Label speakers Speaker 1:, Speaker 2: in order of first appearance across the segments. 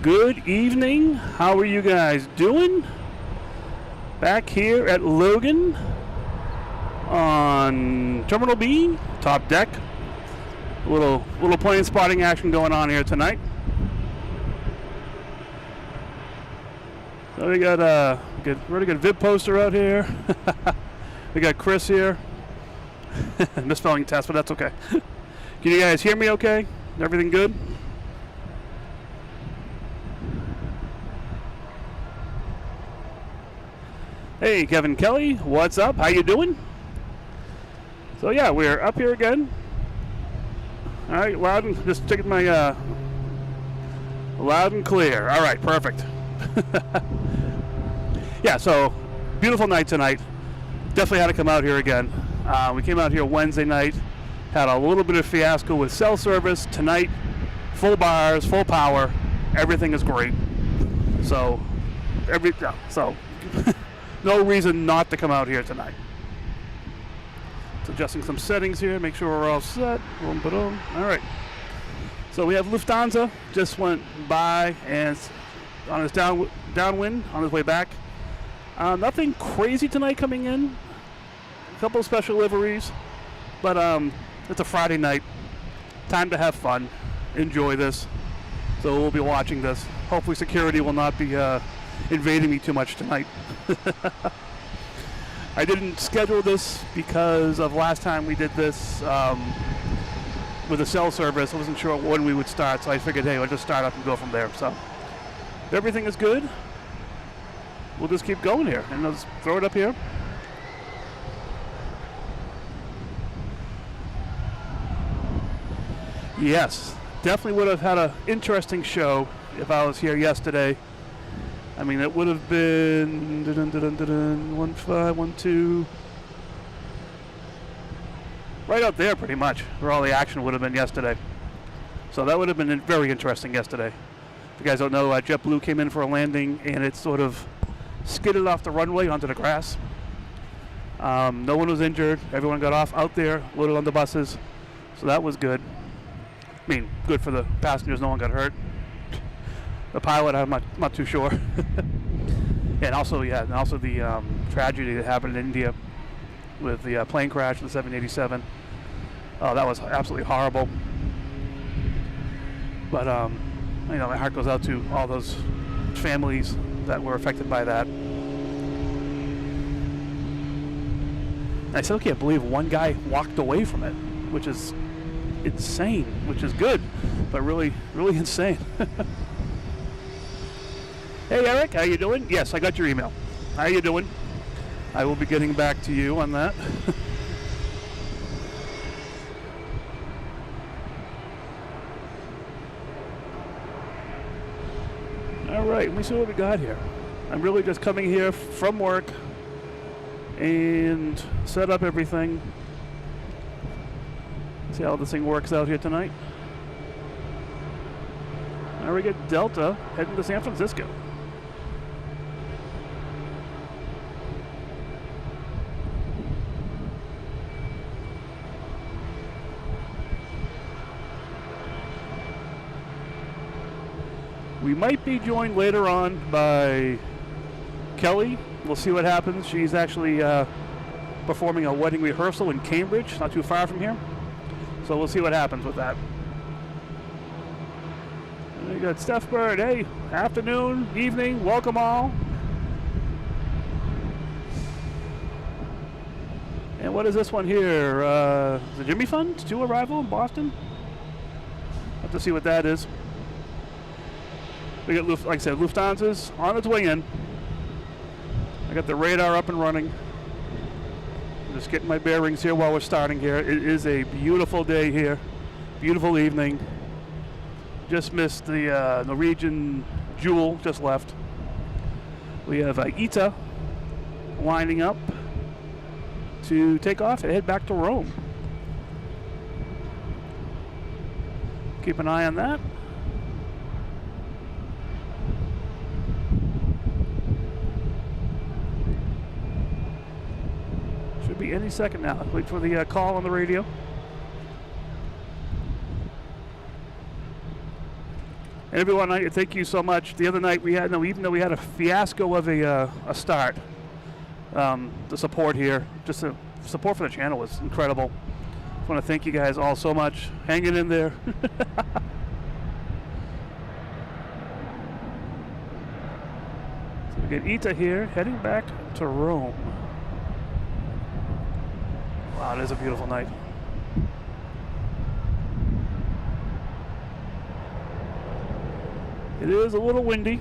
Speaker 1: Good evening. How are you guys doing? Back here at Logan on Terminal B, top deck. A little plane spotting action going on here tonight. So we got a really good vid poster out here. We got Chris here. Misspelling test, but that's okay. Can you guys hear me okay? Everything good? Hey, Kevin Kelly, what's up? How you doing? So yeah, we're up here again. All right, loud and just taking my loud and clear. All right, perfect. Yeah, so beautiful night tonight. Definitely had to come out here again. We came out here Wednesday night, had a little bit of fiasco with cell service. Tonight, full bars, full power, everything is great. So, no reason not to come out here tonight. So adjusting some settings here, make sure we're all set. Boom, ba-dum. All right. So we have Lufthansa just went by and on his downwind on his way back. Nothing crazy tonight coming in. A couple of special liveries, but it's a Friday night. Time to have fun, enjoy this. So we'll be watching this. Hopefully security will not be invading me too much tonight. I didn't schedule this because of last time we did this with a cell service. I wasn't sure when we would start, so I figured, hey, I'll just start up and go from there. So if everything is good, we'll just keep going here and let's throw it up here. Yes, definitely would have had an interesting show if I was here yesterday. I mean, it would have been 1512, right out there pretty much, where all the action would have been yesterday. So that would have been very interesting yesterday. If you guys don't know, JetBlue came in for a landing and it sort of skidded off the runway onto the grass. No one was injured. Everyone got off out there, loaded on the buses. So that was good. I mean, good for the passengers. No one got hurt. The pilot, I'm not too sure. And also the tragedy that happened in India with the plane crash of the 787. Oh, that was absolutely horrible. But my heart goes out to all those families that were affected by that. I still can't believe one guy walked away from it, which is insane, which is good, but really, really insane. Hey Eric, how you doing? Yes, I got your email. How you doing? I will be getting back to you on that. All right, let me see what we got here. I'm really just coming here from work and set up everything. See how this thing works out here tonight. Now we get Delta heading to San Francisco. We might be joined later on by Kelly. We'll see what happens. She's actually performing a wedding rehearsal in Cambridge, not too far from here. So we'll see what happens with that. And we got Steph Bird. Hey, afternoon, evening, welcome all. And what is this one here? The Jimmy Fund to arrival in Boston? Have to see what that is. We got, like I said, Lufthansa's on its way in. I got the radar up and running. I'm just getting my bearings here while we're starting here. It is a beautiful day here. Beautiful evening. Just missed the Norwegian Jewel, just left. We have ITA lining up to take off and head back to Rome. Keep an eye on that. Should be any second now. Wait for the call on the radio. And everyone, thank you so much. The other night we had, even though we had a fiasco of a start, the support here, just the support for the channel was incredible. I want to thank you guys all so much. Hanging in there. So we get Ita here, heading back to Rome. Wow, it is a beautiful night. It is a little windy.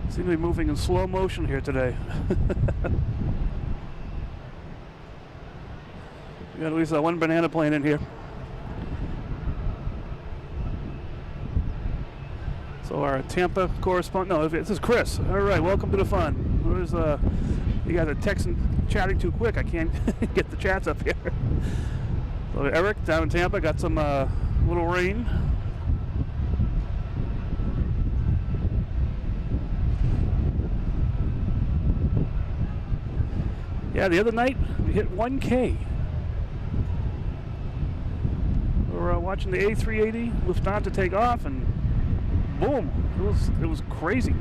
Speaker 1: Seem to be moving in slow motion here today. We got at least one banana plane in here. So our Tampa correspondent, no, this is Chris. All right, welcome to the fun. Where's you guys are texting, chatting too quick. I can't get the chats up here. So Eric down in Tampa got some little rain. Yeah, the other night we hit 1K. We were watching the A380 Lufthansa take off, and boom! It was crazy.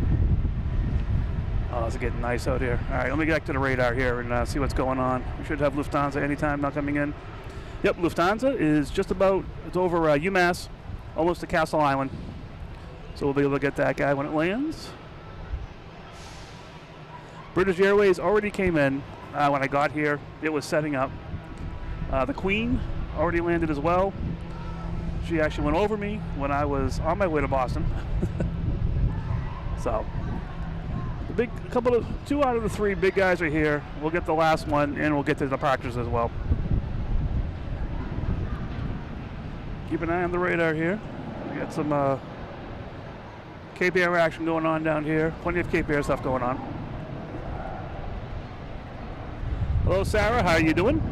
Speaker 1: Oh, it's getting nice out here. All right, let me get back to the radar here and see what's going on. We should have Lufthansa anytime now coming in. Yep, Lufthansa is just about, it's over UMass, almost to Castle Island. So we'll be able to get that guy when it lands. British Airways already came in when I got here. It was setting up. The Queen already landed as well. She actually went over me when I was on my way to Boston. So, the two out of the three big guys are here. We'll get the last one, and we'll get to the departures as well. Keep an eye on the radar here. We got some Cape Air action going on down here. Plenty of Cape Air stuff going on. Hello, Sarah. How are you doing?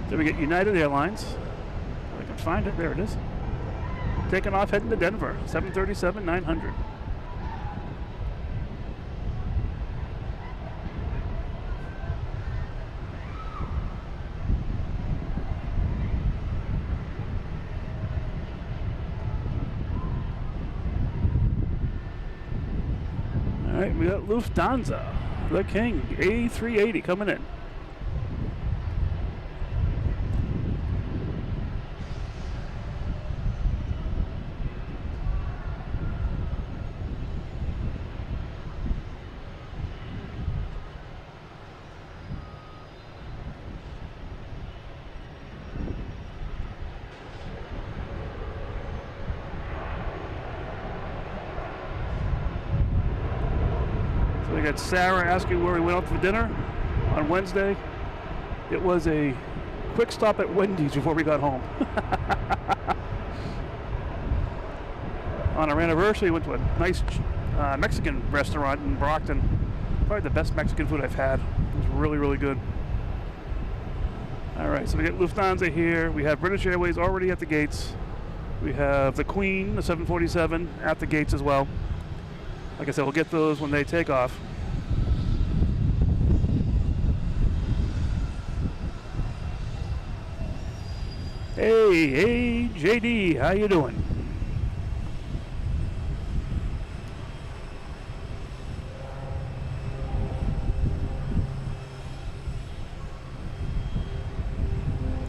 Speaker 1: Then we get United Airlines. If I can find it. There it is. Taking off, heading to Denver. 737-900. All right, we got Lufthansa, the King, A380 coming in. We got Sarah asking where we went out for dinner on Wednesday. It was a quick stop at Wendy's before we got home. On our anniversary, we went to a nice Mexican restaurant in Brockton. Probably the best Mexican food I've had. It was really, really good. All right, so we got Lufthansa here. We have British Airways already at the gates. We have the Queen, the 747, at the gates as well. Like I said, we'll get those when they take off. Hey, JD, how you doing?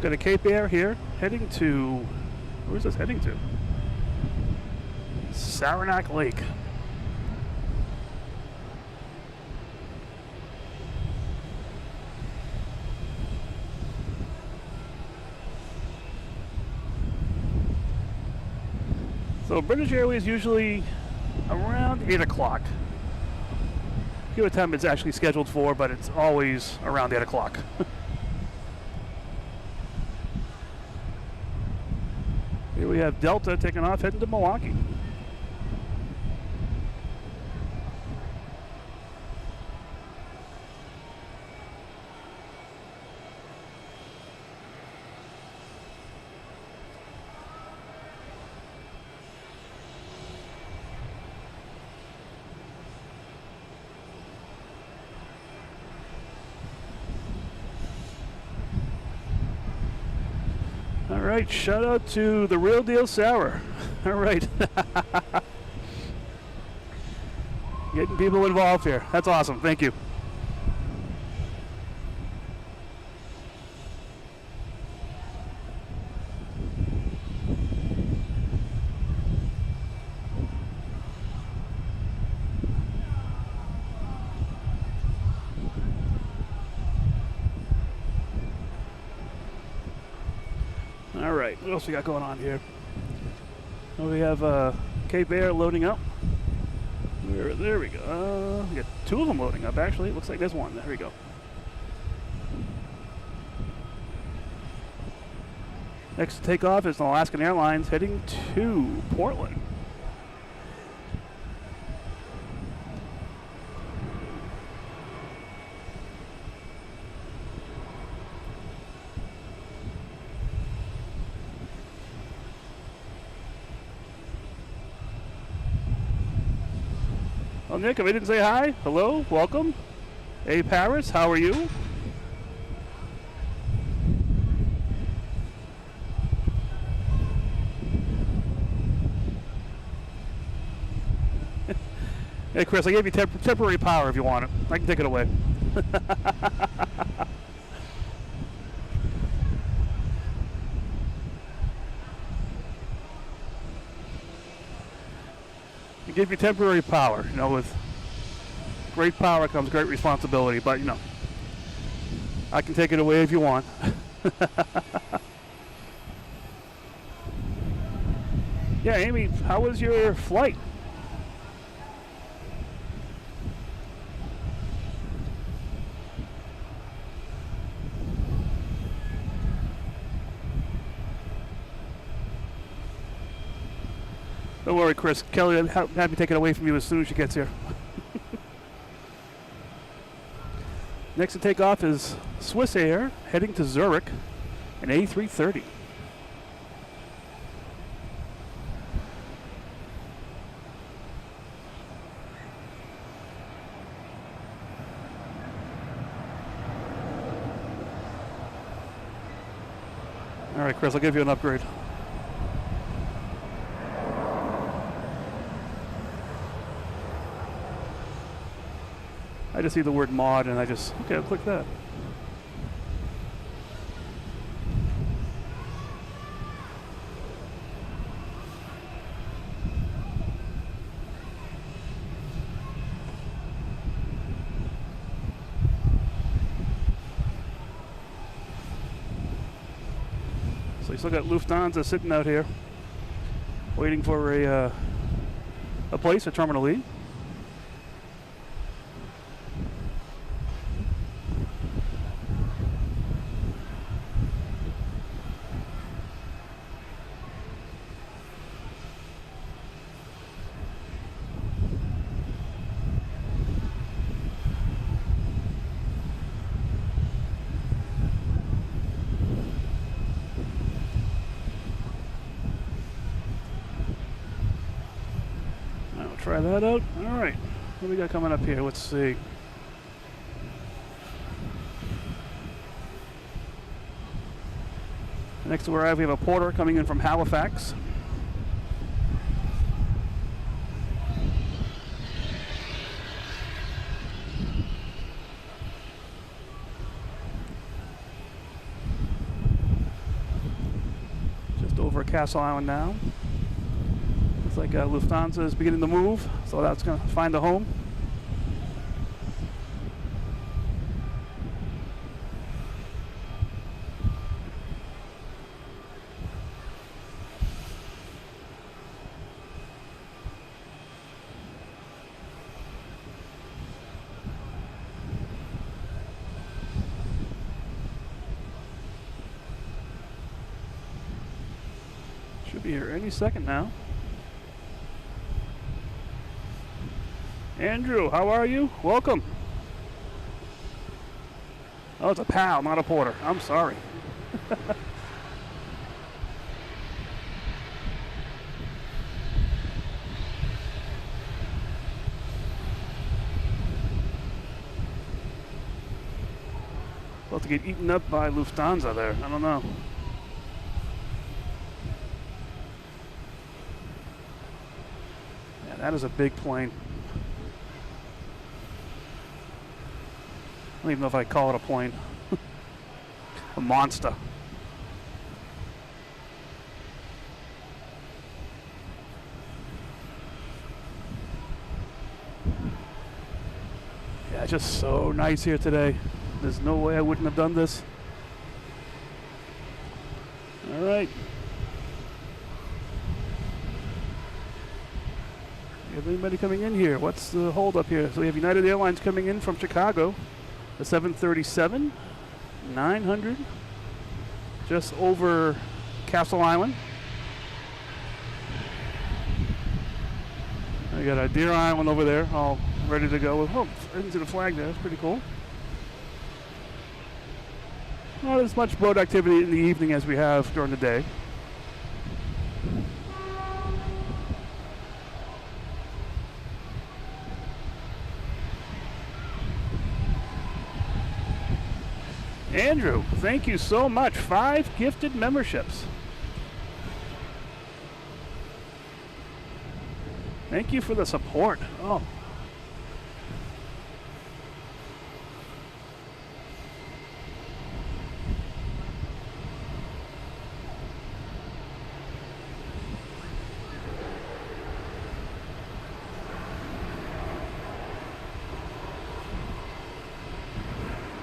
Speaker 1: Got a Cape Air here, heading to, where's this heading to? Saranac Lake. So British Airways usually around 8 o'clock. Give it time it's actually scheduled for, but it's always around 8 o'clock. Here we have Delta taking off, heading to Milwaukee. right, shout out to the Real Deal Sour. All right. Getting people involved here. That's awesome. Thank you. All right, what else we got going on here? Well, we have Cape Air loading up. There we go. We got two of them loading up, actually. It looks like there's one. There we go. Next to take off is Alaskan Airlines heading to Portland. Well, Nick, if I didn't say hi, hello, welcome. Hey, Paris, how are you? Hey, Chris, I gave you temporary power if you want it. I can take it away. Give you temporary power. You know, with great power comes great responsibility, but you know, I can take it away if you want. Yeah, Amy, how was your flight? Don't worry, Chris. Kelly will have me take it away from you as soon as she gets here. Next to take off is Swiss Air, heading to Zurich, an A330. All right, Chris, I'll give you an upgrade. I just see the word mod and okay, I'll click that. So you still got Lufthansa sitting out here, waiting for a place, a Terminal E. Try that out. All right, what do we got coming up here? Let's see. Next to arrive, we have a porter coming in from Halifax. Just over Castle Island now. Looks like Lufthansa is beginning to move, so that's going to find a home. Should be here any second now. Andrew, how are you? Welcome. Oh, it's a pal, not a porter. I'm sorry. About to get eaten up by Lufthansa there. I don't know. That is a big plane. I don't even know if I call it a plane. A monster. Yeah, just so nice here today. There's no way I wouldn't have done this. All right. We have anybody coming in here? What's the hold up here? So we have United Airlines coming in from Chicago. The 737, 900, just over Castle Island. I got a Deer Island over there, all ready to go. Oh, I didn't see the flag there. That's pretty cool. Not as much boat activity in the evening as we have during the day. Andrew, thank you so much. 5 gifted memberships. Thank you for the support. Oh.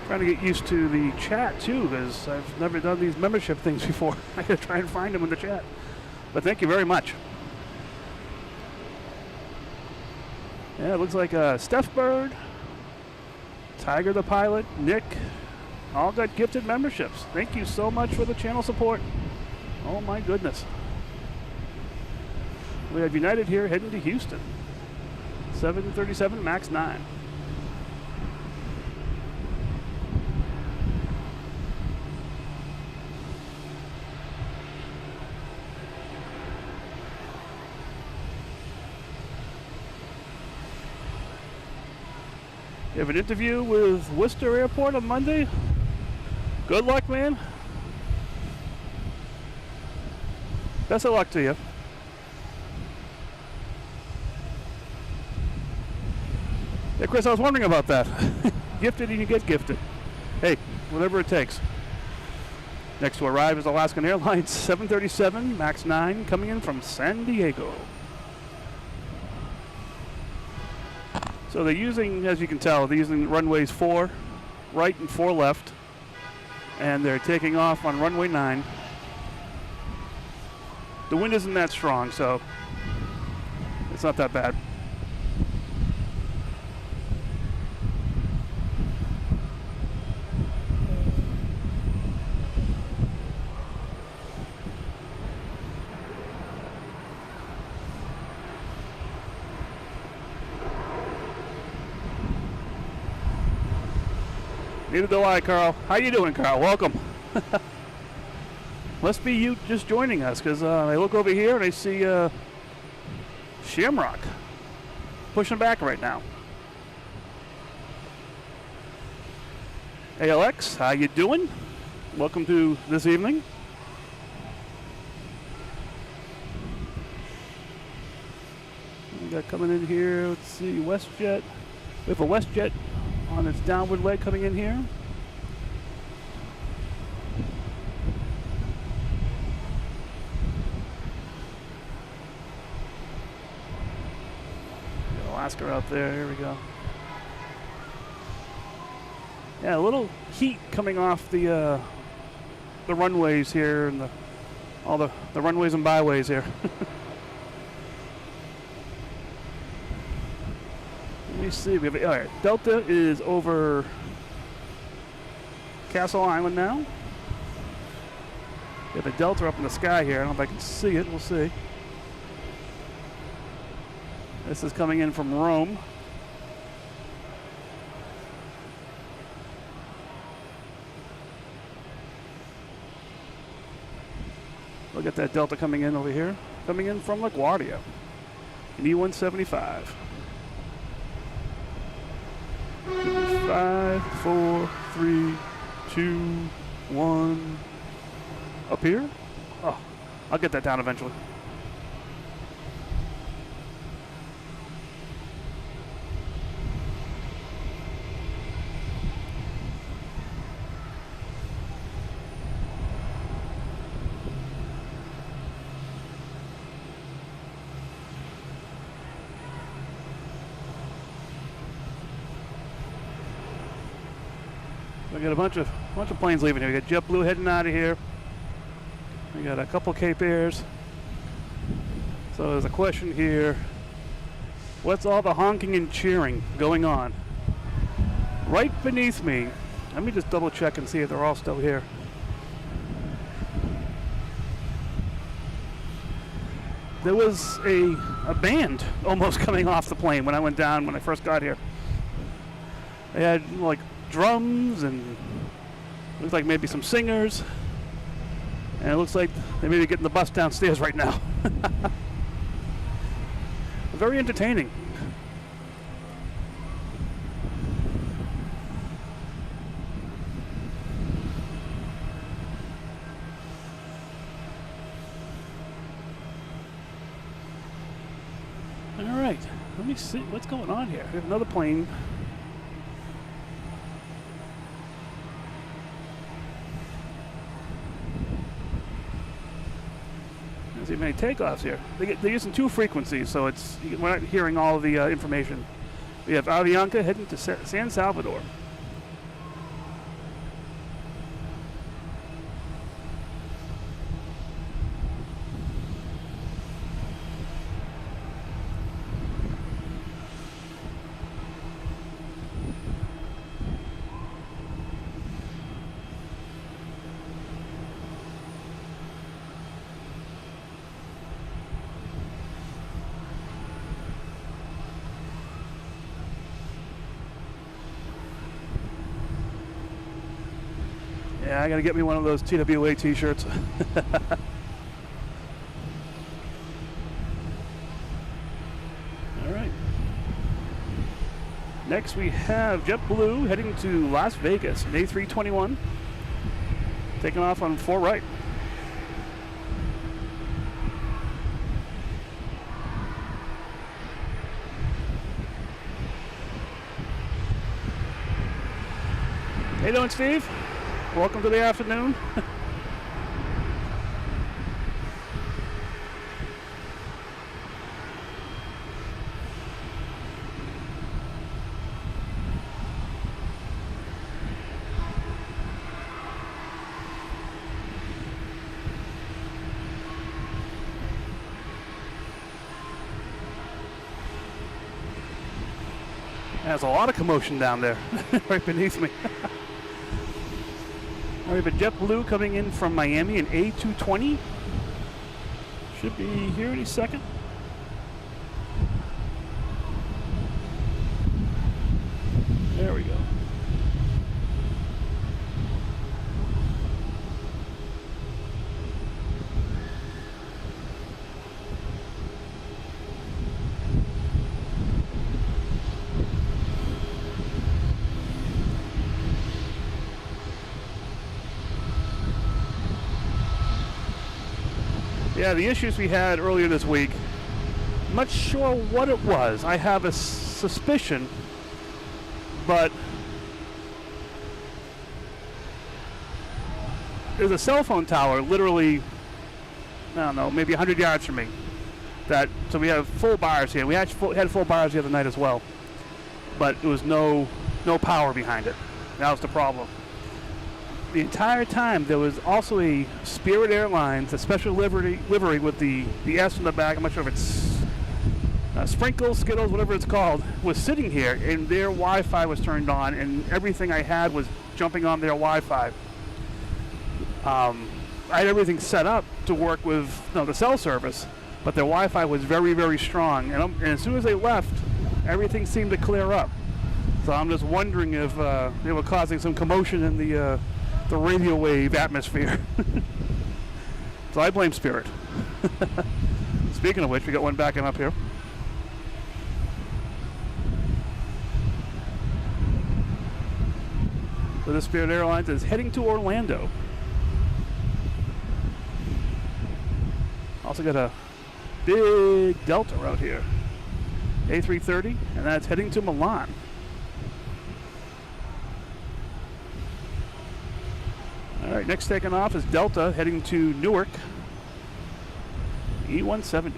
Speaker 1: Trying to get used to the chat too, because I've never done these membership things before. I gotta try and find them in the chat. But thank you very much. Yeah, it looks like Steph Bird, Tiger the Pilot, Nick, all got gifted memberships. Thank you so much for the channel support. Oh my goodness. We have United here heading to Houston. 737 MAX 9. You have an interview with Worcester Airport on Monday. Good luck, man. Best of luck to you. Yeah, Chris, I was wondering about that. Gifted and you get gifted. Hey, whatever it takes. Next to arrive is Alaskan Airlines 737 MAX 9 coming in from San Diego. So they're using, as you can tell, they're using runways 4 right and 4 left. And they're taking off on runway 9. The wind isn't that strong, so it's not that bad. Neither do I, Carl. How you doing, Carl? Welcome. Must be you just joining us, because I look over here and I see Shamrock pushing back right now. ALX, how you doing? Welcome to this evening. We got coming in here, let's see, WestJet. We have a WestJet on its downward leg coming in here. Alaska out there, here we go. Yeah, a little heat coming off the runways here and all the runways and byways here. Let me see. We have, all right, Delta is over Castle Island now. We have a Delta up in the sky here. I don't know if I can see it. We'll see. This is coming in from Rome. Look at that Delta coming in over here. Coming in from LaGuardia. An E175. 5, 4, 3, 2, 1. Up here? Oh, I'll get that down eventually. We got a bunch of planes leaving here. We got JetBlue heading out of here. We got a couple Cape Airs. So there's a question here. What's all the honking and cheering going on? Right beneath me. Let me just double check and see if they're all still here. There was a band almost coming off the plane when I went down when I first got here. They had like drums and looks like maybe some singers. And it looks like they may be getting the bus downstairs right now. Very entertaining. All right, let me see what's going on here. We have another plane. Don't see many takeoffs here. They're using two frequencies, so we're not hearing all of the information. We have Avianca heading to San Salvador. Yeah, I gotta get me one of those TWA t-shirts. All right. Next we have JetBlue heading to Las Vegas, an A321, taking off on 4 right. How you doing, Steve? Welcome to the afternoon. There's a lot of commotion down there, right beneath me. We have a JetBlue coming in from Miami, an A220. Should be here any second. There we go. Yeah, the issues we had earlier this week, I'm not sure what it was. I have a suspicion, but there's a cell phone tower literally, I don't know, maybe 100 yards from me. So we have full bars here. We actually had full bars the other night as well, but there was no power behind it. That was the problem. The entire time there was also a Spirit Airlines, a special livery with the S in the back. I'm not sure if it's Sprinkles, Skittles, whatever it's called, was sitting here, and their Wi-Fi was turned on, and everything I had was jumping on their Wi-Fi. I had everything set up to work with the cell service, but their Wi-Fi was very, very strong, and as soon as they left, everything seemed to clear up. So I'm just wondering if they were causing some commotion in the radio wave atmosphere. So I blame Spirit. Speaking of which, we got one backing up here. So the Spirit Airlines is heading to Orlando. Also got a big Delta out here. A330, and that's heading to Milan. All right, next taking off is Delta heading to Newark, E170.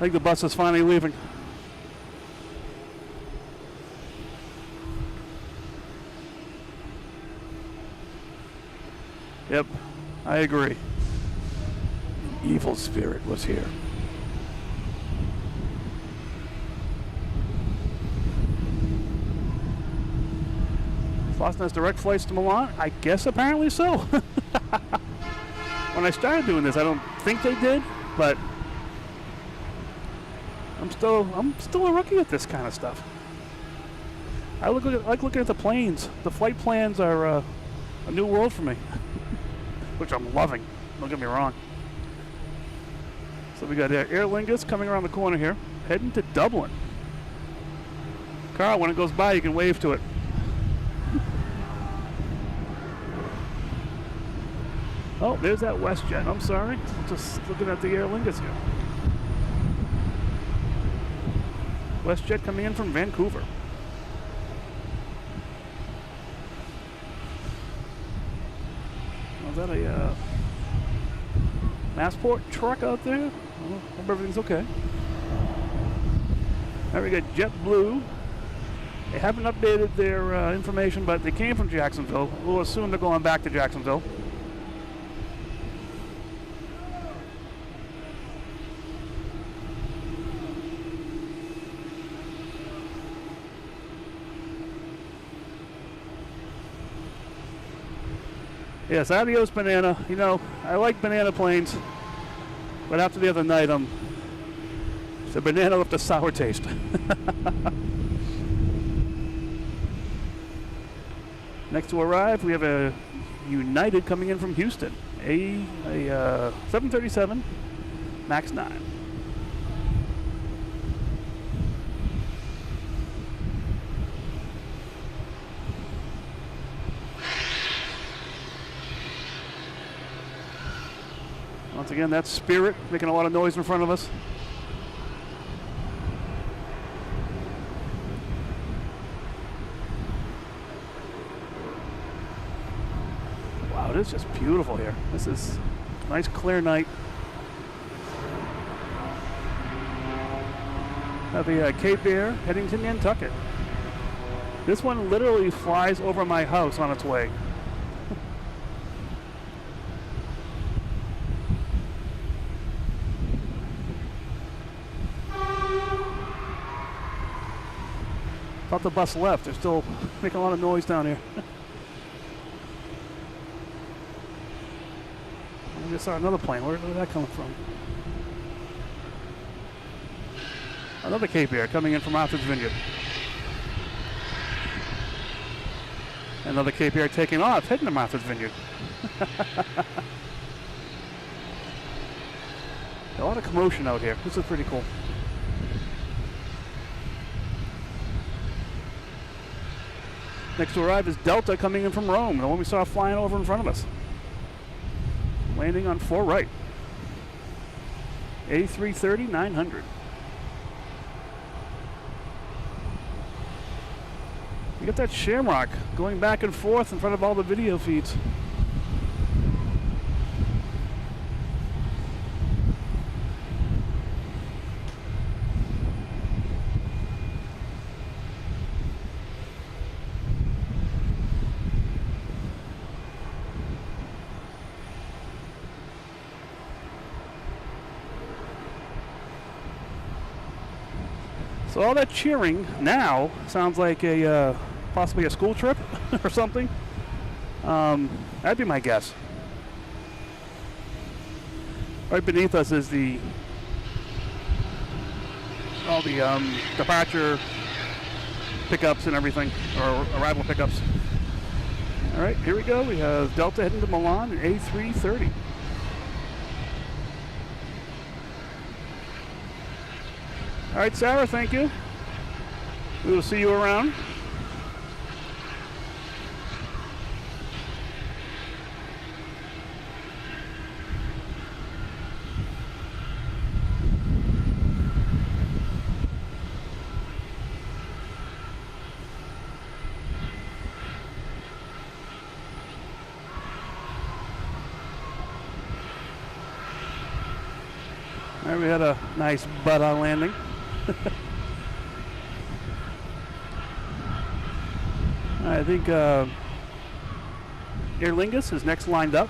Speaker 1: think the bus is finally leaving. Yep, I agree. An evil spirit was here. Boston has direct flights to Milan? I guess apparently so. When I started doing this, I don't think they did, but I'm still a rookie at this kind of stuff. I like looking at the planes. The flight plans are a new world for me, which I'm loving. Don't get me wrong. So we got Aer Lingus coming around the corner here, heading to Dublin. Carl, when it goes by, you can wave to it. Oh, there's that WestJet. I'm sorry. I'm just looking at the Aer Lingus here. WestJet coming in from Vancouver. Is that a Massport truck out there? I hope everything's okay. All right, we got JetBlue. They haven't updated their information, but they came from Jacksonville. We'll assume they're going back to Jacksonville. Yes, adios banana. You know, I like banana planes, but after the other night, the banana left a sour taste. Next to arrive, we have a United coming in from Houston, a 737 MAX 9. Once again, that's Spirit making a lot of noise in front of us. Wow, it is just beautiful here. This is a nice clear night. Have the Cape Air heading to Nantucket. This one literally flies over my house on its way. Thought the bus left. They're still making a lot of noise down here. I just saw another plane. Where did that come from? Another Cape Air coming in from Martha's Vineyard. Another Cape Air taking off, heading to Martha's Vineyard. A lot of commotion out here. This is pretty cool. Next to arrive is Delta coming in from Rome, the one we saw flying over in front of us. Landing on 4 right. A330-900. You got that Shamrock going back and forth in front of all the video feeds. So all that cheering now sounds like a possibly a school trip or something. That'd be my guess. Right beneath us is all the departure pickups and everything, or arrival pickups. All right, here we go. We have Delta heading to Milan, an A330. All right, Sarah, thank you. We will see you around. There we had a nice butt-on landing. I think Aer Lingus is next lined up.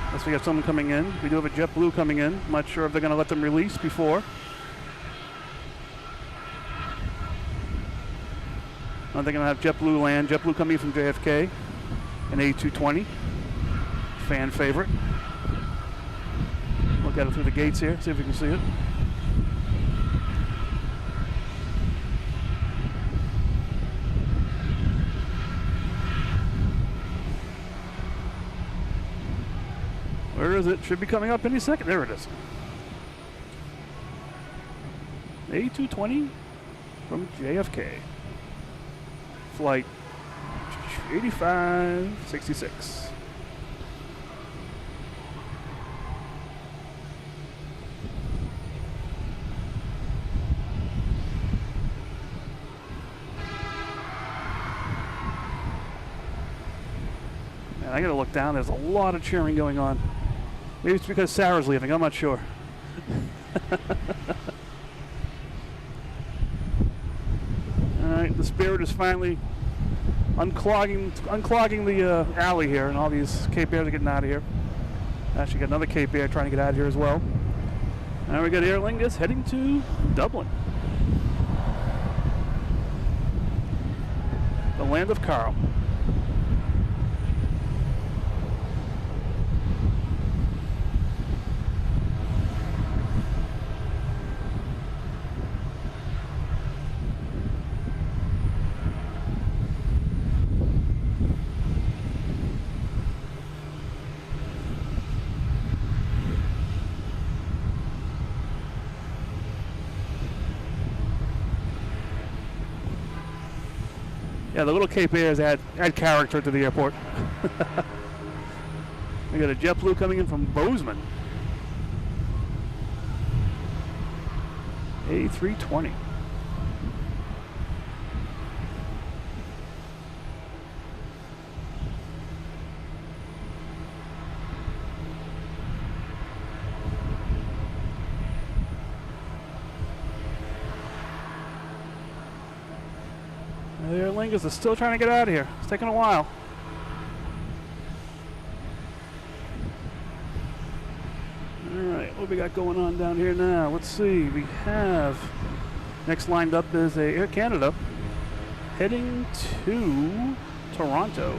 Speaker 1: Unless we have someone coming in. We do have a JetBlue coming in. I'm not sure if they're going to let them release before. I don't think I'm going to have JetBlue land. JetBlue coming in from JFK. An A220. Fan favorite. Look at it through the gates here. See if we can see it. Where is it? Should be coming up any second. There it is. A220 from JFK. Flight 8566. Man, I gotta look down. There's a lot of cheering going on. Maybe it's because Sarah's leaving. I'm not sure. All right, the Spirit is finally unclogging the alley here, and all these Cape Airs are getting out of here. Actually, got another Cape Air trying to get out of here as well. Now we got Aer Lingus heading to Dublin, the land of Carl. Yeah, the little Cape Airs add character to the airport. We got a JetBlue coming in from Bozeman. A320. Aer Lingus is still trying to get out of here. It's taking a while. Alright, what we got going on down here now? Let's see. We have next lined up is a Air Canada heading to Toronto.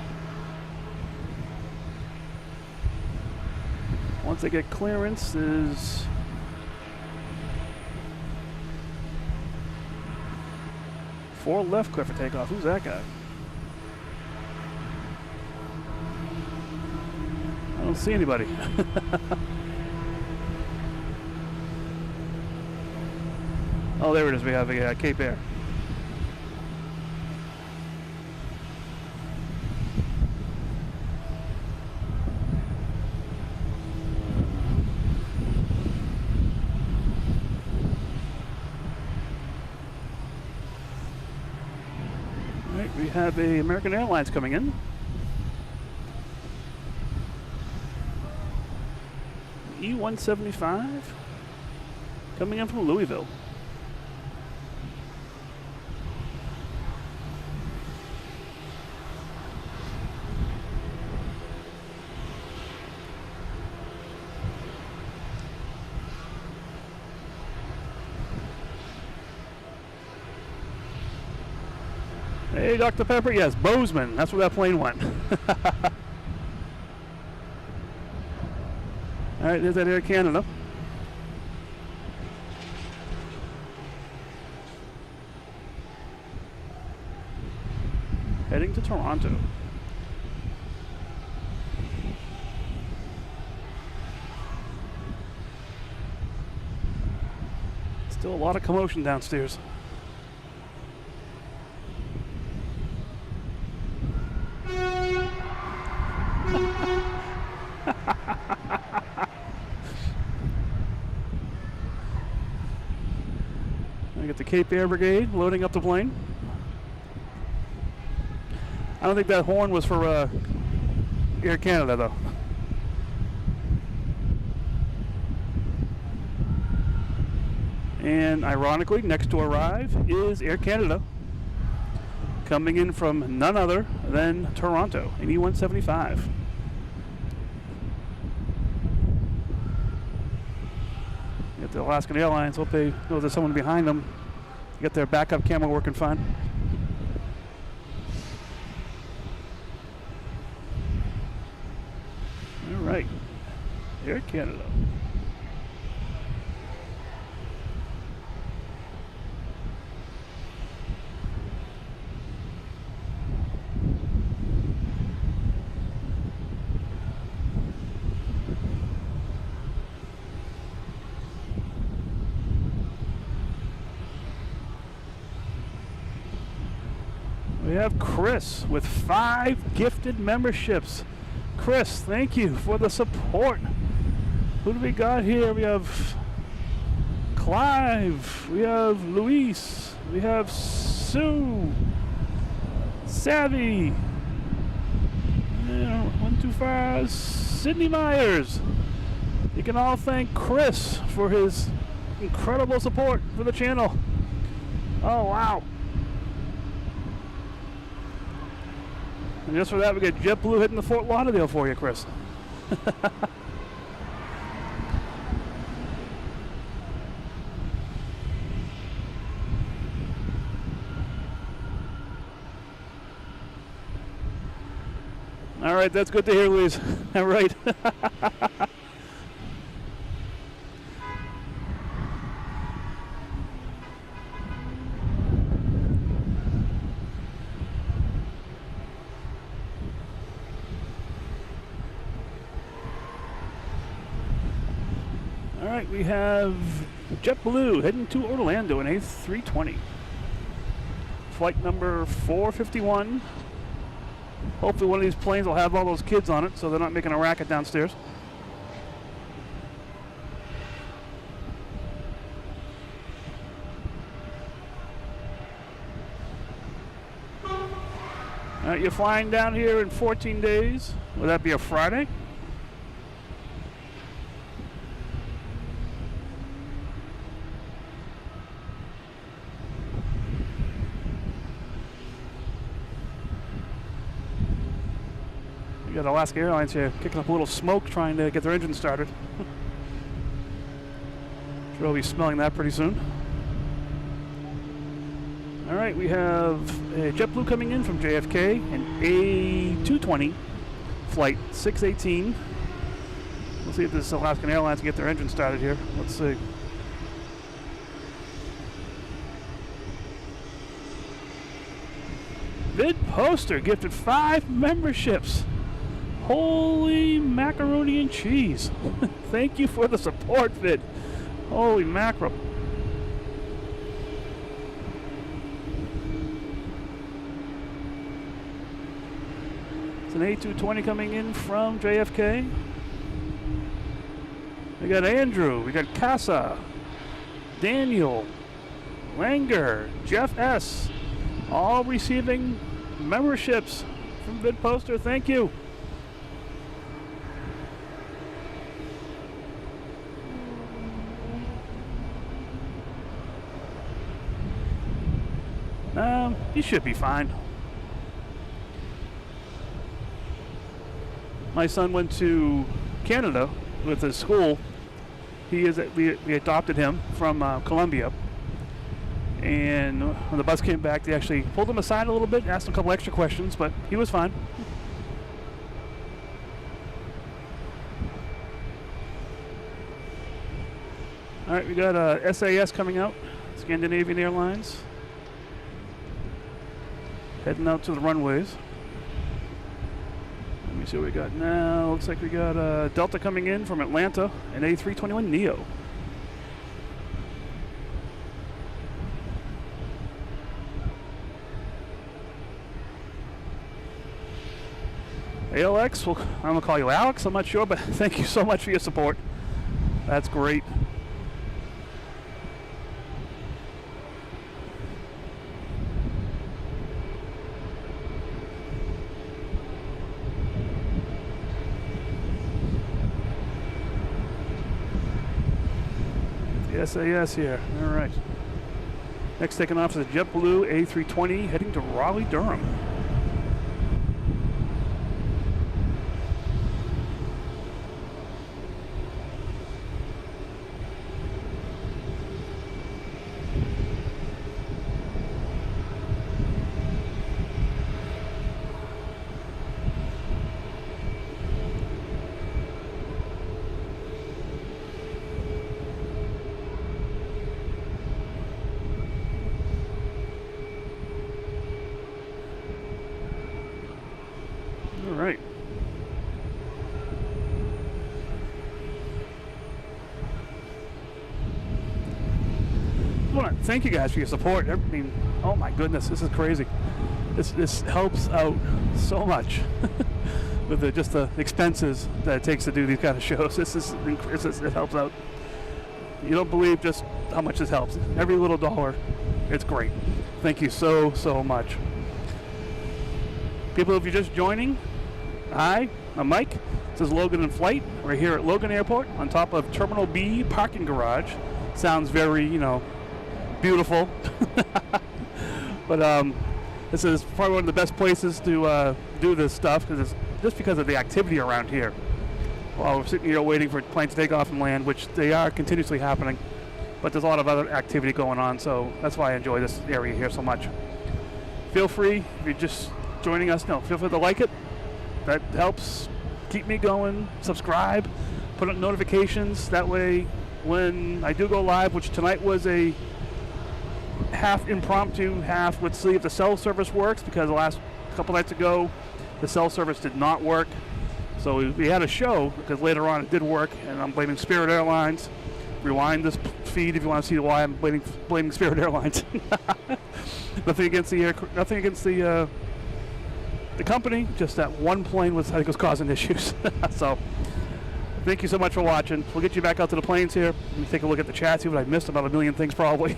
Speaker 1: Once they get clearance is four left clear for takeoff. Who's that guy? I don't see anybody. Oh, there it is. We have a Cape Air. We have a American Airlines coming in. E175 coming in from Louisville. Hey, Dr. Pepper. Yes, Bozeman. That's where that plane went. All right, there's that Air Canada. Heading to Toronto. Still a lot of commotion downstairs. I got the Cape Air Brigade loading up the plane. I don't think that horn was for Air Canada, though. And ironically, next to arrive is Air Canada, coming in from none other than Toronto in E175. Get the Alaskan Airlines. Hope they know there's someone behind them. Get their backup camera working fine. All right, Air Canada. We have Chris with 5 gifted memberships. Chris, thank you for the support. Who do we got here? We have Clive, we have Luis, we have Sue, Savvy, 125, Sydney Myers. You can all thank Chris for his incredible support for the channel. Oh, wow. And just for that, we get JetBlue hitting the Fort Lauderdale for you, Chris. All right, that's good to hear, Louise. All right. All right, we have JetBlue heading to Orlando in A320. Flight number 451. Hopefully one of these planes will have all those kids on it so they're not making a racket downstairs. All right, you're flying down here in 14 days. Will that be a Friday? We got Alaska Airlines here kicking up a little smoke trying to get their engine started. Sure we'll be smelling that pretty soon. All right, we have JetBlue coming in from JFK, an A220 flight 618. We'll see if this Alaskan Airlines can get their engine started here. Let's see. Vid Poster gifted 5 memberships. Holy macaroni and cheese. Thank you for the support, Vid. Holy mackerel. It's an A220 coming in from JFK. We got Andrew, we got Casa, Daniel, Langer, Jeff S. All receiving memberships from Vid Poster. Thank you. You should be fine. My son went to Canada with his school. We adopted him from Colombia. And when the bus came back, they actually pulled him aside a little bit, asked him a couple extra questions, but he was fine. All right, we got SAS coming out, Scandinavian Airlines. Heading out to the runways. Let me see what we got now. Looks like we got Delta coming in from Atlanta, an A321 Neo. ALX, well, I'm going to call you Alex, I'm not sure, but thank you so much for your support. That's great. SAS here. All right. Next taking off is a JetBlue A320 heading to Raleigh, Durham. All right. I want to thank you guys for your support. I mean, oh my goodness, this is crazy. This helps out so much with just the expenses that it takes to do these kind of shows. It helps out. You don't believe just how much this helps. Every little dollar, it's great. Thank you so much. People, if you're just joining, hi, I'm Mike. This is Logan in flight. We're here at Logan Airport on top of Terminal B parking garage. Sounds very, beautiful. But this is probably one of the best places to do this stuff just because of the activity around here. While we're sitting here waiting for planes to take off and land, which they are continuously happening, but there's a lot of other activity going on, so that's why I enjoy this area here so much. Feel free, if you're just joining us, feel free to like it. That helps keep me going. Subscribe, put on notifications. That way, when I do go live, which tonight was a half impromptu, half let's see if the cell service works, because the last couple nights ago, the cell service did not work. So we had a show, because later on it did work, and I'm blaming Spirit Airlines. Rewind this feed if you want to see why I'm blaming Spirit Airlines. Nothing against the company, just that one plane was causing issues. So thank you so much for watching. We'll get you back out to the planes here. Let me take a look at the chat, see what I missed. About a million things probably.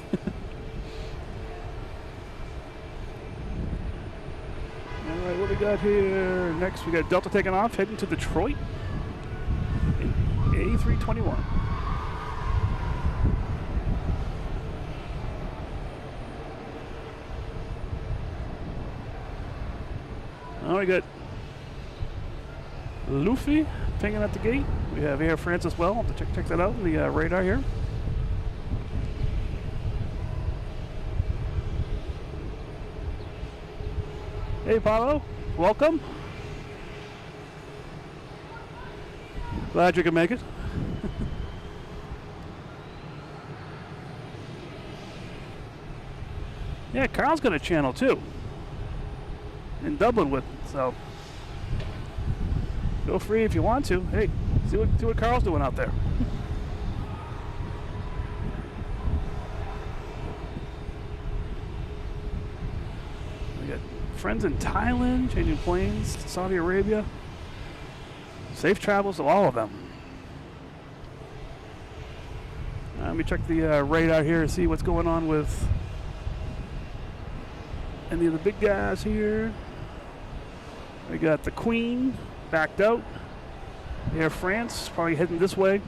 Speaker 1: All right, what we got here next? We got Delta taking off, heading to Detroit in A321. Oh, we got Luffy pinging at the gate. We have Air France as well. I'll have to check that out on the radar here. Hey, Paulo. Welcome. Glad you could make it. Yeah, Carl's got a channel too. In Dublin with, so feel free if you want to. Hey, see what Carl's doing out there. We got friends in Thailand, changing planes to Saudi Arabia. Safe travels to all of them. Let me check the radar here and see what's going on with any of the big guys here. We got the Queen backed out. Air France probably heading this way.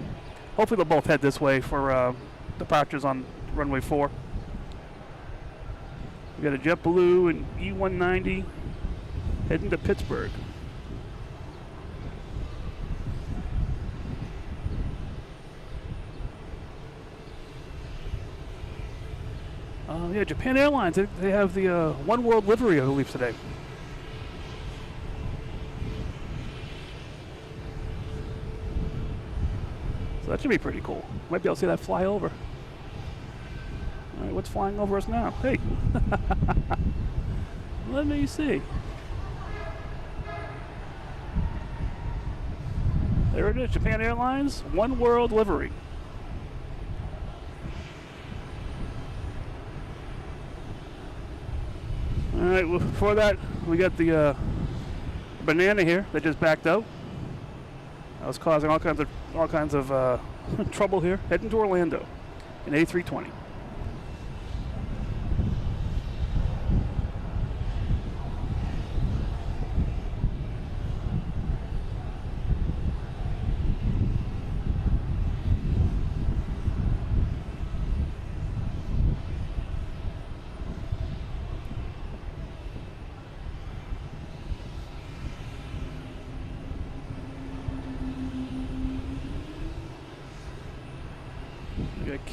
Speaker 1: Hopefully they'll both head this way for departures on runway 4. We got a JetBlue and E190 heading to Pittsburgh. Yeah, Japan Airlines, they have the One World livery, I believe, today. So that should be pretty cool. Might be able to see that fly over. All right, what's flying over us now? Hey. Let me see. There it is, Japan Airlines, One World livery. All right, well, before that, we got the banana here that just backed out. That was causing all kinds of trouble here. Heading to Orlando in A320.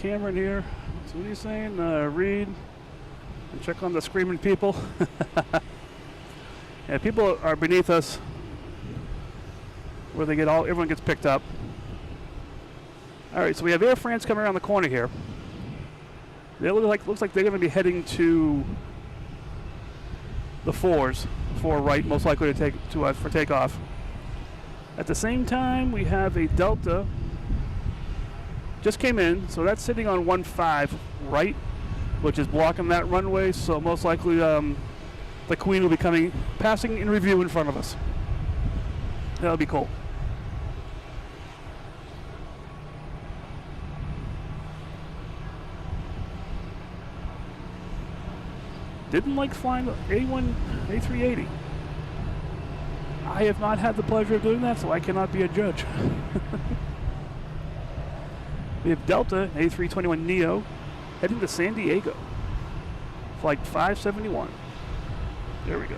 Speaker 1: Cameron here. So what are you saying? Read and check on the screaming people. Yeah, people are beneath us where everyone gets picked up. All right, so we have Air France coming around the corner here. They looks like they're going to be heading to the 4 right, most likely to for takeoff. At the same time, we have a Delta just came in, so that's sitting on 15 right, which is blocking that runway. So most likely, the Queen will be passing in review in front of us. That'll be cool. Didn't like flying the A380. I have not had the pleasure of doing that, so I cannot be a judge. We have Delta A321neo heading to San Diego. Flight 571. There we go.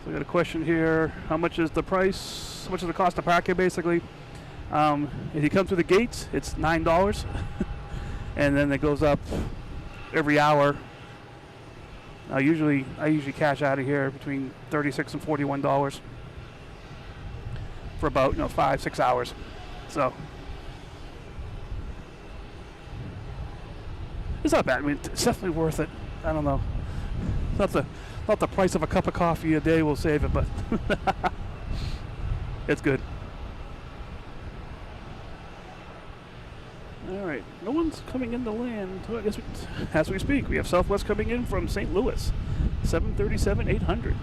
Speaker 1: We got a question here. How much is the price? How much is the cost to park here, basically? If you come through the gates, it's $9. And then it goes up every hour. I usually cash out of here between $36 and $41 for about 5-6 hours. So it's not bad. I mean, it's definitely worth it. I don't know. It's not the price of a cup of coffee a day will save it, but it's good. All right, no one's coming in to land. I guess as we speak, we have Southwest coming in from St. Louis, 737-800.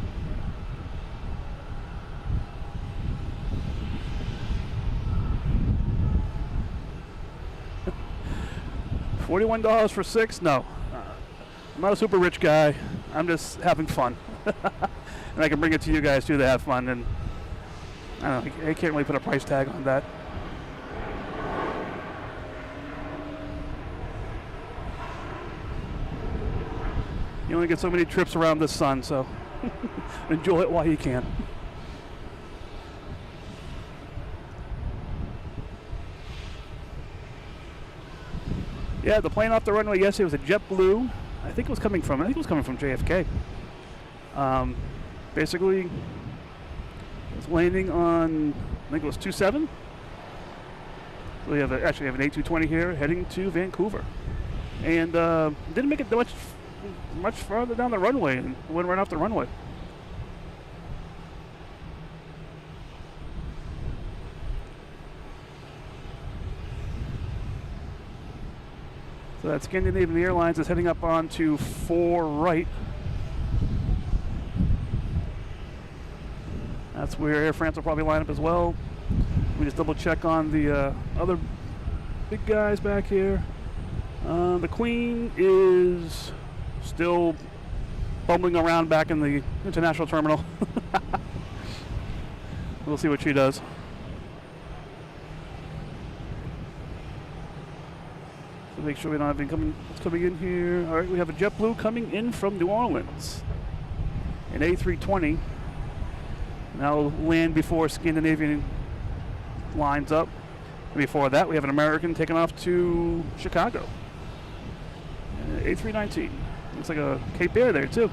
Speaker 1: $41 for 6? No. I'm not a super rich guy. I'm just having fun. And I can bring it to you guys too to have fun. And I don't know, I can't really put a price tag on that. You only get so many trips around the sun, so enjoy it while you can. Yeah, the plane off the runway yesterday was a JetBlue. I think it was coming from JFK. Basically, it was landing on, I think it was 27. So we have actually have an A220 here heading to Vancouver, and didn't make it much farther down the runway and went right off the runway. So that Scandinavian Airlines is heading up onto 4 right. That's where Air France will probably line up as well. We just double check on the other big guys back here. The Queen is still bumbling around back in the international terminal. We'll see what she does. So make sure we don't have anything coming in here. All right, we have a JetBlue coming in from New Orleans. An A320. Now land before Scandinavian lines up. And before that, we have an American taking off to Chicago. A319. Looks like a Cape Air there too.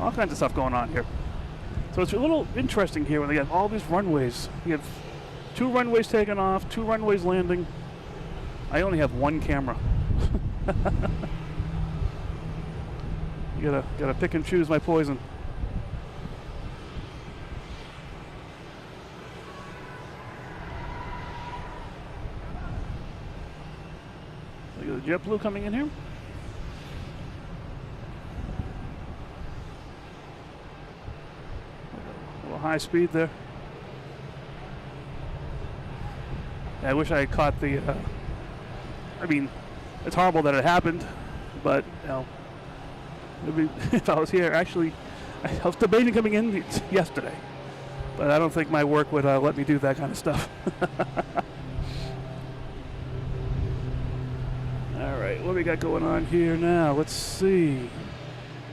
Speaker 1: All kinds of stuff going on here. So it's a little interesting here when they have all these runways. We have 2 runways taking off, 2 runways landing. I only have 1 camera. You gotta pick and choose my poison. Look at the JetBlue coming in here. A little high speed there. I wish I had caught the. I mean, it's horrible that it happened, but maybe if I was here, actually, I was debating coming in yesterday, but I don't think my work would let me do that kind of stuff. All right, what we got going on here now? Let's see.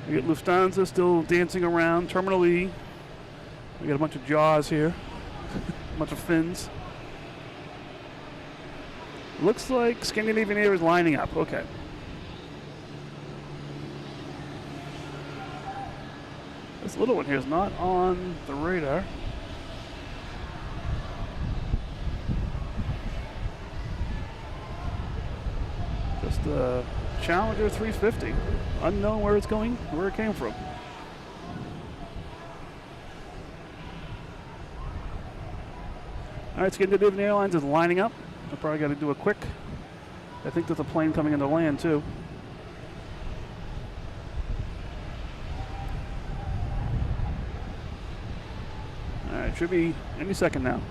Speaker 1: We got Lufthansa still dancing around. Terminal E. We got a bunch of jaws here. A bunch of fins. Looks like Scandinavian Air is lining up. Okay. This little one here is not on the radar. Just a Challenger 350. Unknown where it's going, where it came from. All right, Scandinavian Airlines is lining up. I probably got to do a quick. I think there's a plane coming into land too. All right, should be any second now.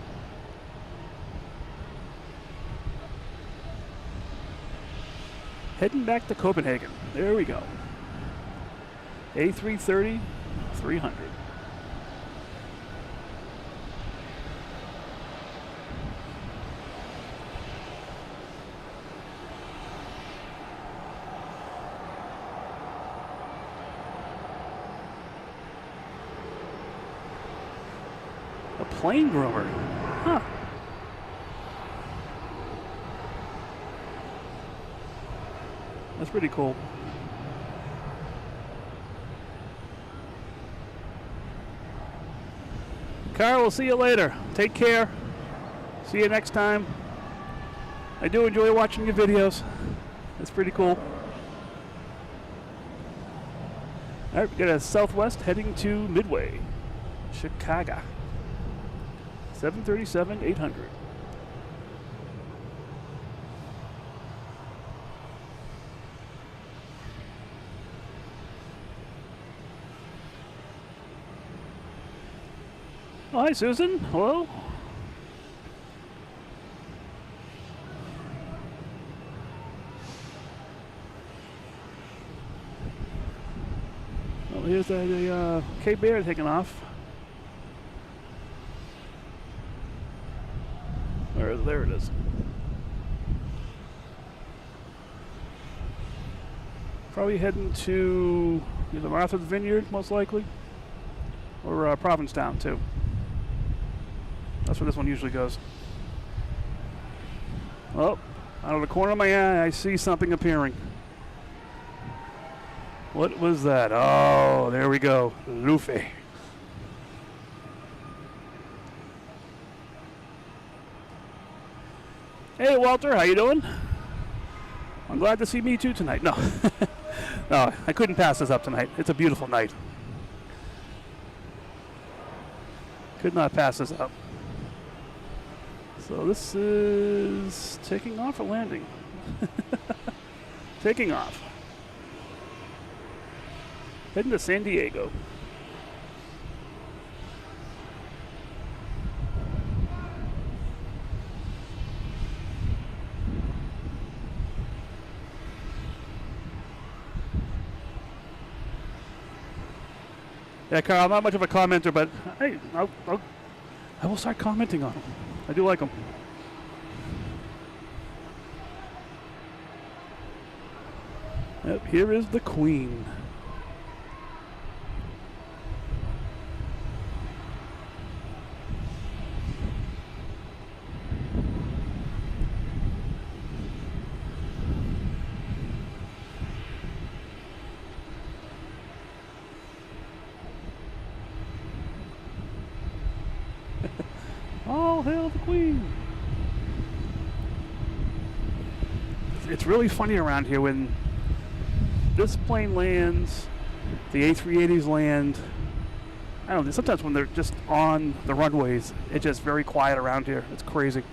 Speaker 1: Heading back to Copenhagen. There we go. A330, 300. A plane groomer. Huh. That's pretty cool. Carl, we'll see you later. Take care. See you next time. I do enjoy watching your videos. It's pretty cool. All right, we got a Southwest heading to Midway, Chicago. 737-800. Oh, hi, Susan. Hello. Well, here's the Cape Bear taking off. There it is. Probably heading to either Martha's Vineyard, most likely, or Provincetown, too. That's where this one usually goes. Oh, out of the corner of my eye, I see something appearing. What was that? Oh, there we go. Luffy. Hey, Walter, how you doing? I'm glad to see me too tonight. No, no, I couldn't pass this up tonight. It's a beautiful night. Could not pass this up. So this is taking off or landing? Taking off. Heading to San Diego. Yeah, Carl, I'm not much of a commenter, but hey, I will start commenting on them. I do like them. Yep, here is the Queen. All hail the Queen. It's really funny around here when this plane lands, the A380s land. I don't know, sometimes when they're just on the runways, it's just very quiet around here. It's crazy.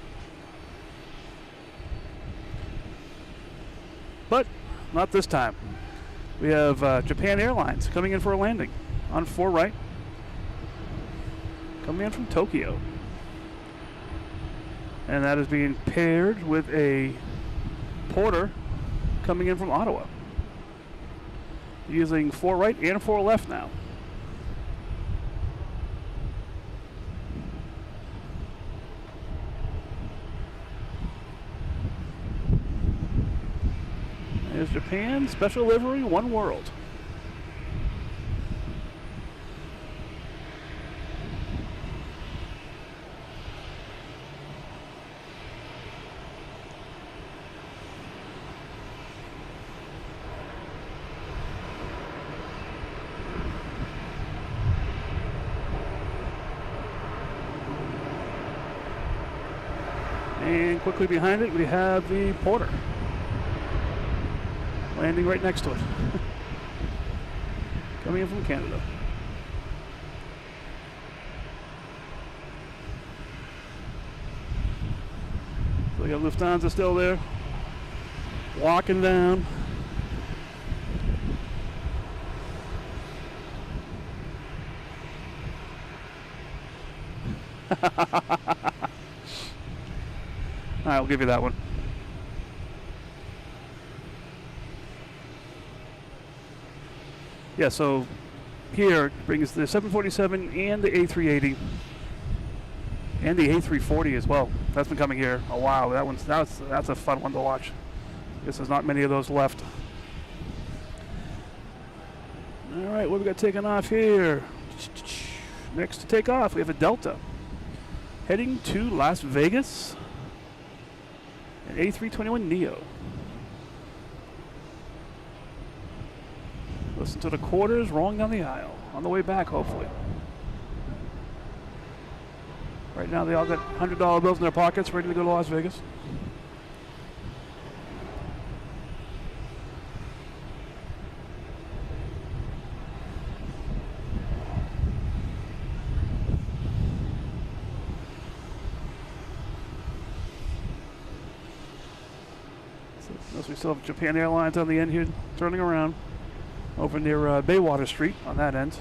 Speaker 1: But not this time. We have Japan Airlines coming in for a landing on 4 right. Coming in from Tokyo. And that is being paired with a porter coming in from Ottawa. Using 4 right and 4 left now. There's Japan, special livery, One World. And quickly behind it, we have the Porter. Landing right next to it. Coming in from Canada. So we got Lufthansa still there. Walking down. All right, I'll give you that one. Yeah, so here brings the 747 and the A380 and the A340 as well. That's been coming here a while. That's a fun one to watch. I guess there's not many of those left. All right, what we got taking off here? Next to take off, we have a Delta heading to Las Vegas. An A321neo. Listen to the quarters rolling down the aisle. On the way back, hopefully. Right now, they all got $100 bills in their pockets, ready to go to Las Vegas. So we still have Japan Airlines on the end here, turning around. Over near Baywater Street on that end.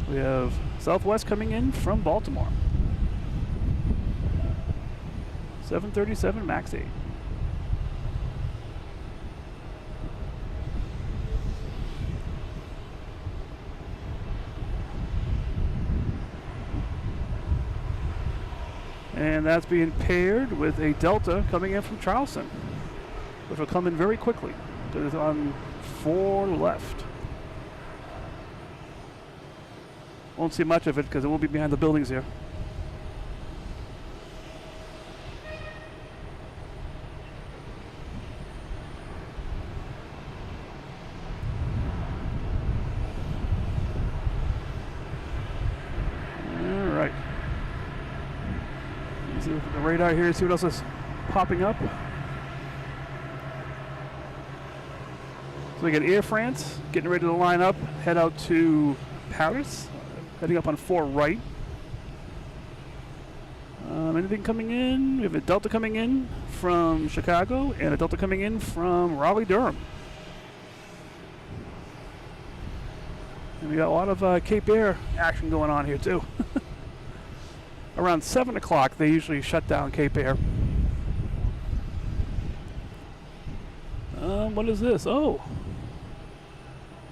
Speaker 1: We have Southwest coming in from Baltimore. 737 MAX 8. And that's being paired with a Delta coming in from Charleston, which will come in very quickly. It's on 4 left. Won't see much of it because it won't be behind the buildings here. All right. Let's look at the radar here, see what else is popping up. So we got Air France getting ready to line up, head out to Paris, heading up on 4 right. Anything coming in? We have a Delta coming in from Chicago and a Delta coming in from Raleigh-Durham. And we got a lot of Cape Air action going on here too. Around 7 o'clock, they usually shut down Cape Air. What is this? Oh.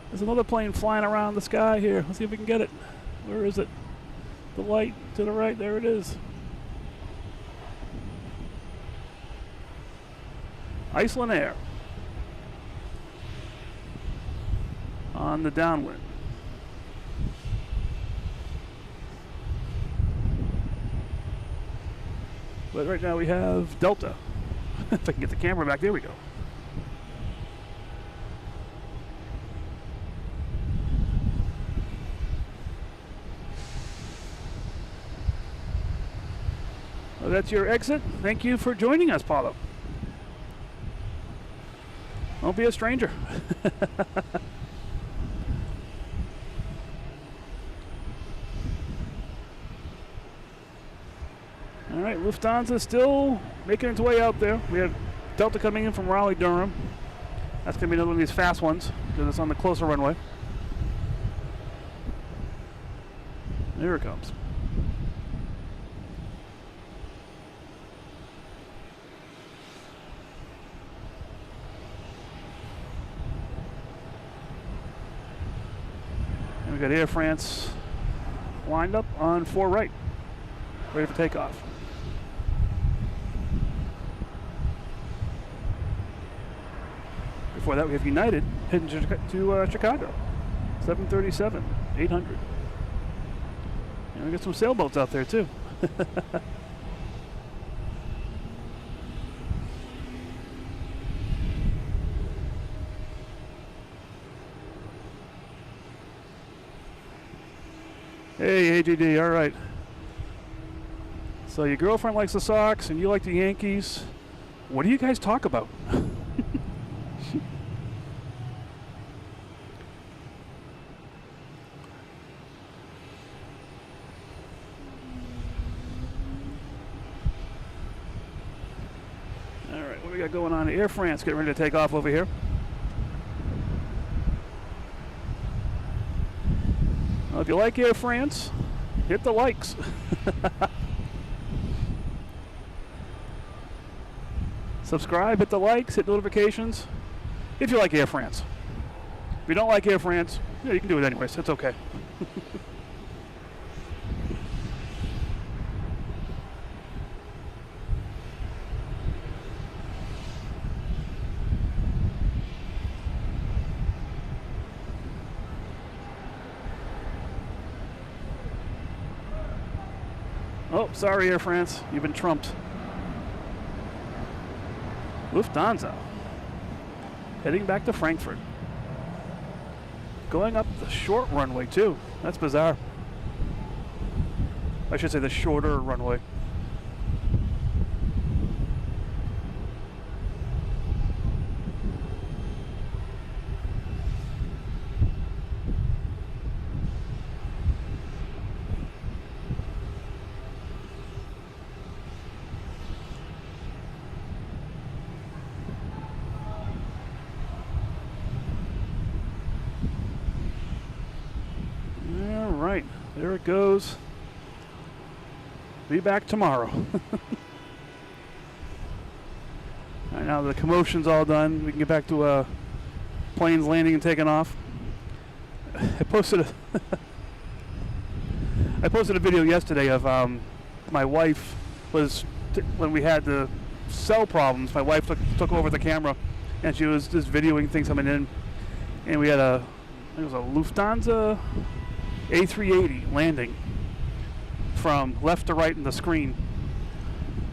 Speaker 1: There's another plane flying around the sky here. Let's see if we can get it. Where is it? The light to the right. There it is. Iceland Air. On the downwind. But right now we have Delta. If I can get the camera back, there we go. Well, that's your exit. Thank you for joining us, Paulo. Don't be a stranger. All right, Lufthansa still making its way out there. We have Delta coming in from Raleigh-Durham. That's going to be another one of these fast ones because it's on the closer runway. There it comes. And we got Air France lined up on 4 right, ready for takeoff. Before that, we have United heading to Chicago. 737, 800. And we got some sailboats out there too. Hey, AGD, all right. So your girlfriend likes the Sox and you like the Yankees. What do you guys talk about? All right, what do we got going on? Air France getting ready to take off over here. Well, if you like Air France, hit the likes. Subscribe, hit the likes, hit notifications. If you like Air France. If you don't like Air France, yeah, you can do it anyways. It's okay. Oh, sorry, Air France. You've been trumped. Lufthansa. Heading back to Frankfurt. Going up the short runway, too. That's bizarre. I should say the shorter runway. There it goes. Be back tomorrow. All right, now the commotion's all done. We can get back to planes landing and taking off. I posted a video yesterday of my wife was when we had the cell problems. My wife took over the camera, and she was just videoing things coming in. And we had it was a Lufthansa A380 landing from left to right in the screen,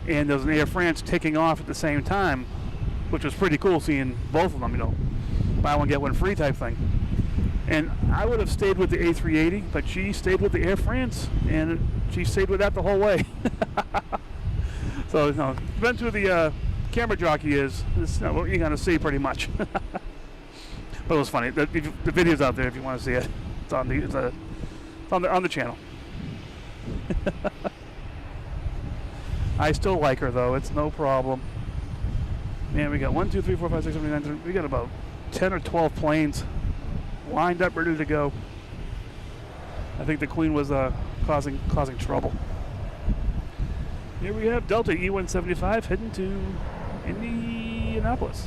Speaker 1: and there was an Air France taking off at the same time, which was pretty cool seeing both of them, you know, buy one get one free type thing. And I would have stayed with the A380, but she stayed with the Air France, and she stayed with that the whole way. So, you know, depends who the camera jockey is. This is what you're going to see pretty much. But it was funny. The video's out there if you want to see it. It's on the channel. I still like her though. It's no problem. Man, we got 1, 2, 3, 4, 5, 6, 7, 8, 9, 10. We got about 10 or 12 planes lined up, ready to go. I think the Queen was causing trouble. Here we have Delta E175 heading to Indianapolis.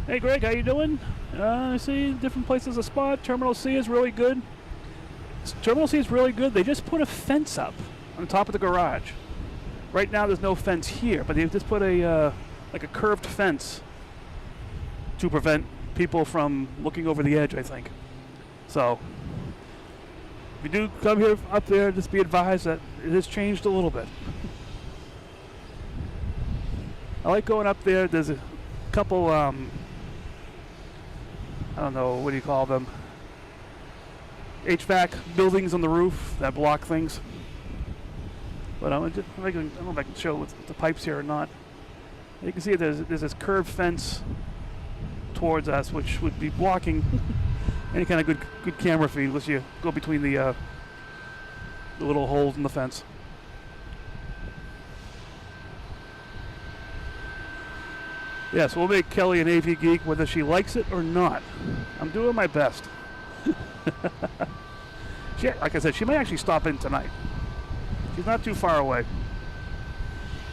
Speaker 1: Hey Greg, how you doing? I see different places to spot. Terminal C is really good. Terminal C is really good. They just put a fence up on top of the garage. Right now there's no fence here, but they've just put a like a curved fence to prevent people from looking over the edge, I think. So if you do come here up there, just be advised that it has changed a little bit. I like going up there. There's a couple I don't know, what do you call them? HVAC buildings on the roof that block things. But I don't know if I can show with the pipes here or not. You can see there's this curved fence towards us, which would be blocking any kind of good camera feed unless you go between the little holes in the fence. Yes, we'll make Kelly an AV geek whether she likes it or not. I'm doing my best. Like I said, she may actually stop in tonight. She's not too far away.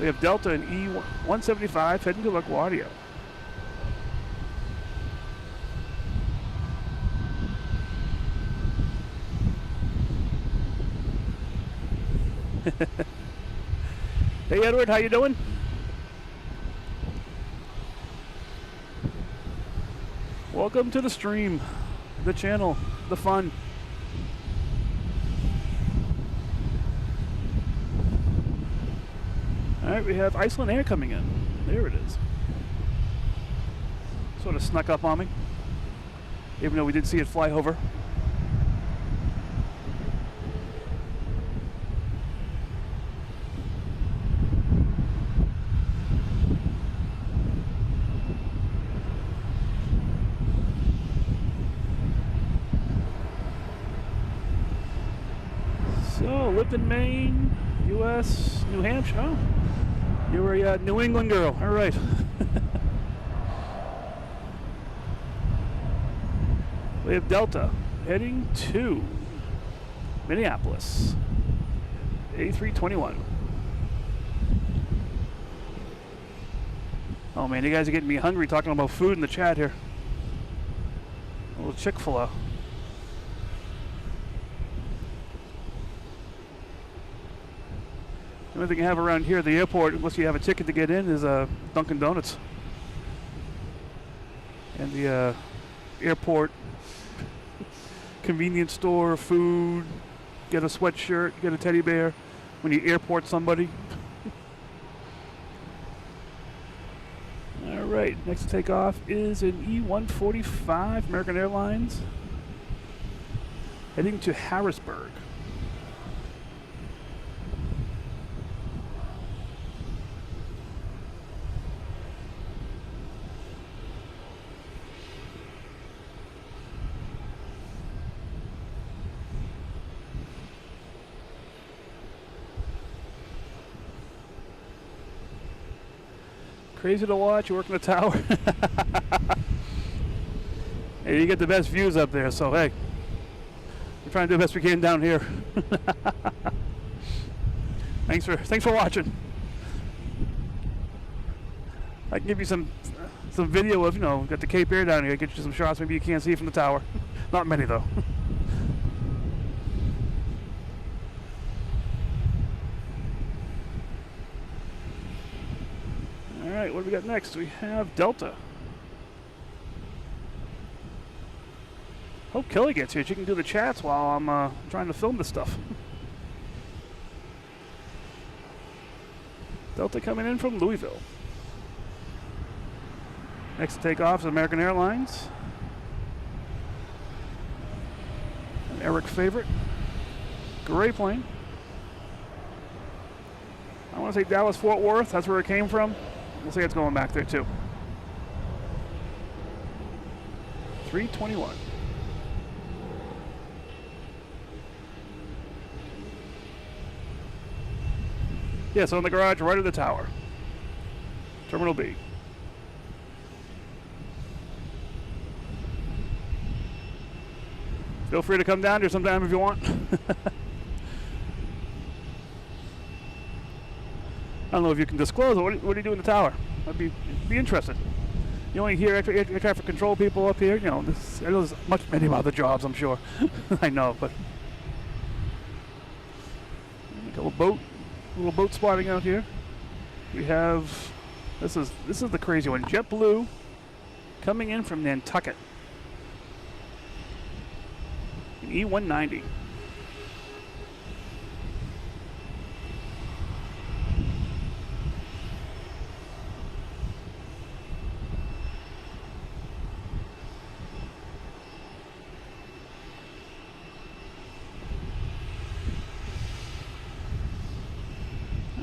Speaker 1: We have Delta and E175 heading to LaGuardia. Hey Edward, how you doing? Welcome to the stream, the channel, the fun. Alright, we have Iceland Air coming in. There it is. Sort of snuck up on me, even though we did see it fly over. So, lived in Maine, U.S., New Hampshire. Oh, you were a New England girl. All right. We have Delta heading to Minneapolis. A321. Oh man, you guys are getting me hungry talking about food in the chat here. A little Chick-fil-A. The only thing you have around here at the airport, unless you have a ticket to get in, is Dunkin' Donuts. And the airport convenience store, food, get a sweatshirt, get a teddy bear when you airport somebody. All right, next to take off is an E-145 American Airlines heading to Harrisburg. Crazy to watch. You work in the tower. Hey, you get the best views up there, so hey, we're trying to do the best we can down here. Thanks for watching. I can give you some video of, got the Cape Air down here. Get you some shots maybe you can't see from the tower. Not many though. Alright, what do we got next? We have Delta. Hope Kelly gets here. She can do the chats while I'm trying to film this stuff. Delta coming in from Louisville. Next to take off is American Airlines. An Eric favorite. Great plane. I want to say Dallas Fort Worth. That's where it came from. We'll see it's going back there too. 321. Yeah, so in the garage right of the tower. Terminal B. Feel free to come down here sometime if you want. I don't know if you can disclose it. What do you do in the tower? I'd be interested. You only hear air traffic control people up here. I know there's many other jobs, I'm sure. I know, but a little boat spotting out here. We have this is the crazy one. JetBlue coming in from Nantucket. An E-190.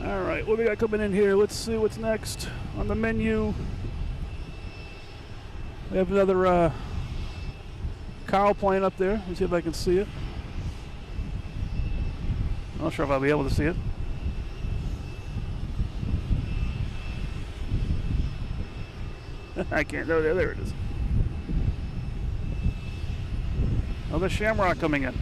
Speaker 1: Alright, what we got coming in here? Let's see what's next on the menu. We have another cow plane up there. Let me see if I can see it. I'm not sure if I'll be able to see it. I can't. There it is. Another Shamrock coming in.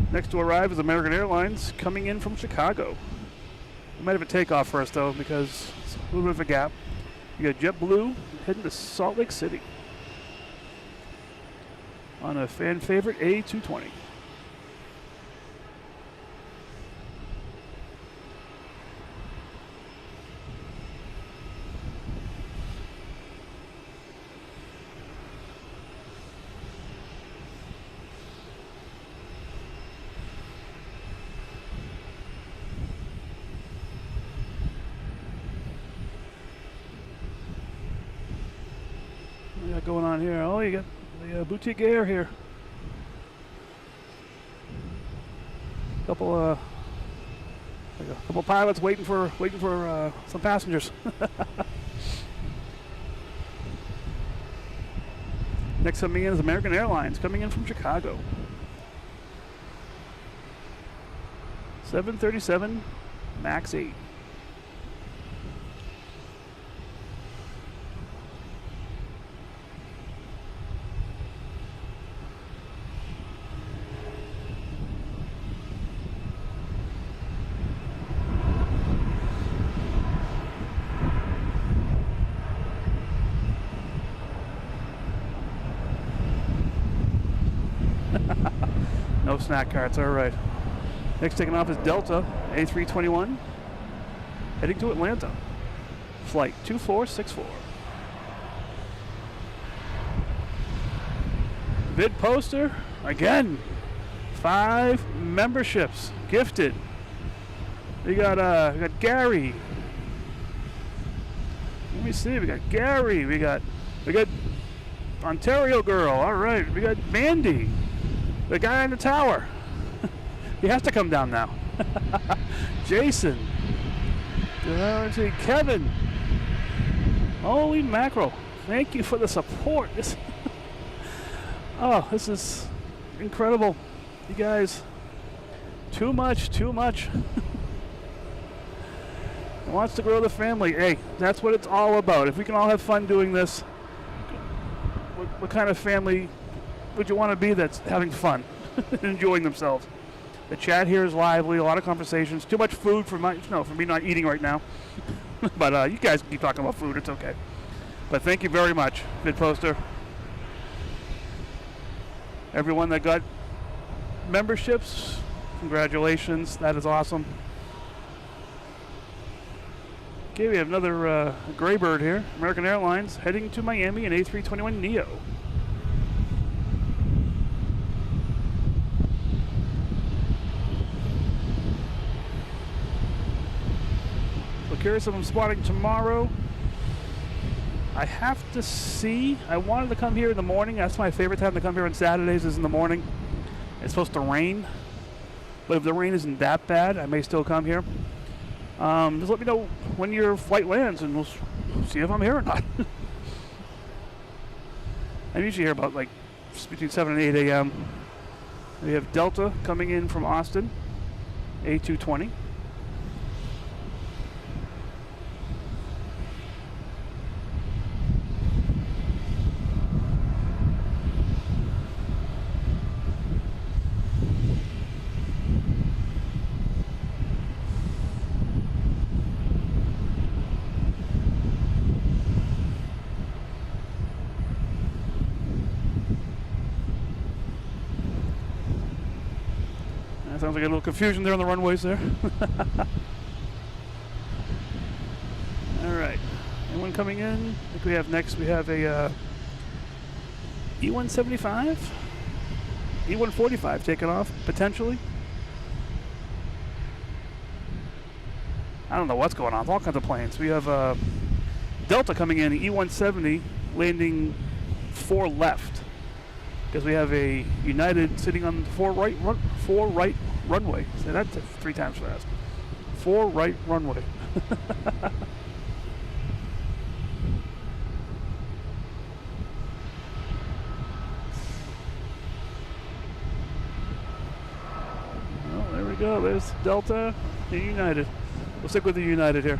Speaker 1: Next to arrive is American Airlines coming in from Chicago. We might have a takeoff first though because it's a little bit of a gap. You got JetBlue heading to Salt Lake City on a fan favorite A220. What you got going on here? Oh, you got the boutique air here. Couple pilots waiting for some passengers. Next coming in is American Airlines, coming in from Chicago. 737 MAX 8. No snack carts, all right. Next taking off is Delta A321, heading to Atlanta. Flight 2464. Bid poster, again. 5 memberships gifted. We got Gary. Let me see, we got Gary, we got Ontario Girl, all right. We got Mandy. The guy in the tower. He has to come down now. Jason. Let's see, Kevin. Holy mackerel. Thank you for the support. This is incredible. You guys. Too much. Wants to grow the family. Hey, that's what it's all about. If we can all have fun doing this, what kind of family would you want to be that's having fun and enjoying themselves? The chat here is lively, a lot of conversations. Too much food for me not eating right now. But you guys can keep talking about food, it's okay. But thank you very much, Bid Poster. Everyone that got memberships, congratulations, that is awesome. Okay, we have another Graybird here. American Airlines heading to Miami in A321neo. Curious if I'm spotting tomorrow. I have to see. I wanted to come here in the morning. That's my favorite time to come here on Saturdays, is in the morning. It's supposed to rain, but if the rain isn't that bad, I may still come here. Just let me know when your flight lands and we'll see if I'm here or not. I'm usually here about like between 7 and 8 a.m. We have Delta coming in from Austin, A220. Sounds like a little confusion there on the runways there. All right. Anyone coming in? I think we have next, we have a E175? E145 taking off, potentially. I don't know what's going on. All kinds of planes. We have Delta coming in, E170 landing 4 left. Because we have a United sitting on 4 right runway. Say that 3 times fast. 4 right runway. Well, there we go. There's Delta and United. We'll stick with the United here.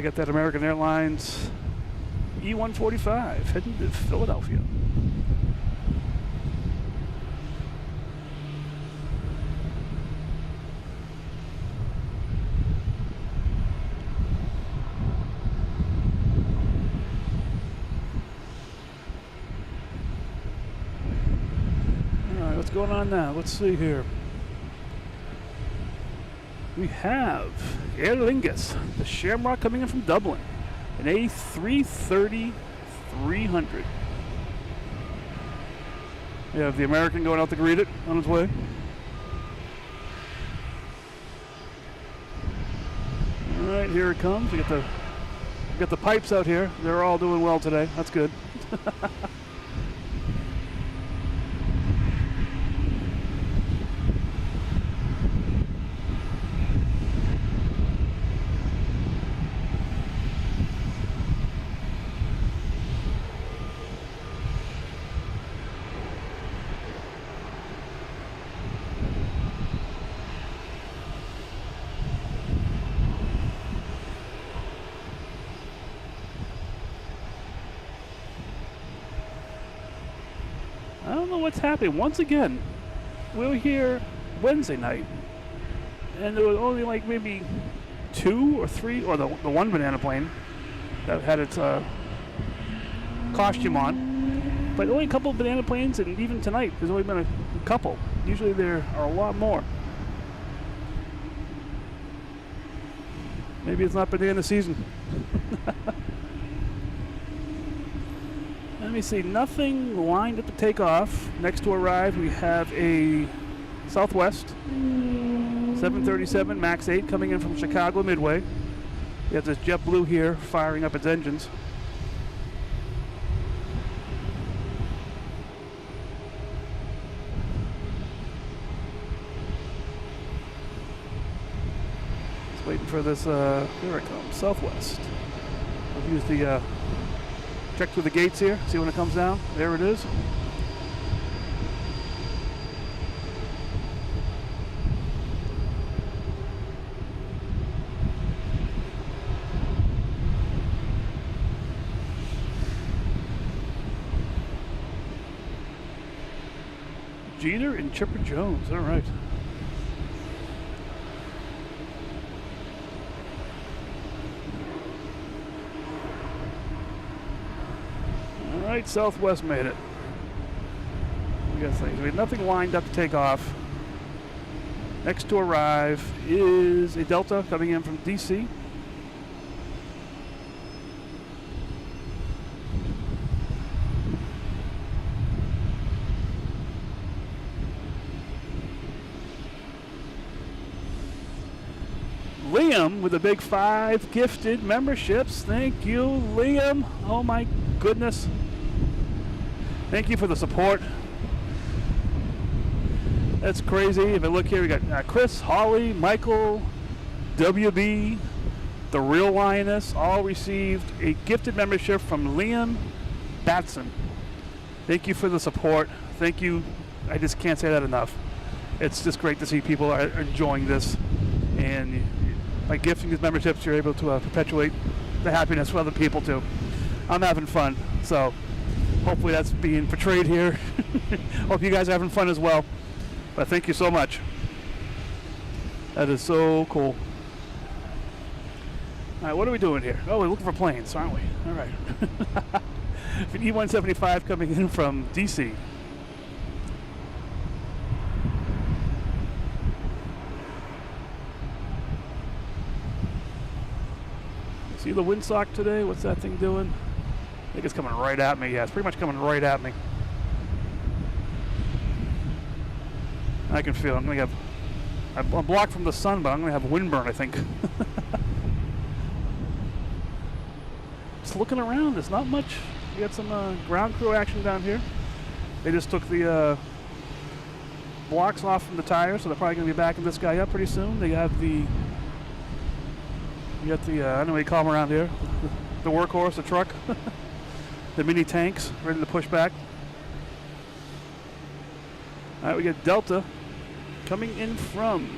Speaker 1: I got that American Airlines E-145 heading to Philadelphia. What's going on now? Let's see here. We have Aer Lingus, the Shamrock coming in from Dublin, an A330-300. We have the American going out to greet it on its way. All right, here it comes. We got the pipes out here. They're all doing well today. That's good. I don't know what's happening. Once again, we were here Wednesday night, and there was only like maybe 2 or 3, or the one banana plane that had its costume on. But only a couple of banana planes, and even tonight, there's only been a couple. Usually there are a lot more. Maybe it's not banana season. Let me see, nothing lined up to take off. Next to arrive, we have a Southwest 737 MAX 8 coming in from Chicago Midway. We have this JetBlue here firing up its engines. Just waiting for this, here it comes, Southwest. I'll use the check through the gates here, see when it comes down. There it is. Jeter and Chipper Jones, all right. All right, Southwest made it. We got things. We have nothing lined up to take off. Next to arrive is a Delta coming in from DC. Liam with a big 5 gifted memberships. Thank you, Liam. Oh my goodness. Thank you for the support. That's crazy. If I look here, we got Chris, Holly, Michael, WB, the Real Lioness, all received a gifted membership from Liam Batson. Thank you for the support. Thank you. I just can't say that enough. It's just great to see people are enjoying this. And by gifting these memberships, you're able to perpetuate the happiness for other people too. I'm having fun, so hopefully that's being portrayed here. Hope you guys are having fun as well. But thank you so much. That is so cool. All right, what are we doing here? Oh, we're looking for planes, aren't we? All right. An E-175 coming in from DC. See the windsock today? What's that thing doing? I think it's coming right at me. Yeah, it's pretty much coming right at me. I can feel it. I'm blocked from the sun, but I'm going to have windburn, I think. Just looking around, there's not much. We got some ground crew action down here. They just took the blocks off from the tires, so they're probably going to be backing this guy up pretty soon. They have the... You got the, I don't know what you call them around here, the workhorse, the truck, the mini tanks ready to push back. All right, we got Delta coming in from,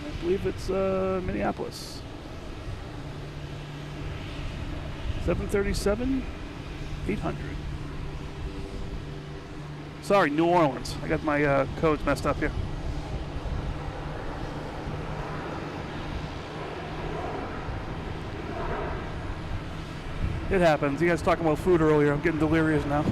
Speaker 1: I believe it's Minneapolis. 737, 800. Sorry, New Orleans. I got my codes messed up here. It happens. You guys talking about food earlier. I'm getting delirious now.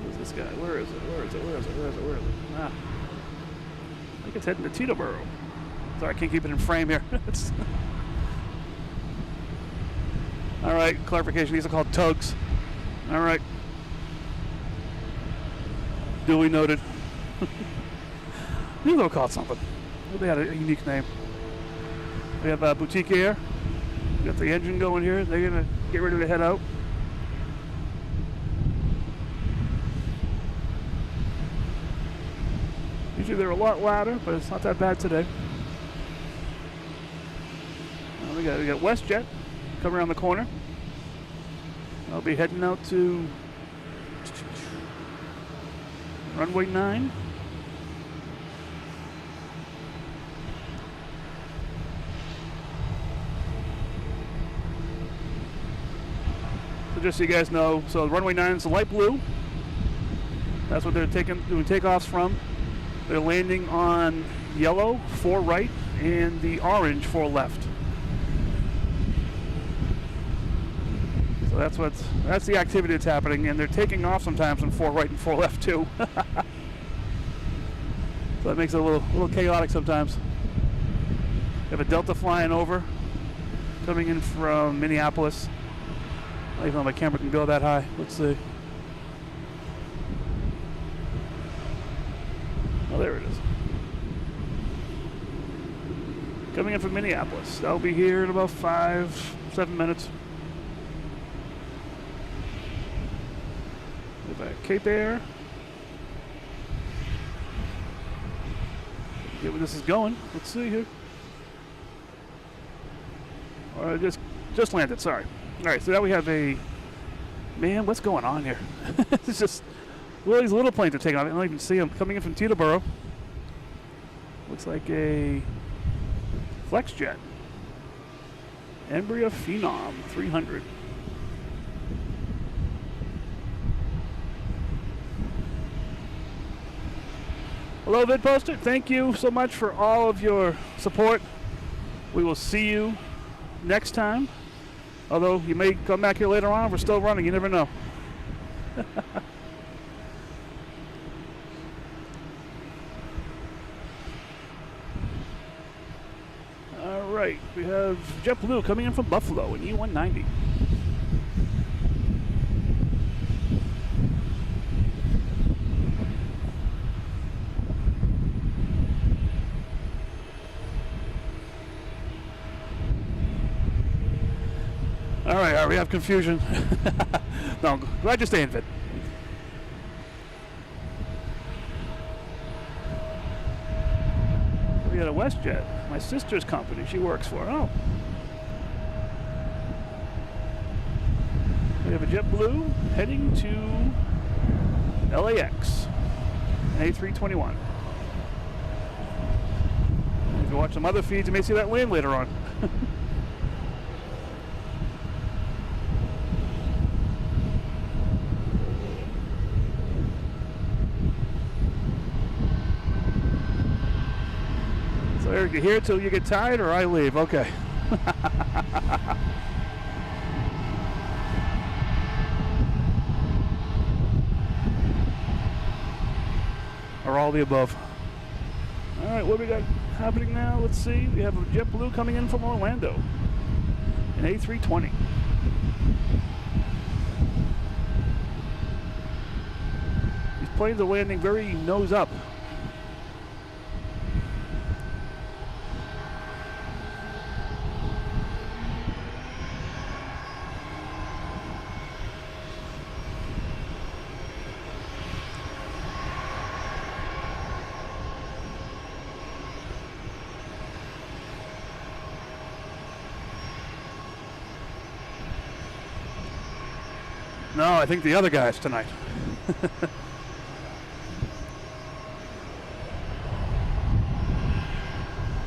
Speaker 1: Where's this guy? Where is it? Where is it? Where is it? Where is it? Where is it? Ah. I think it's heading to Teterboro. Sorry, I can't keep it in frame here. All right, clarification. These are called tugs. All right. Duly noted. Knew they were called something. They had a unique name. We have Boutique Air. We got the engine going here. They're gonna get ready to head out. Usually they're a lot louder, but it's not that bad today. We got WestJet coming around the corner. I'll be heading out to runway 9. So just so you guys know, so runway 9 is the light blue. That's what they're doing takeoffs from. They're landing on yellow, 4 right, and the orange, 4 left. So that's the activity that's happening, and they're taking off sometimes on 4 right and 4 left too. So that makes it a little chaotic sometimes. We have a Delta flying over, coming in from Minneapolis. I don't even know if my camera can go that high. Let's see. Oh, there it is. Coming in from Minneapolis. That'll be here in about 5-7 minutes. Cape Air. Get where this is going. Let's see here. Or just landed. Sorry. All right. So now we have a man. What's going on here? It's just all these little planes are taking off. I don't even see them coming in from Teterboro. Looks like a FlexJet. Embraer Phenom 300. Hello, VidPoster. Thank you so much for all of your support. We will see you next time. Although you may come back here later on. We're still running. You never know. All right. We have JetBlue coming in from Buffalo in E190. All right, we have confusion. No, glad you're staying fit. We got a WestJet, my sister's company she works for. Oh. We have a JetBlue heading to LAX, an A321. If you watch some other feeds, you may see that land later on. You're here till you get tired or I leave. Okay. Or all the above. All right, what we got happening now? Let's see. We have a JetBlue coming in from Orlando. An A320. These planes are landing very nose up. No, I think the other guys tonight.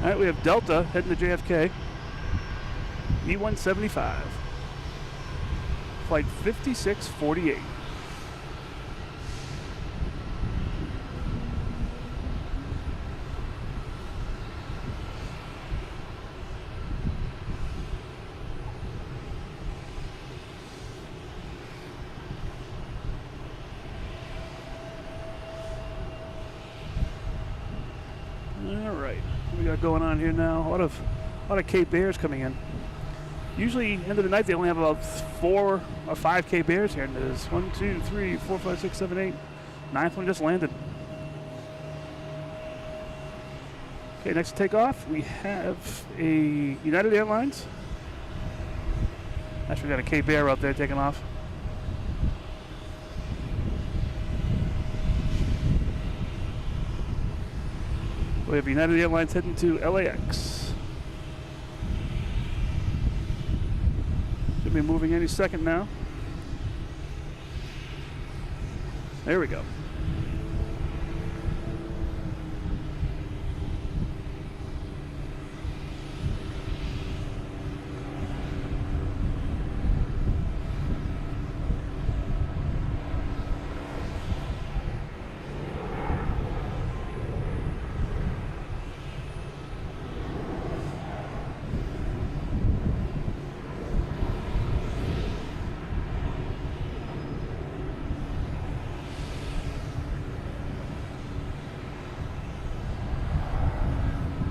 Speaker 1: All right, we have Delta heading to JFK. E175. Flight 5648. All right, what we got going on here now? A lot of Cape Bears coming in. Usually, end of the night, they only have about 4 or 5 Cape Bears here. And there's 1, 2, 3, 4, 5, 6, 7, 8. Ninth one just landed. Okay, next to take off, we have a United Airlines. Actually, we got a Cape Bear out there taking off. We have United Airlines heading to LAX. Should be moving any second now. There we go.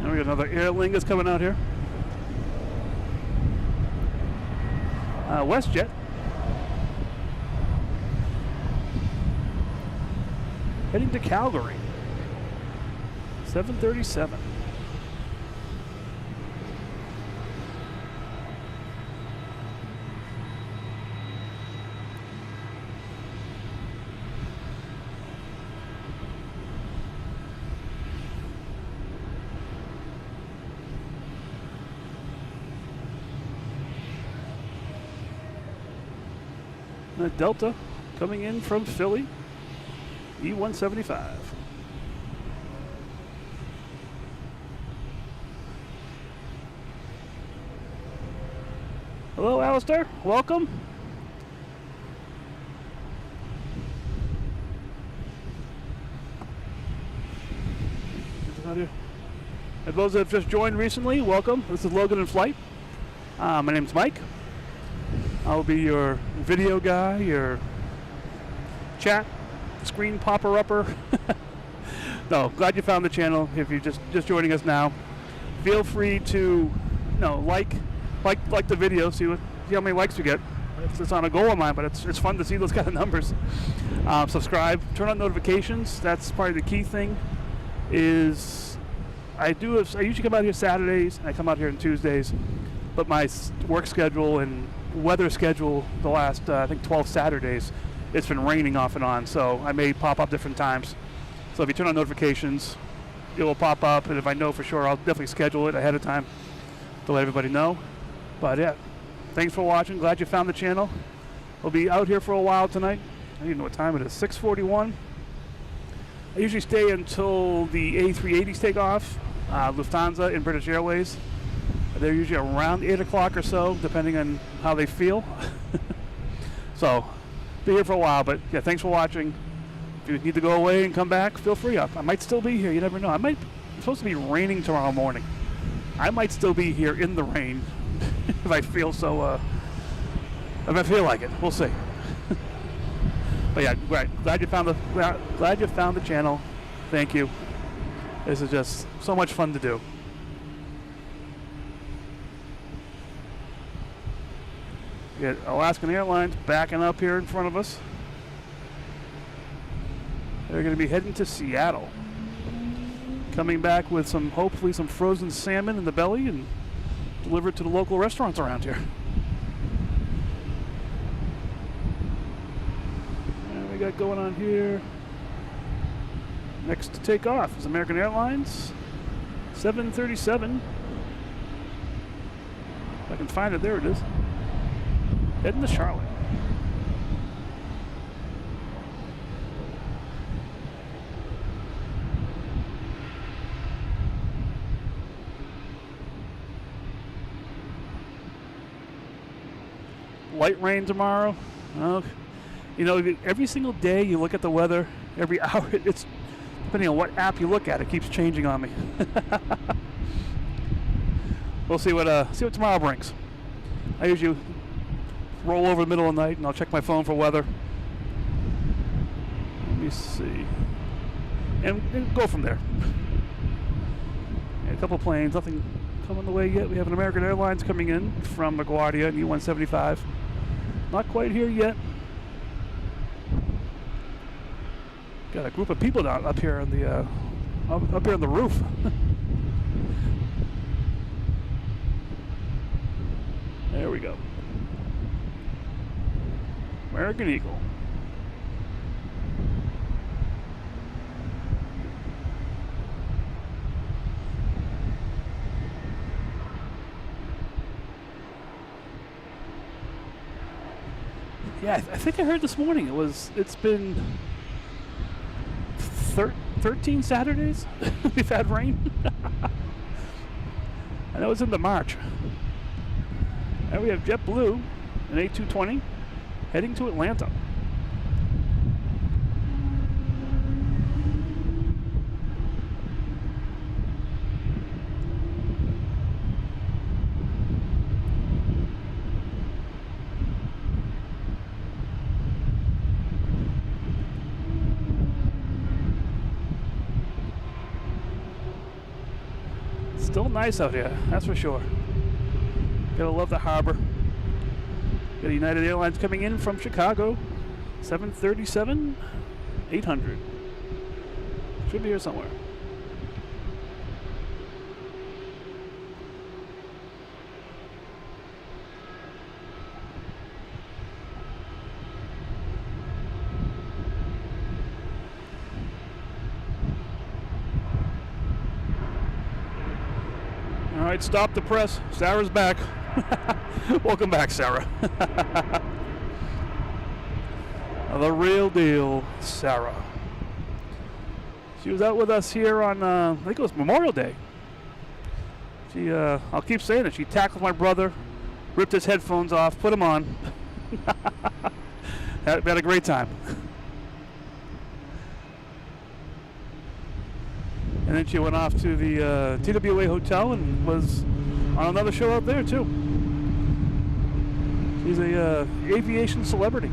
Speaker 1: We got another Aer Lingus coming out here. WestJet. Heading to Calgary. 737. Delta coming in from Philly, E175. Hello, Alistair. Welcome. And those that have just joined recently, welcome. This is Logan in flight. My name's Mike. I'll be your video guy, your chat screen popper-upper. No, glad you found the channel. If you're just joining us now, feel free to, like the video. See how many likes we get. It's on a goal of mine, but it's fun to see those kind of numbers. Subscribe, turn on notifications. That's probably the key thing. I usually come out here Saturdays and I come out here on Tuesdays, but my work schedule and weather schedule the last I think 12 Saturdays, it's been raining off and on, so I may pop up different times. So if you turn on notifications, it will pop up, and if I know for sure, I'll definitely schedule it ahead of time to let everybody know. But yeah, thanks for watching. Glad you found the channel. We'll be out here for a while tonight. I don't even know what time it is. 6:41. I usually stay until the A380s take off. Lufthansa and British Airways. They're usually around 8 o'clock or so, depending on how they feel. So, be here for a while, but yeah, thanks for watching. If you need to go away and come back, feel free. I might still be here, you never know. It's supposed to be raining tomorrow morning. I might still be here in the rain if I feel so, if I feel like it. We'll see. But yeah, right. Glad you found the channel. Thank you. This is just so much fun to do. We got Alaskan Airlines backing up here in front of us. They're going to be heading to Seattle. Coming back with hopefully some frozen salmon in the belly and delivered to the local restaurants around here. And we got going on here. Next to take off is American Airlines 737. If I can find it, there it is. Heading to Charlotte. light rain tomorrow. You know, every single day you look at the weather, every hour, it's depending on what app you look at, it keeps changing on me. We'll see what tomorrow brings. I usually roll over the middle of the night and I'll check my phone for weather. Let me see. And go from there. A couple planes, nothing coming the way yet. We have an American Airlines coming in from LaGuardia in E175. Not quite here yet. Got a group of people down up here on the up here on the roof. There we go. American Eagle. Yeah, I think I heard this morning it's been 13 Saturdays we've had rain. I know it's into March. And we have JetBlue, an A220, heading to Atlanta. Still nice out here, that's for sure. Gotta love the harbor. Got United Airlines coming in from Chicago, 737-800. Should be here somewhere. All right, stop the press. Sarah's back. Welcome back, Sarah. The real deal, Sarah. She was out with us here on, I think it was Memorial Day. She, I'll keep saying it, she tackled my brother, ripped his headphones off, put them on. Had a great time. And then she went off to the TWA hotel and was on another show out there too. She's a aviation celebrity.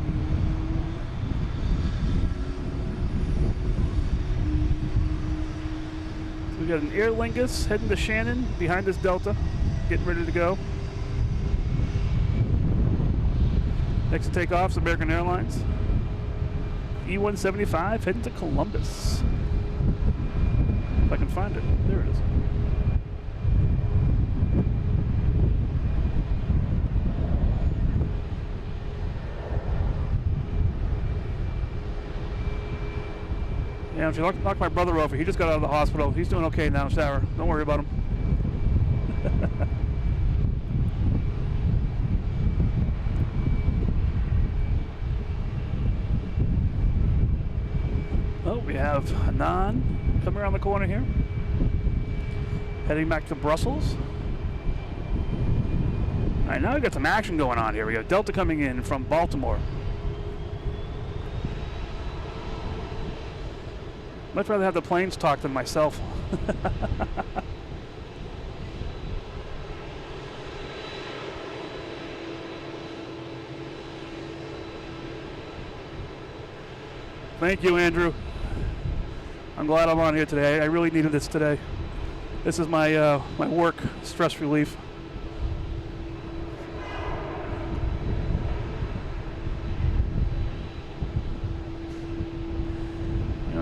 Speaker 1: So we got an Aer Lingus heading to Shannon behind this Delta, getting ready to go. Next to take off is American Airlines. E175 heading to Columbus. If I can find it. There it is. Yeah, she knocked my brother over. He just got out of the hospital. He's doing okay now, Sarah. Don't worry about him. Oh, we have Hanan coming around the corner here. Heading back to Brussels. All right, now we got some action going on here. We got Delta coming in from Baltimore. Much rather have the planes talk than myself. Thank you, Andrew. I'm glad I'm on here today. I really needed this today. This is my my work stress relief.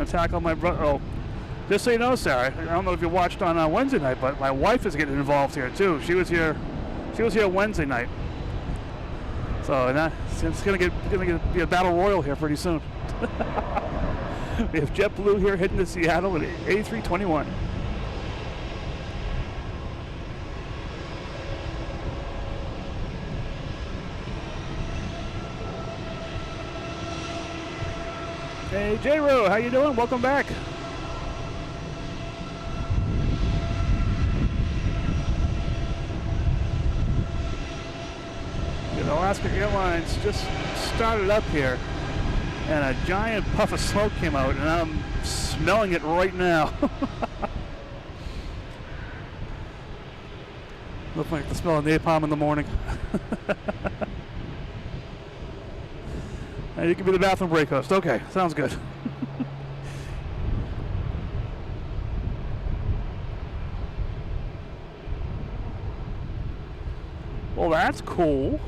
Speaker 1: Tackle my brother. Oh, just so you know, Sarah, I don't know if you watched on Wednesday night, but my wife is getting involved here too. She was here Wednesday night. So it's gonna be a battle royal here pretty soon. We have JetBlue here heading to Seattle with A321. Hey, J-Ro, how you doing? Welcome back. Got Alaska Airlines just started up here, and a giant puff of smoke came out, and I'm smelling it right now. Looks like the smell of napalm in the morning. You can be the bathroom break host. Okay, sounds good. Well, that's cool.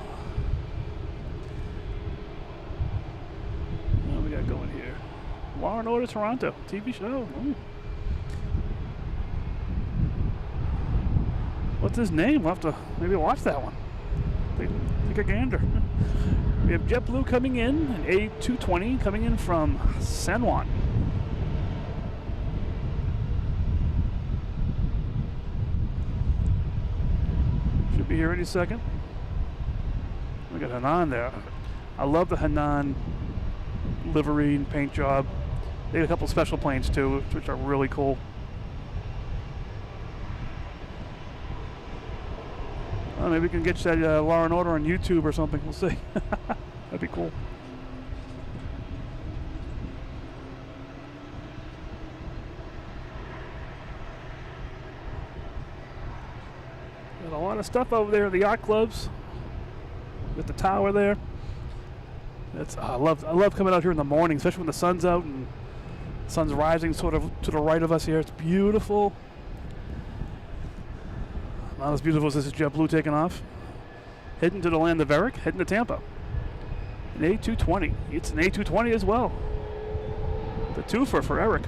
Speaker 1: What do we got going here? Law and Order Toronto TV show. Ooh. What's his name? We'll have to maybe watch that one. Take a gander. We have JetBlue coming in, an A220 coming in from San Juan. Should be here any second. We got Hanan there. I love the Hanan livery and paint job. They have a couple special planes too, which are really cool. Maybe we can get that Law and Order on YouTube or something. We'll see. That'd be cool. Got a lot of stuff over there at the yacht clubs. With the tower there. I love coming out here in the morning, especially when the sun's out and the sun's rising sort of to the right of us here. It's beautiful. Not as beautiful as this is JetBlue taking off. Heading to the land of Eric, heading to Tampa. An A220. It's an A220 as well. The twofer for Eric.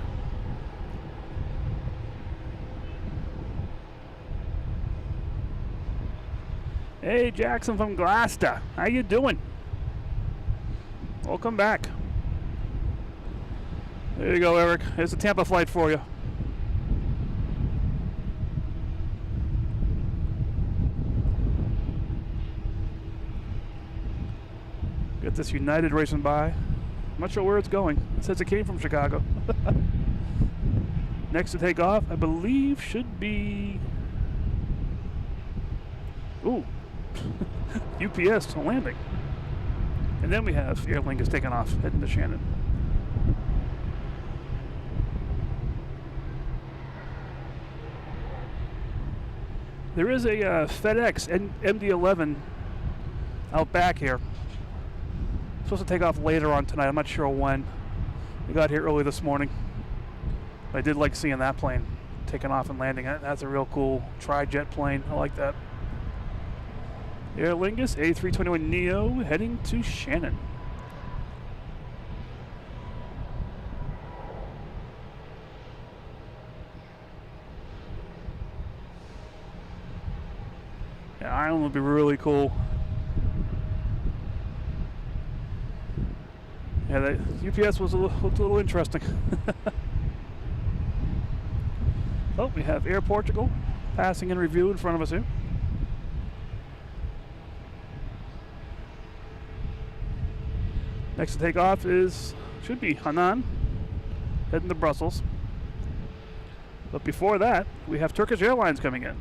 Speaker 1: Hey, Jackson from Gloucester. How you doing? Welcome back. There you go, Eric. Here's a Tampa flight for you. Got this United racing by. I'm not sure where it's going. It says it came from Chicago. Next to take off, I believe, should be... Ooh. UPS landing. And then we have Aer Lingus taking off, heading to Shannon. There is a FedEx MD-11 out back here. Supposed to take off later on tonight. I'm not sure when. We got here early this morning. But I did like seeing that plane taking off and landing. That's a real cool tri-jet plane. I like that. Aer Lingus A321neo heading to Shannon. Yeah, Ireland would be really cool. Yeah, that UPS looked a little interesting. Oh, we have Air Portugal passing in review in front of us here. Next to take off should be Hanan, heading to Brussels. But before that, we have Turkish Airlines coming in.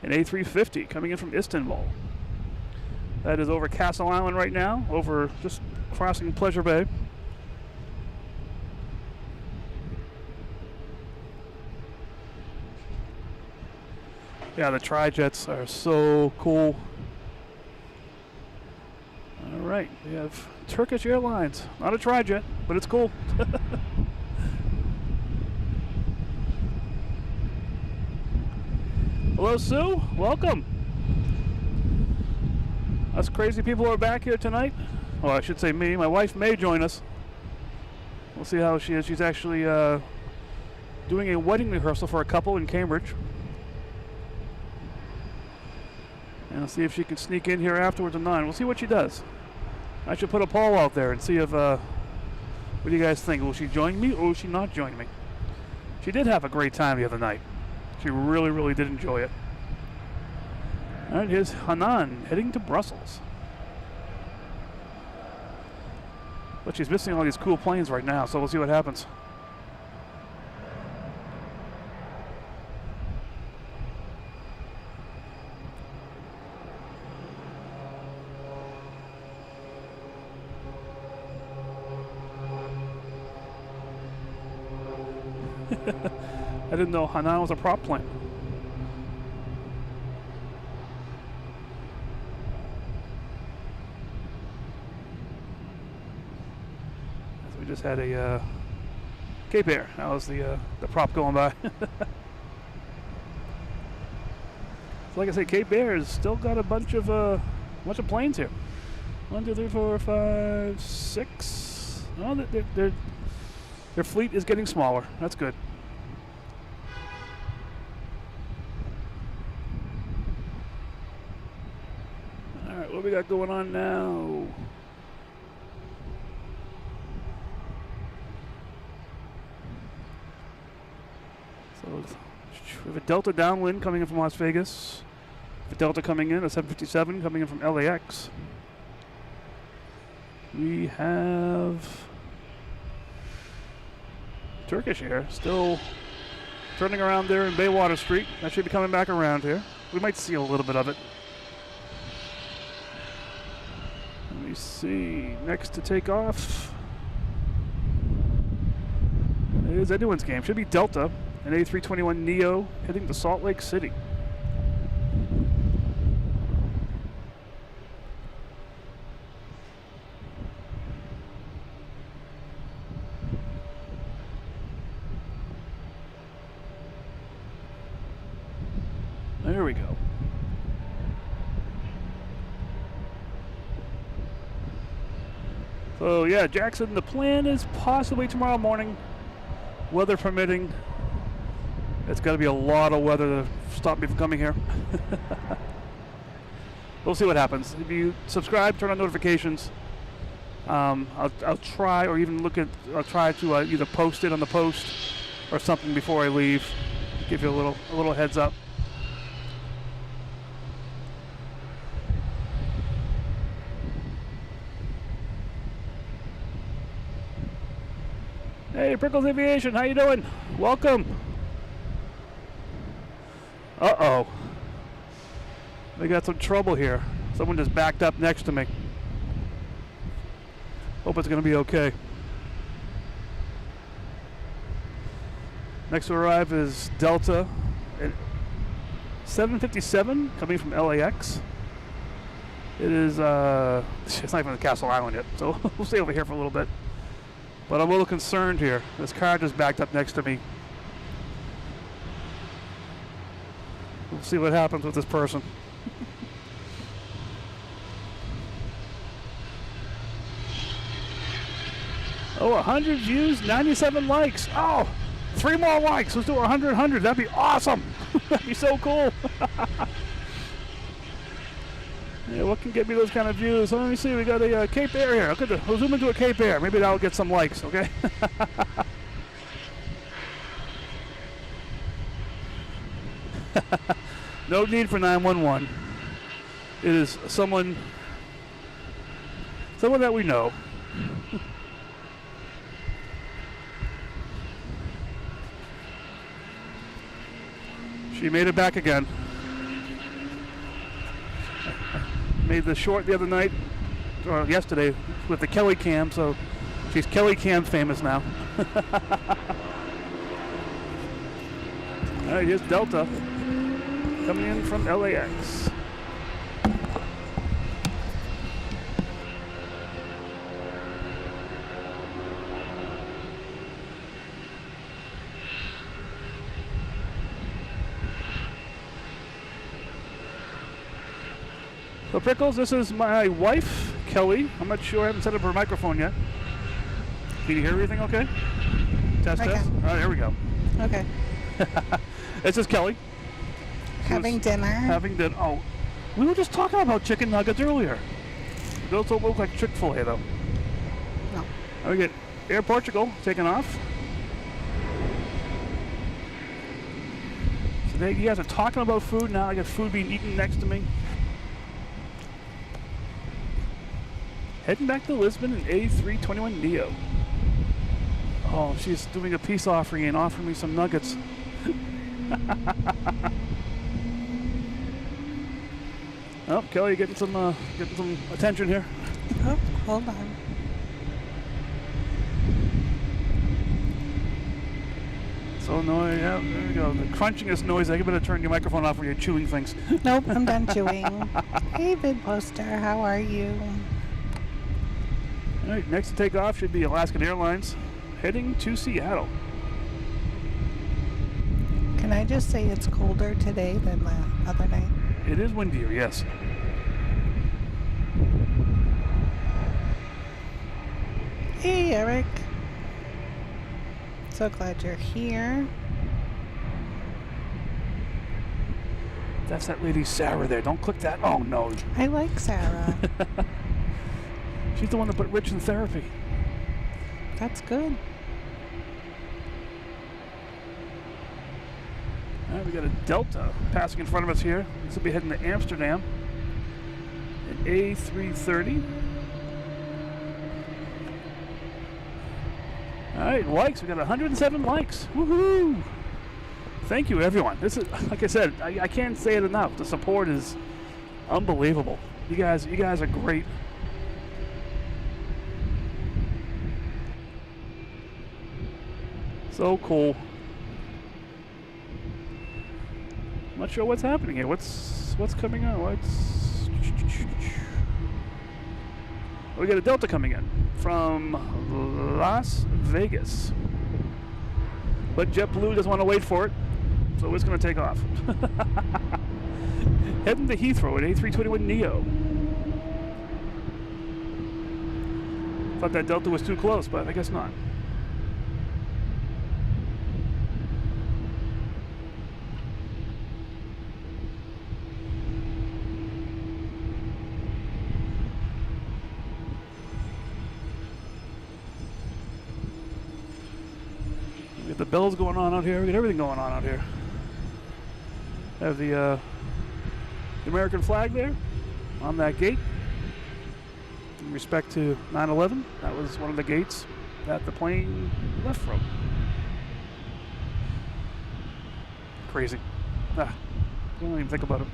Speaker 1: An A350 coming in from Istanbul. That is over Castle Island right now, over just crossing Pleasure Bay. Yeah, the tri-jets are so cool. All right, we have Turkish Airlines. Not a tri-jet, but it's cool. Hello, Sue. Welcome. Us crazy people are back here tonight. Well, I should say me. My wife may join us. We'll see how she is. She's actually doing a wedding rehearsal for a couple in Cambridge. And I'll see if she can sneak in here afterwards at 9. We'll see what she does. I should put a poll out there and see if, what do you guys think? Will she join me or will she not join me? She did have a great time the other night. She really, really did enjoy it. All right, here's Hanan heading to Brussels. But she's missing all these cool planes right now, so we'll see what happens. I didn't know Hana was a prop plane. So we just had a Cape Air. That was the prop going by. So like I say, Cape Air has still got a bunch of planes here. 1, 2, 3, 4, 5, 6. Oh, their fleet is getting smaller. That's good. All right, what we got going on now? So we have a Delta downwind coming in from Las Vegas. The Delta coming in, a 757 coming in from LAX. We have Turkish Air still turning around there in Baywater Street. That should be coming back around here. We might see a little bit of it. Let me see. Next to take off is anyone's game. Should be Delta, an A321neo heading to Salt Lake City. There we go. So yeah, Jackson, the plan is possibly tomorrow morning, weather permitting. It's got to be a lot of weather to stop me from coming here. We'll see what happens. If you subscribe, turn on notifications. I'll try, or even I'll try to either post it on the post or something before I leave. Give you a little heads up. Hey, Prickles Aviation, how you doing? Welcome. Uh-oh. We got some trouble here. Someone just backed up next to me. Hope it's going to be okay. Next to arrive is Delta, 757 coming from LAX. It is, it's not even Castle Island yet, so we'll stay over here for a little bit. But I'm a little concerned here. This car just backed up next to me. We'll see what happens with this person. Oh, 100 views, 97 likes. Oh, 3 more likes. Let's do 100. That'd be awesome. That'd be so cool. Yeah, what can get me those kind of views? Let me see. We got a Cape Air here. We'll zoom into a Cape Air. Maybe that'll get some likes, okay? No need for 911. It is someone that we know. She made it back again. Made the short the other night, or yesterday, with the Kelly Cam, so she's Kelly Cam famous now. All right, here's Delta coming in from LAX. So Prickles, this is my wife, Kelly. I'm not sure, I haven't set up her microphone yet. Can you hear everything okay? Test. All right, here we go.
Speaker 2: Okay.
Speaker 1: This is Kelly.
Speaker 2: Having dinner.
Speaker 1: Oh, we were just talking about chicken nuggets earlier. Those don't look like Chick-fil-A though.
Speaker 2: No.
Speaker 1: We get Air Portugal taking off. So you guys are talking about food now. I got food being eaten next to me. Heading back to Lisbon in A321neo. Oh, she's doing a peace offering and offering me some nuggets. Oh, Kelly, getting some attention here.
Speaker 2: Oh, hold on.
Speaker 1: So So annoying. Yeah, there we go. The crunchingest noise. I better turn your microphone off when you're chewing things.
Speaker 2: Nope, I'm done chewing. Hey, vid poster, how are you?
Speaker 1: All right, next to take off should be Alaskan Airlines, heading to Seattle.
Speaker 2: Can I just say it's colder today than the other night?
Speaker 1: It is windier, yes.
Speaker 2: Hey, Eric. So glad you're here.
Speaker 1: That's that lady Sarah there. Don't click that. Oh, no.
Speaker 2: I like Sarah.
Speaker 1: She's the one that put Rich in therapy.
Speaker 2: That's good.
Speaker 1: All right, we got a Delta passing in front of us here. This will be heading to Amsterdam. An A330. All right, likes. We got 107 likes. Woohoo! Thank you, everyone. This is, like I said, I can't say it enough. The support is unbelievable. You guys are great. So cool. I'm not sure what's happening here. What's coming on? We got a Delta coming in from Las Vegas. But JetBlue doesn't want to wait for it, so it's going to take off. Heading to Heathrow at A321neo. Thought that Delta was too close, but I guess not. We got the bells going on out here. We got everything going on out here. Have the American flag there on that gate. In respect to 9/11, that was one of the gates that the plane left from. Crazy. Don't even think about it.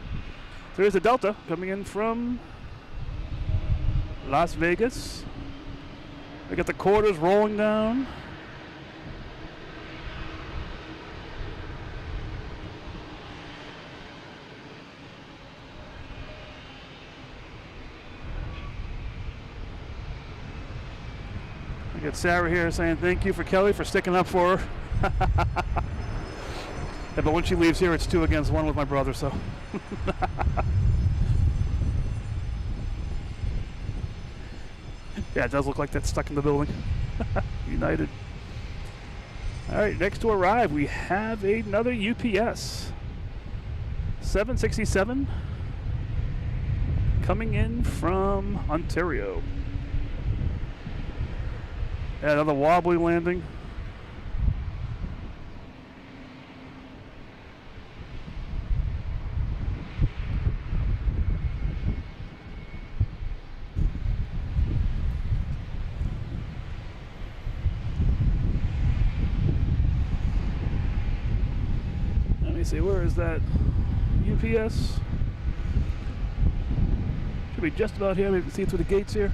Speaker 1: So here's the Delta coming in from Las Vegas. We got the quarters rolling down. We got Sarah here saying thank you for Kelly for sticking up for her. Yeah, but when she leaves here, it's 2 against 1 with my brother, so. Yeah, it does look like that's stuck in the building. United. All right, next to arrive, we have another UPS. 767 coming in from Ontario. Yeah, another wobbly landing. Let me see, where is that UPS? Should be just about here. We can see it through the gates here.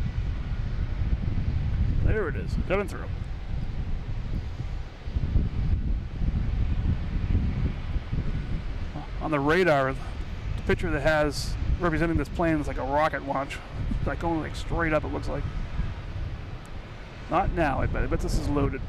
Speaker 1: There it is, coming through. On the radar, the picture that has representing this plane is like a rocket launch. It's like going like straight up, it looks like. Not now, I bet. I bet this is loaded.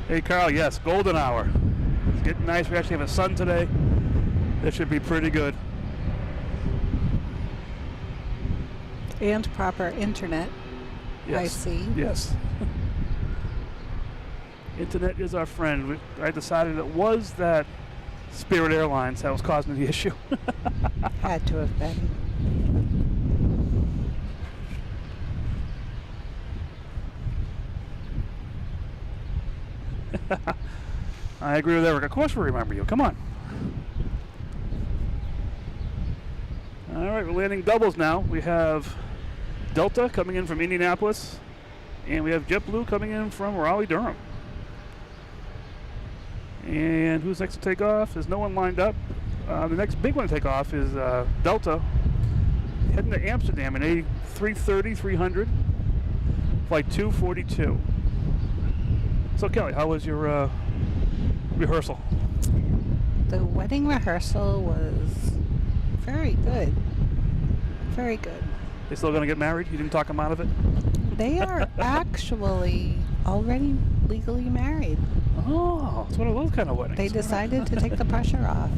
Speaker 1: Hey Carl, yes, golden hour. It's getting nice. We actually have a sun today. That should be pretty good.
Speaker 2: And proper internet.
Speaker 1: Yes.
Speaker 2: I see.
Speaker 1: Yes. Internet is our friend. I decided it was that Spirit Airlines that was causing the issue.
Speaker 2: Had to have been.
Speaker 1: I agree with Eric. Of course we remember you. Come on. All right, we're landing doubles now. We have Delta coming in from Indianapolis, and we have JetBlue coming in from Raleigh-Durham. And who's next to take off? There's no one lined up. the next big one to take off is Delta, heading to Amsterdam in A330-300, flight 242. So Kelly, how was your rehearsal?
Speaker 2: The wedding rehearsal was very good. Very good.
Speaker 1: They still going to get married? You didn't talk them out of it?
Speaker 2: They are actually already legally married.
Speaker 1: Oh, it's one of those kind of weddings.
Speaker 2: They decided to take the pressure off.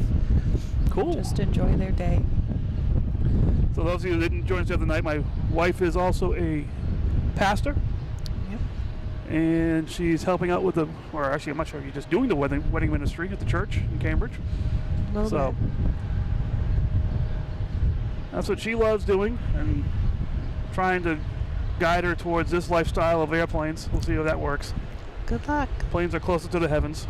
Speaker 1: Cool.
Speaker 2: Just enjoy their day.
Speaker 1: So those of you who didn't join us the other night, my wife is also a pastor.
Speaker 2: Yep.
Speaker 1: And she's helping out with or actually I'm not sure, you're just doing the wedding ministry at the church in Cambridge.
Speaker 2: A little bit.
Speaker 1: That's what she loves doing, and trying to guide her towards this lifestyle of airplanes. We'll see how that works.
Speaker 2: Good luck.
Speaker 1: Planes are closer to the heavens.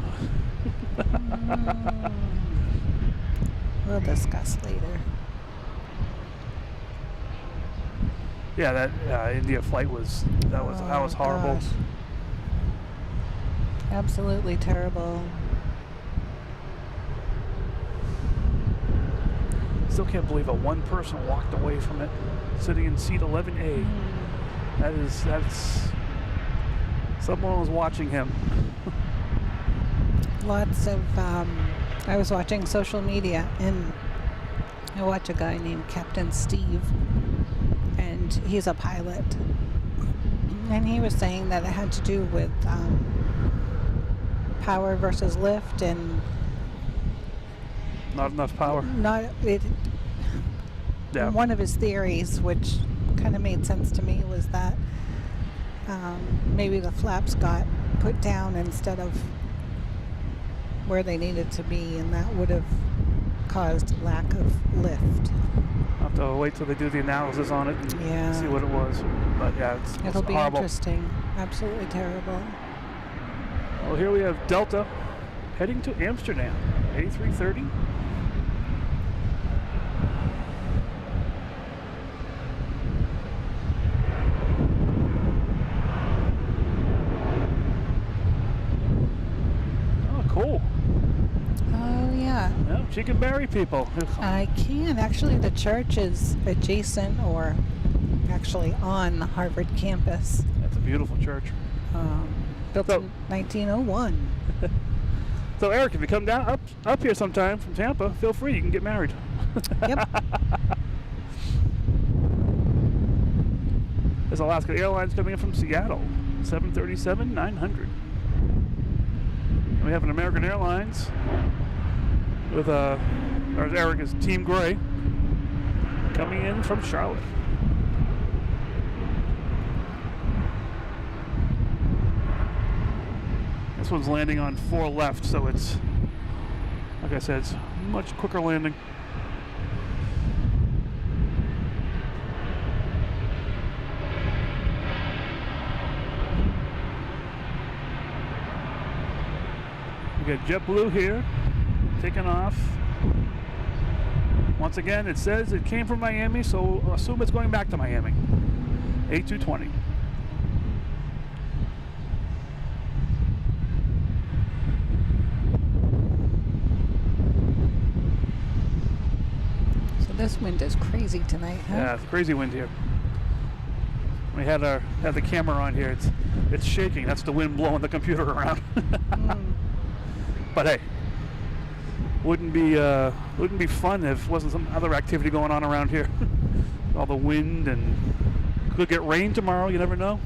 Speaker 2: We'll discuss later.
Speaker 1: Yeah, that India flight was horrible.
Speaker 2: Gosh. Absolutely terrible.
Speaker 1: Still can't believe one person walked away from it, sitting in seat 11A. That's someone was watching him.
Speaker 2: Lots of, I was watching social media, and I watch a guy named Captain Steve, and he's a pilot. And he was saying that it had to do with power versus lift, and
Speaker 1: not enough power. Yeah.
Speaker 2: One of his theories, which kind of made sense to me, was that maybe the flaps got put down instead of where they needed to be, and that would have caused lack of lift.
Speaker 1: I'll have to wait till they do the analysis on it and see what it was. But yeah,
Speaker 2: it'll be
Speaker 1: horrible.
Speaker 2: Interesting. Absolutely terrible.
Speaker 1: Well, here we have Delta heading to Amsterdam, A330. Cool.
Speaker 2: Oh, yeah.
Speaker 1: Yeah, she can marry people.
Speaker 2: I can. Actually, the church is adjacent, or actually on the Harvard campus.
Speaker 1: That's a beautiful church.
Speaker 2: Built in 1901.
Speaker 1: So, Eric, if you come down up here sometime from Tampa, feel free. You can get married.
Speaker 2: Yep.
Speaker 1: There's Alaska Airlines coming in from Seattle, 737-900. We have an American Airlines with or as Eric is Team Gray, coming in from Charlotte. This one's landing on 4 left, so it's, like I said, it's much quicker landing. We got JetBlue here, taking off. Once again, it says it came from Miami, so assume it's going back to Miami. A220.
Speaker 2: So this wind is crazy tonight, huh?
Speaker 1: Yeah, it's crazy wind here. We had the camera on here. It's shaking. That's the wind blowing the computer around. But hey, wouldn't be fun if there wasn't some other activity going on around here. All the wind, and could get rain tomorrow. You never know.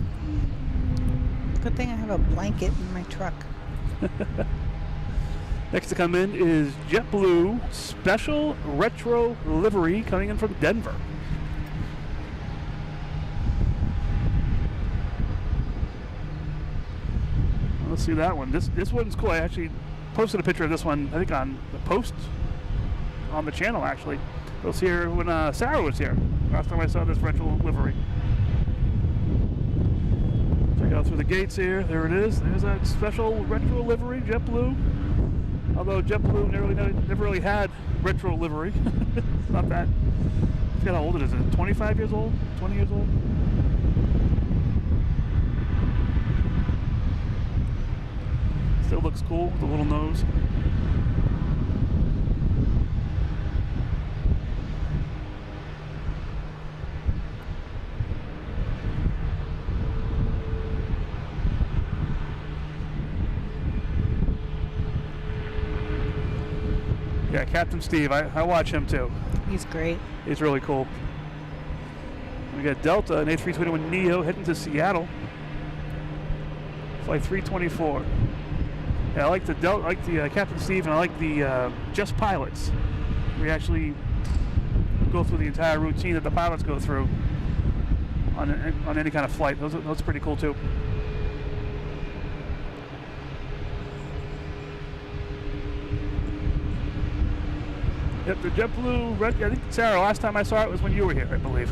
Speaker 2: Good thing I have a blanket in my truck.
Speaker 1: Next to come in is JetBlue Special Retro Livery coming in from Denver. Let's see that one. This one's cool. I actually posted a picture of this one, I think, on the post on the channel, actually. It was here when Sarah was here. Last time I saw this retro livery. Check out through the gates here. There it is. There's that special retro livery, JetBlue. Although JetBlue never really had retro livery. It's not that. I forget how old it is. Is it 25 years old? 20 years old? Still looks cool with the little nose. Yeah, Captain Steve. I watch him too.
Speaker 2: He's great.
Speaker 1: He's really cool. We got Delta, an A321neo heading to Seattle. Flight 324. Yeah, I like the Captain Steve, and I like the just pilots. We actually go through the entire routine that the pilots go through on any kind of flight. Those are pretty cool too. Yep, the JetBlue red. I think, Sarah, last time I saw it was when you were here, I believe.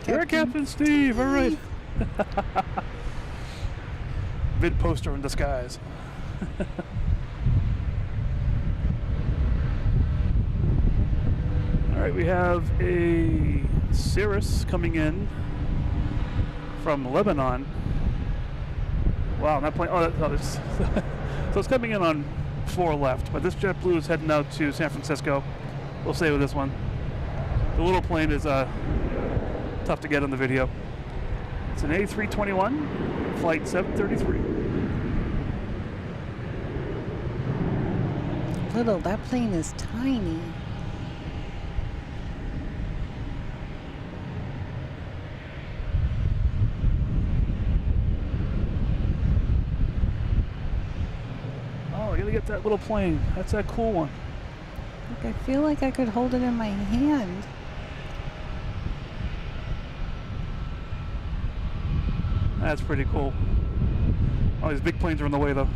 Speaker 1: You're Captain Steve, all right. Vid poster in disguise. All right, we have a Cirrus coming in from Lebanon. Wow, that plane. So it's coming in on 4 left, but this JetBlue is heading out to San Francisco. We'll stay with this one. The little plane is tough to get on the video. It's an A321, flight 733.
Speaker 2: Little, that plane is tiny.
Speaker 1: Oh, I gotta get that little plane. That's that cool one.
Speaker 2: Like, I feel like I could hold it in my hand.
Speaker 1: That's pretty cool. Oh, these big planes are in the way, though.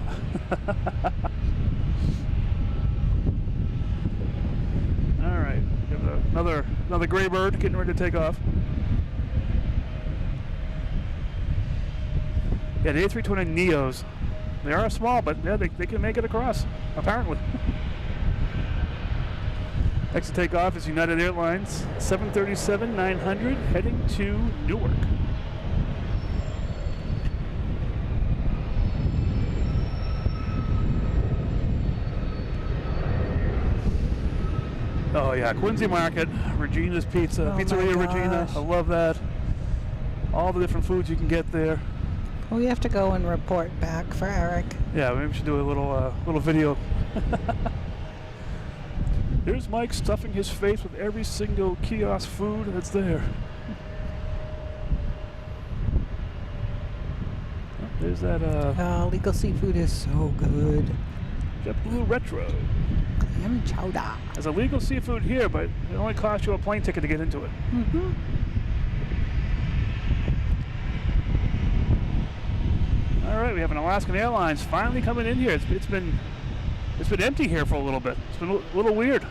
Speaker 1: All right, we have another gray bird getting ready to take off. Yeah, the A320 Neos. They are small, but yeah, they can make it across, apparently. Next to take off is United Airlines 737-900 heading to Newark. Oh yeah, Quincy Market, Regina's Pizza,
Speaker 2: Oh
Speaker 1: Pizzeria
Speaker 2: my
Speaker 1: Regina.
Speaker 2: gosh.
Speaker 1: I love that. All the different foods you can get there.
Speaker 2: We have to go and report back for Eric.
Speaker 1: Yeah, maybe we should do a little video. Here's Mike stuffing his face with every single kiosk food that's there. Oh, there's that
Speaker 2: Legal seafood is so good.
Speaker 1: JetBlue Retro.
Speaker 2: Clam chowder.
Speaker 1: There's illegal seafood here, but it only costs you a plane ticket to get into it.
Speaker 2: Mm-hmm.
Speaker 1: All right, we have an Alaskan Airlines finally coming in here. It's been empty here for a little bit. It's been a little weird.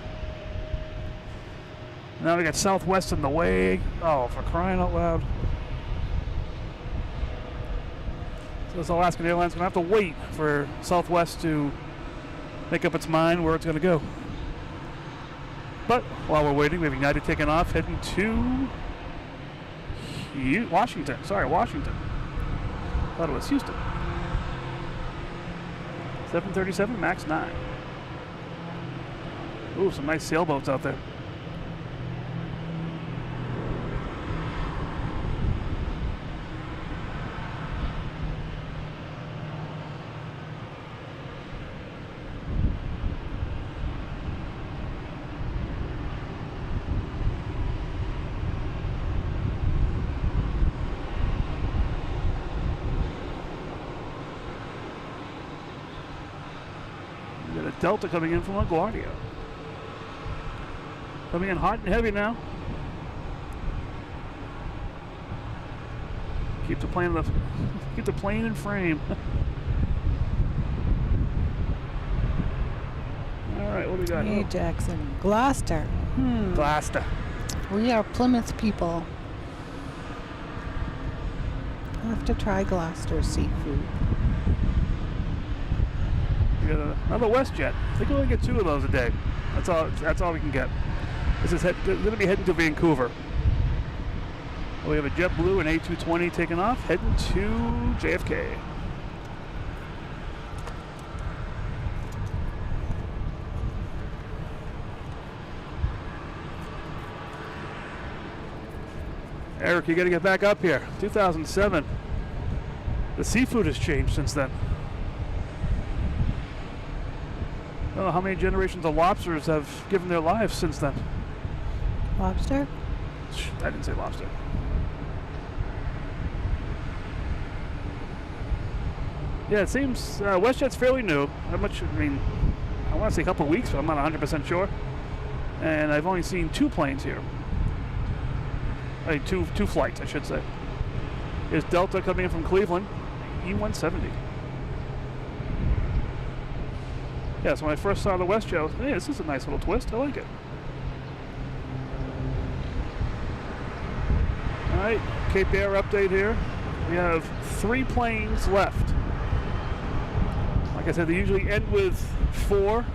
Speaker 1: Now we got Southwest in the way. Oh, for crying out loud. So this Alaskan Airlines gonna have to wait for Southwest to make up its mind where it's gonna go. But while we're waiting, we have United taking off, heading to Washington. Sorry, Washington. Thought it was Houston. 737 MAX 9. Ooh, some nice sailboats out there. Delta coming in from LaGuardia. Coming in hot and heavy now. Keep the plane in frame. All right, what do we got?
Speaker 2: Hey, Jackson. Gloucester.
Speaker 1: Gloucester.
Speaker 2: We are Plymouth people. I have to try Gloucester seafood.
Speaker 1: We got another WestJet. I think we only get 2 of those a day. That's all we can get. This is going to be heading to Vancouver. We have a JetBlue and A220 taking off, heading to JFK. Eric, you got to get back up here. 2007. The seafood has changed since then. I don't know how many generations of lobsters have given their lives since then.
Speaker 2: Lobster?
Speaker 1: I didn't say lobster. Yeah, it seems WestJet's fairly new. How much? I mean, I want to say a couple of weeks, but I'm not 100% sure. And I've only seen 2 planes here. Two flights, I should say. Here's Delta coming in from Cleveland, E170. Yeah, so when I first saw the WestJet, I was, hey, this is a nice little twist. I like it. All right, Cape Air update here. We have 3 planes left. Like I said, they usually end with 4.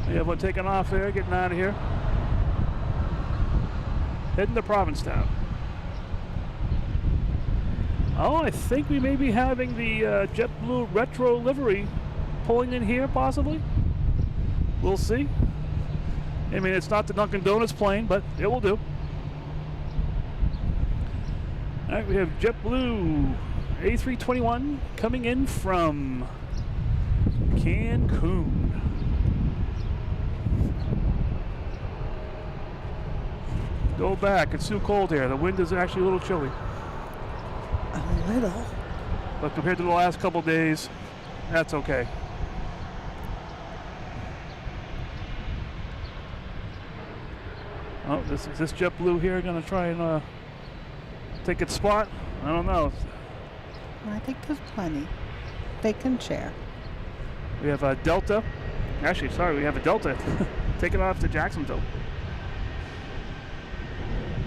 Speaker 1: We have one taking off there, getting out of here. Heading to Provincetown. Oh, I think we may be having the JetBlue retro livery pulling in here, possibly. We'll see. I mean, it's not the Dunkin' Donuts plane, but it will do. All right, we have JetBlue A321 coming in from Cancun. Go back. It's too cold here. The wind is actually a little chilly.
Speaker 2: A little.
Speaker 1: But compared to the last couple days, that's okay. Oh, is this JetBlue here going to try and take its spot? I don't know.
Speaker 2: I think there's plenty. They can share.
Speaker 1: We have a Delta. Actually, sorry, we have a Delta taking off to Jacksonville.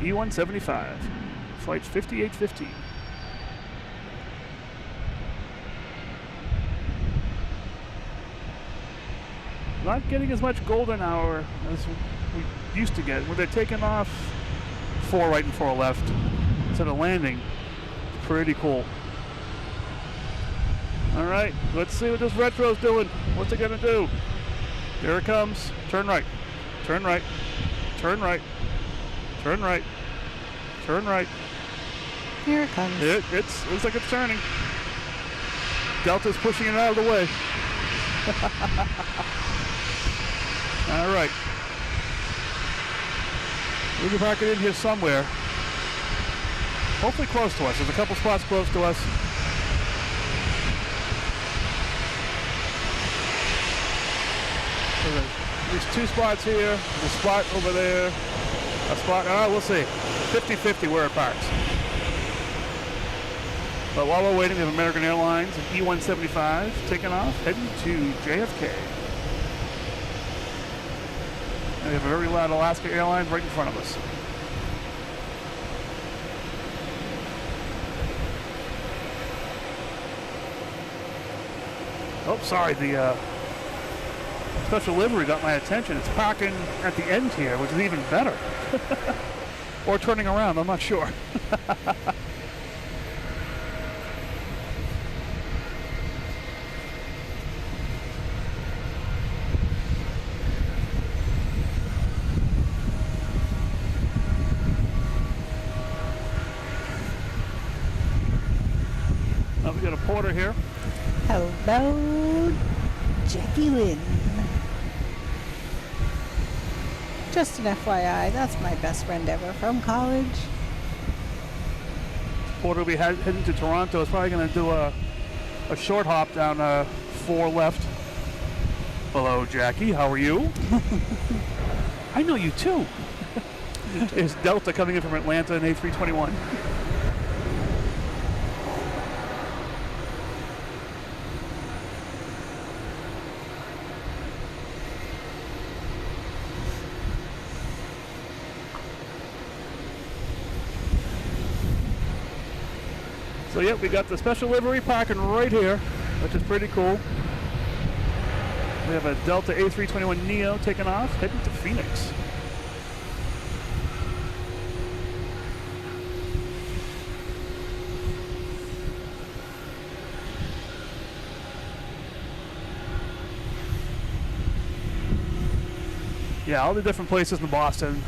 Speaker 1: E175, flight 5815. Not getting as much golden hour as we used to get. When they're taking off 4 right and 4 left instead of landing, it's pretty cool. All right, let's see what this retro's doing. What's it gonna do? Here it comes. Turn right. Turn right. Turn right. Turn right. Turn right.
Speaker 2: Here it comes.
Speaker 1: It looks like it's turning. Delta's pushing it out of the way. All right. We can park it in here somewhere. Hopefully close to us. There's a couple spots close to us. So there's 2 spots here, a spot over there, a spot, we'll see. 50-50 where it parks. But while we're waiting, we have American Airlines and E175 taking off, heading to JFK. And we have a very loud Alaska Airlines right in front of us. Oh, sorry, the special livery got my attention. It's parking at the end here, which is even better. Or turning around, I'm not sure. Now we got a porter here.
Speaker 2: Hello, Jackie Lynn. Just an FYI, that's my best friend ever from college.
Speaker 1: Porter will be heading to Toronto. It's probably going to do a short hop down 4 left. Hello, Jackie. How are you? I know you too. There's Delta coming in from Atlanta in A321. So yep, we got the special livery parking right here, which is pretty cool. We have a Delta A321 Neo taking off, heading to Phoenix. Yeah, all the different places in Boston,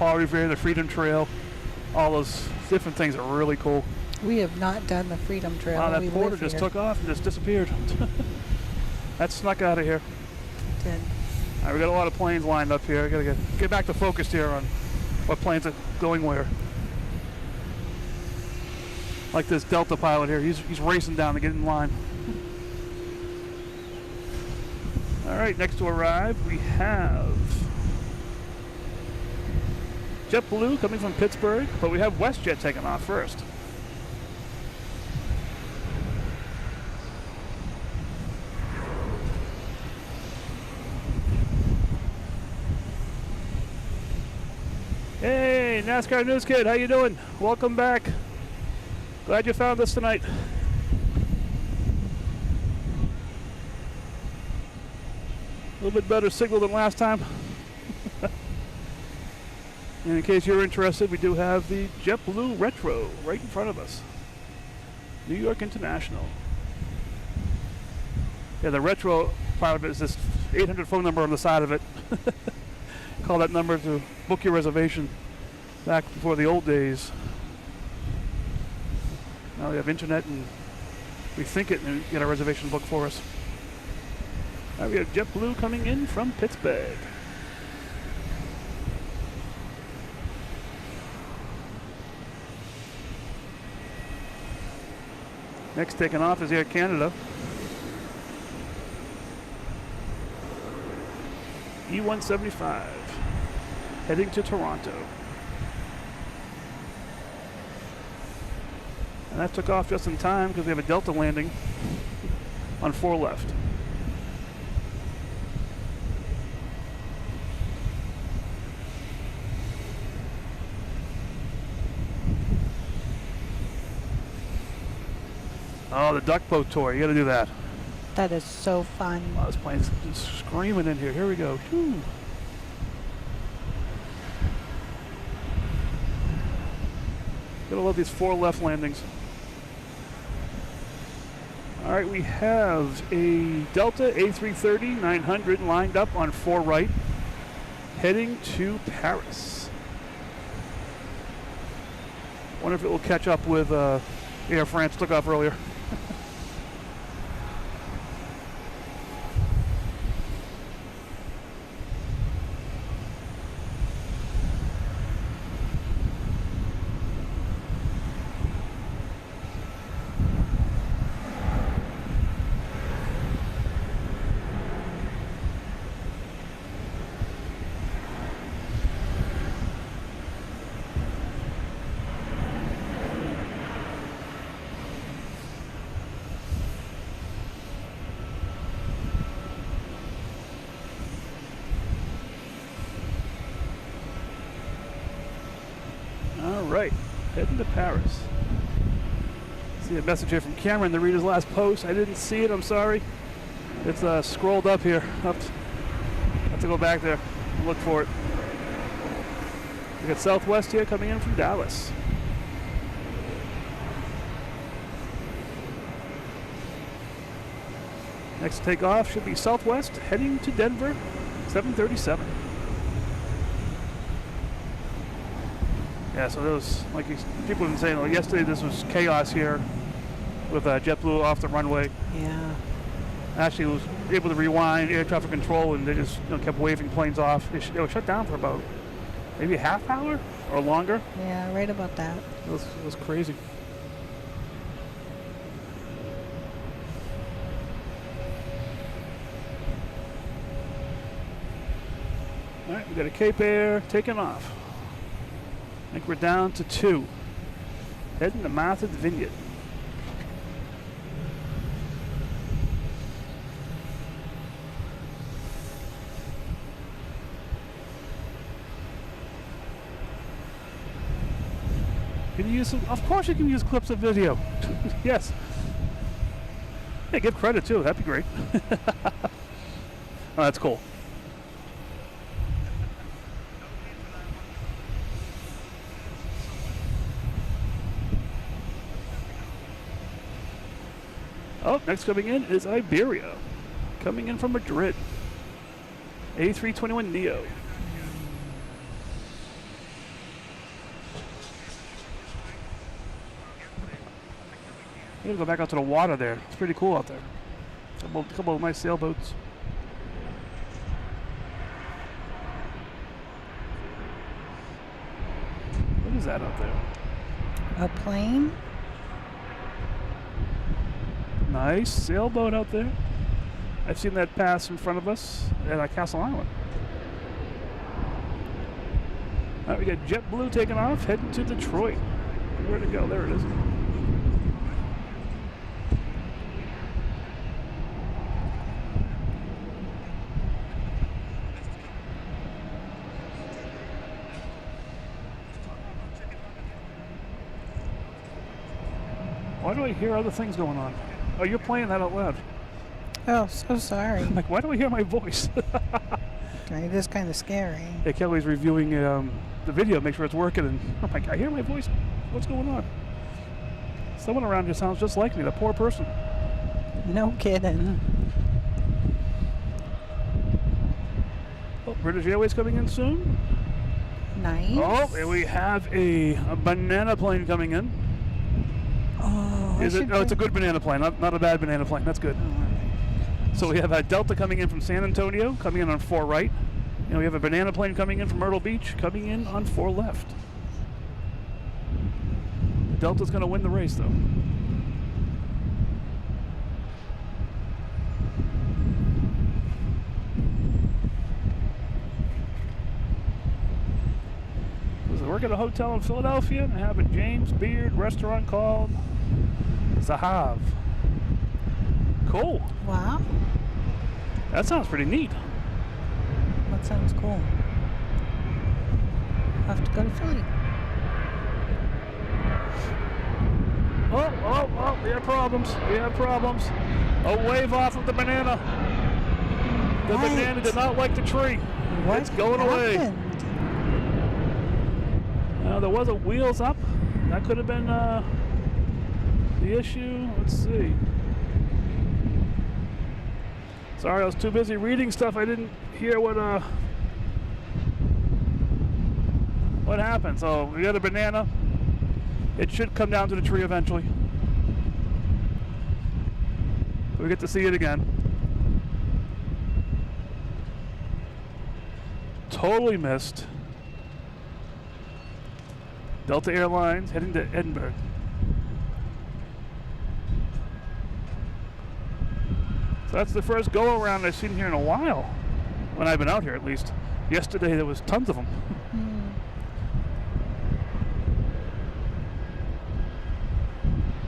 Speaker 1: Paul Revere, the Freedom Trail, all those different things are really cool.
Speaker 2: We have not done the Freedom Trail.
Speaker 1: Wow,
Speaker 2: We
Speaker 1: that porter
Speaker 2: live
Speaker 1: just
Speaker 2: here.
Speaker 1: took off and just disappeared. That snuck out of here.
Speaker 2: Did.
Speaker 1: All right, we got a lot of planes lined up here. I gotta get back to focus here on what planes are going where. Like this Delta pilot here, he's racing down to get in line. All right, next to arrive we have JetBlue coming from Pittsburgh, but we have WestJet taking off first. Hey, NASCAR News Kid, how you doing? Welcome back. Glad you found us tonight. A little bit better signal than last time. And in case you're interested, we do have the JetBlue Retro right in front of us. New York International. Yeah, the Retro part of it is this 800 phone number on the side of it. Call that number to book your reservation back before the old days. Now we have internet and we think it and get a reservation booked for us. Now we have JetBlue coming in from Pittsburgh. Next taking off is Air Canada. E-175 heading to Toronto. And that took off just in time because we have a Delta landing on 4 left. Oh, the duck boat tour. You got to do that.
Speaker 2: That is so fun.
Speaker 1: Wow, this plane's just screaming in here. Here we go. Whew. Gotta love these 4 left landings. All right, we have a Delta A330-900 lined up on 4 right, heading to Paris. Wonder if it will catch up with Air France took off earlier. Right, heading to Paris. See a message here from Cameron to read his last post. I didn't see it, I'm sorry. It's scrolled up here. Have to go back there and look for it. We got Southwest here coming in from Dallas. Next takeoff should be Southwest heading to Denver, 737. Yeah, so those, like people have been saying, yesterday this was chaos here with JetBlue off the runway.
Speaker 2: Yeah.
Speaker 1: Actually, was able to rewind air traffic control, and they just kept waving planes off. They were shut down for about maybe a half hour or longer.
Speaker 2: Yeah, right about that.
Speaker 1: It was crazy. All right, we got a Cape Air taking off. I think we're down to 2. Heading to Martha's Vineyard. Can you use some? Of course you can use clips of video. Yes. Yeah, give credit too. That'd be great. Oh, that's cool. Oh, next coming in is Iberia, coming in from Madrid. A321neo. You gotta go back out to the water there. It's pretty cool out there. A couple of nice sailboats. What is that out there?
Speaker 2: A plane?
Speaker 1: Nice sailboat out there. I've seen that pass in front of us at Castle Island. All right, we got JetBlue taking off, heading to Detroit. Where'd it go? There it is. Why do I hear other things going on? Oh, you're playing that out loud.
Speaker 2: Oh, so sorry.
Speaker 1: I'm like, why do I hear my voice?
Speaker 2: It is kind of scary.
Speaker 1: Yeah, Kelly's reviewing the video, make sure it's working, and I'm like, I hear my voice. What's going on? Someone around here sounds just like me, the poor person.
Speaker 2: No kidding.
Speaker 1: Oh, British Airways coming in soon.
Speaker 2: Nice.
Speaker 1: Oh, and we have a banana plane coming in.
Speaker 2: Oh,
Speaker 1: Is it? Oh, it's a good banana plane, not a bad banana plane. That's good. So we have a Delta coming in from San Antonio, coming in on 4 right. And we have a banana plane coming in from Myrtle Beach, coming in on 4 left. The Delta's going to win the race, though. I work at a hotel in Philadelphia, and I have a James Beard restaurant called Zahav. Cool.
Speaker 2: Wow.
Speaker 1: That sounds pretty neat.
Speaker 2: That sounds cool. I'll have to go to Philly.
Speaker 1: Oh, we have problems. We have problems. A wave off of the banana. The
Speaker 2: What?
Speaker 1: banana did not like the tree.
Speaker 2: What
Speaker 1: It's going away.
Speaker 2: happened?
Speaker 1: Now, there was a wheels up. That could have been the issue. Let's see. Sorry, I was too busy reading stuff. I didn't hear what happened. So we got a banana. It should come down to the tree eventually. We get to see it again. Totally missed. Delta Airlines heading to Edinburgh. So that's the first go-around I've seen here in a while. When I've been out here, at least. Yesterday there was tons of them.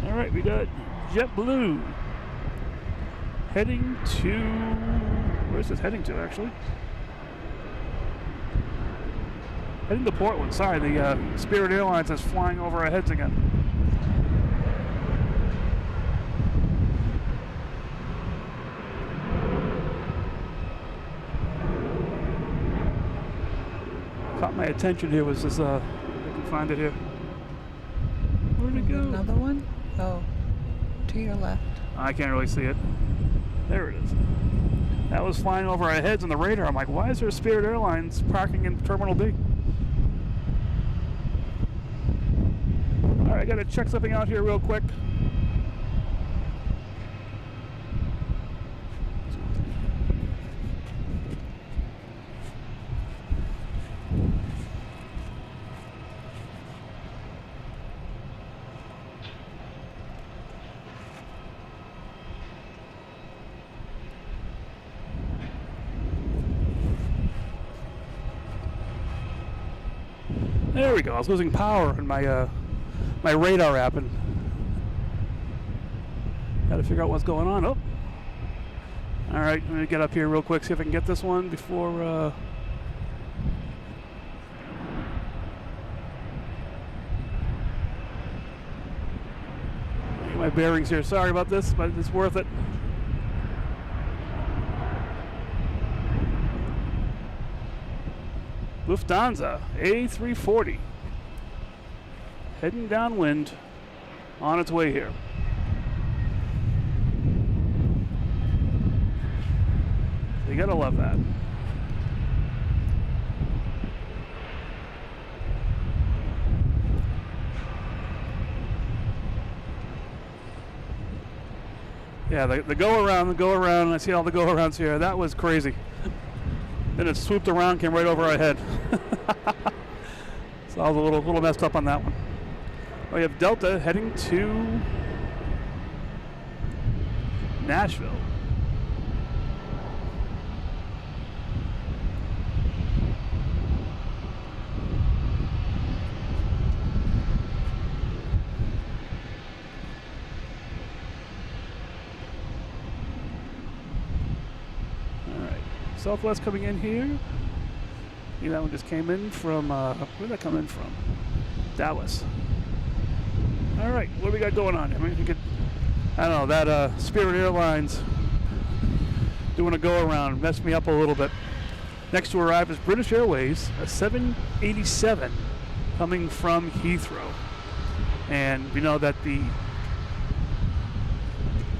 Speaker 1: All right, we got JetBlue heading to. Where's this heading to, actually? Heading to Portland. Sorry, the Spirit Airlines is flying over our heads again. Caught my attention here was this, I can find it here. Where'd it go?
Speaker 2: Another one? Oh, to your left.
Speaker 1: I can't really see it. There it is. That was flying over our heads on the radar. I'm like, why is there a Spirit Airlines parking in Terminal B? All right, I gotta check something out here real quick. There we go. I was losing power in my my radar app, and got to figure out what's going on. Oh, all right. I'm gonna get up here real quick, see if I can get this one before. Get my bearings here. Sorry about this, but it's worth it. Lufthansa A340 heading downwind on its way here. You gotta love that. Yeah, the go around. I see all the go arounds here. That was crazy. Then it swooped around, came right over our head. So I was a little messed up on that one. We have Delta heading to Nashville. Southwest coming in here. Yeah, that one just came in from, where'd that come in from? Dallas. All right, what do we got going on? I mean, if you could, I don't know, that Spirit Airlines doing a go around messed me up a little bit. Next to arrive is British Airways, a 787 coming from Heathrow. And we know that the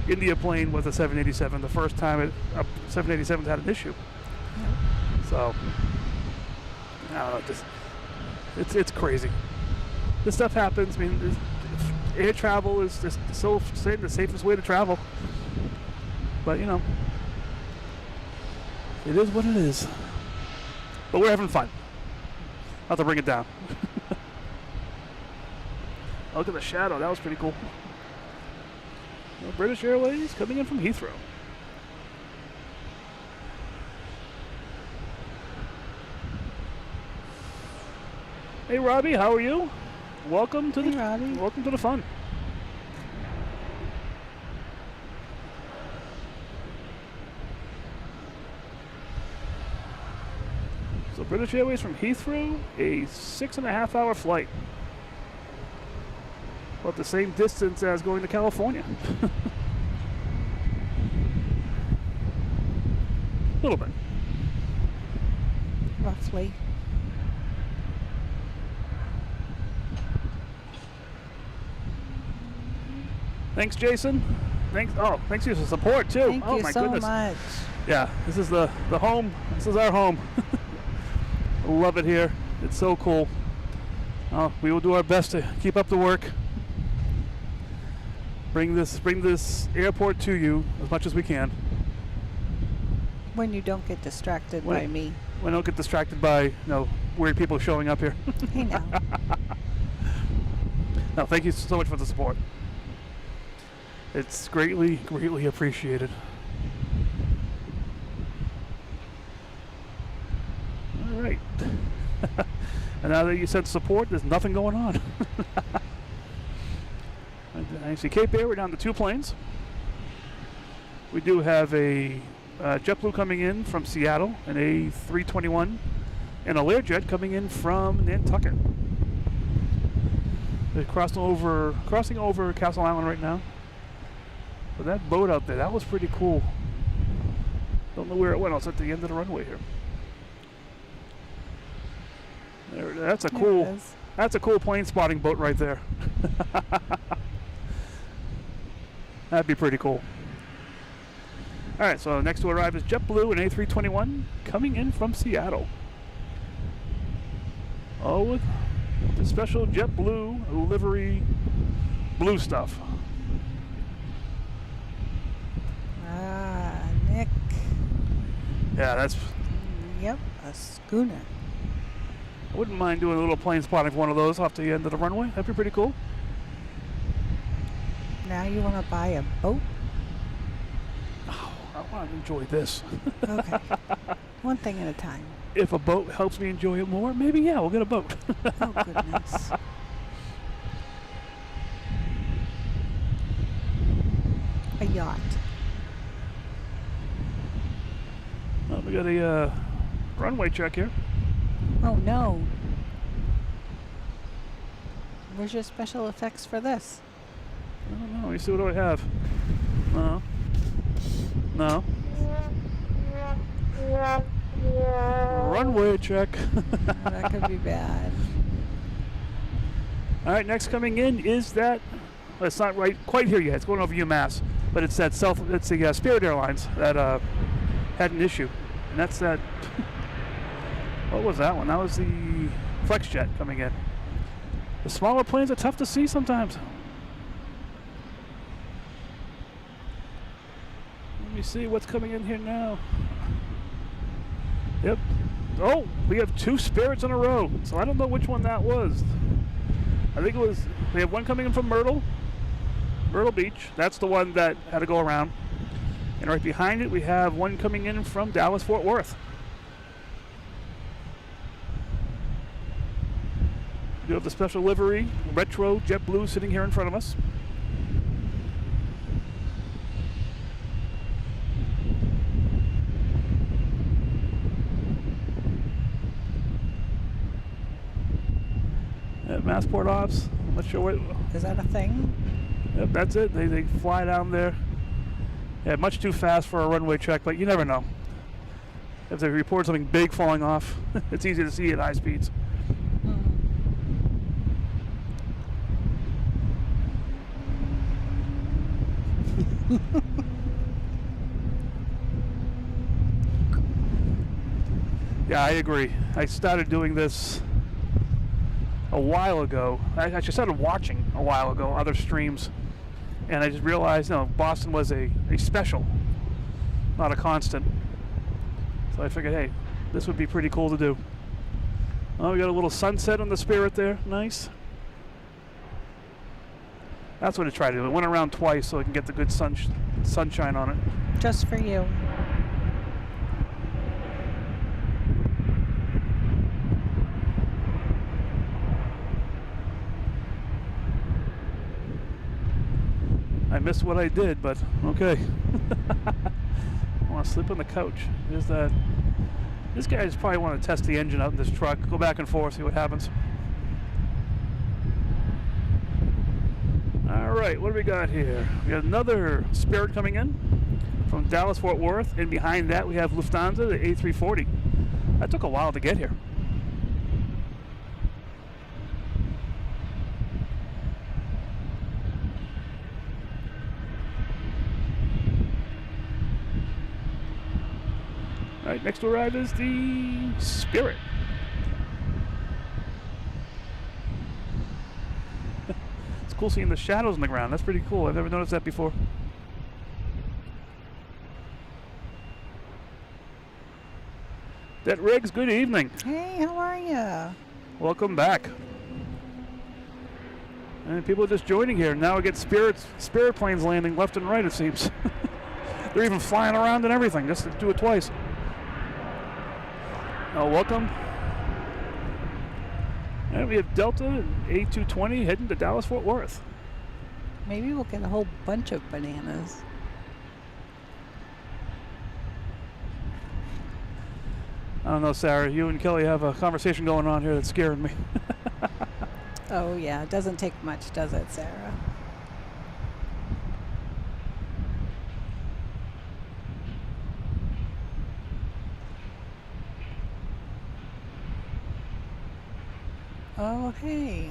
Speaker 1: India plane was a 787, the first time 787 had an issue. So, I don't know, it's crazy. This stuff happens. I mean, air travel is just so the safest way to travel. But, you know, it is what it is. But we're having fun. I'll have to bring it down. Look at the shadow. That was pretty cool. Well, British Airways coming in from Heathrow. Hey Robbie, how are you? Welcome to the fun. So British Airways from Heathrow, a 6.5 hour flight. About the same distance as going to California. A little bit.
Speaker 2: Roughly.
Speaker 1: Thanks, Jason. Thanks for your support too.
Speaker 2: Thank
Speaker 1: oh
Speaker 2: you
Speaker 1: my
Speaker 2: so
Speaker 1: goodness.
Speaker 2: much.
Speaker 1: Yeah, this is the home. This is our home. I love it here. It's so cool. We will do our best to keep up the work. Bring this airport to you as much as we can.
Speaker 2: When you don't get distracted by me.
Speaker 1: When I don't get distracted by weird people showing up here.
Speaker 2: Hey now.
Speaker 1: No, thank you so much for the support. It's greatly, greatly appreciated. All right. And now that you said support, there's nothing going on. I see Cape Air, we're down to 2 planes. We do have a JetBlue coming in from Seattle, an A321, and a Learjet coming in from Nantucket. They're crossing over Castle Island right now. But that boat out there, that was pretty cool. Don't know where it went. It's at the end of the runway here. That's a cool plane spotting boat right there. That'd be pretty cool. All right, so next to arrive is JetBlue, an A321 coming in from Seattle. Oh, with the special JetBlue livery blue stuff.
Speaker 2: Nick.
Speaker 1: Yeah, that's...
Speaker 2: Yep, a schooner.
Speaker 1: I wouldn't mind doing a little plane spotting for one of those off the end of the runway. That'd be pretty cool.
Speaker 2: Now you want to buy a boat?
Speaker 1: Oh, I want to enjoy this.
Speaker 2: Okay. One thing at a time.
Speaker 1: If a boat helps me enjoy it more, maybe, yeah, we'll get a boat.
Speaker 2: Oh, goodness. A yacht.
Speaker 1: Oh, we got a runway check here.
Speaker 2: Oh, no. Where's your special effects for this?
Speaker 1: I don't know. Let me see, what do I have? No. Runway check.
Speaker 2: That could be bad.
Speaker 1: All right, next coming in is that... Well, it's not right quite here yet. It's going over UMass. But it's that it's the Spirit Airlines that had an issue. And that's that... What was that one? That was the FlexJet coming in. The smaller planes are tough to see sometimes. me see what's coming in here now. Yep. Oh, we have 2 Spirits in a row. So I don't know which one that was. I think it was, we have one coming in from Myrtle Beach. That's the one that had to go around. And right behind it, we have one coming in from Dallas Fort Worth. We do have the special livery, retro JetBlue, sitting here in front of us. Massport ops. I'm not sure what.
Speaker 2: Is that a thing?
Speaker 1: Yep, that's it. They fly down there. Yeah, much too fast for a runway check, but you never know. If they report something big falling off, it's easy to see at high speeds. Yeah, I agree. I started doing this a while ago. I actually started watching a while ago other streams, and I just realized, no, Boston was a special, not a constant. So I figured, hey, this would be pretty cool to do. Oh, we got a little sunset on the Spirit there. Nice. That's what I tried to do. It went around twice so I can get the good sunshine on it.
Speaker 2: Just for you.
Speaker 1: I missed what I did, but okay. I want to sleep on the couch. There's that. This guy just probably want to test the engine out in this truck. Go back and forth, see what happens. All right, what do we got here? We got another Spirit coming in from Dallas Fort Worth, and behind that we have Lufthansa, the A340. That took a while to get here. All right, next to arrive is the Spirit. It's cool seeing the shadows in the ground. That's pretty cool. I've never noticed that before. That Riggs, good evening.
Speaker 2: Hey, how are you?
Speaker 1: Welcome back. And people are just joining here. Now we get Spirit planes landing left and right, it seems. They're even flying around and everything, just to do it twice. Welcome. And we have Delta and A220 heading to Dallas Fort Worth.
Speaker 2: Maybe we'll get a whole bunch of bananas.
Speaker 1: I don't know, Sarah. You and Kelly have a conversation going on here that's scaring me.
Speaker 2: Oh, yeah. It doesn't take much, does it, Sarah? Oh, hey.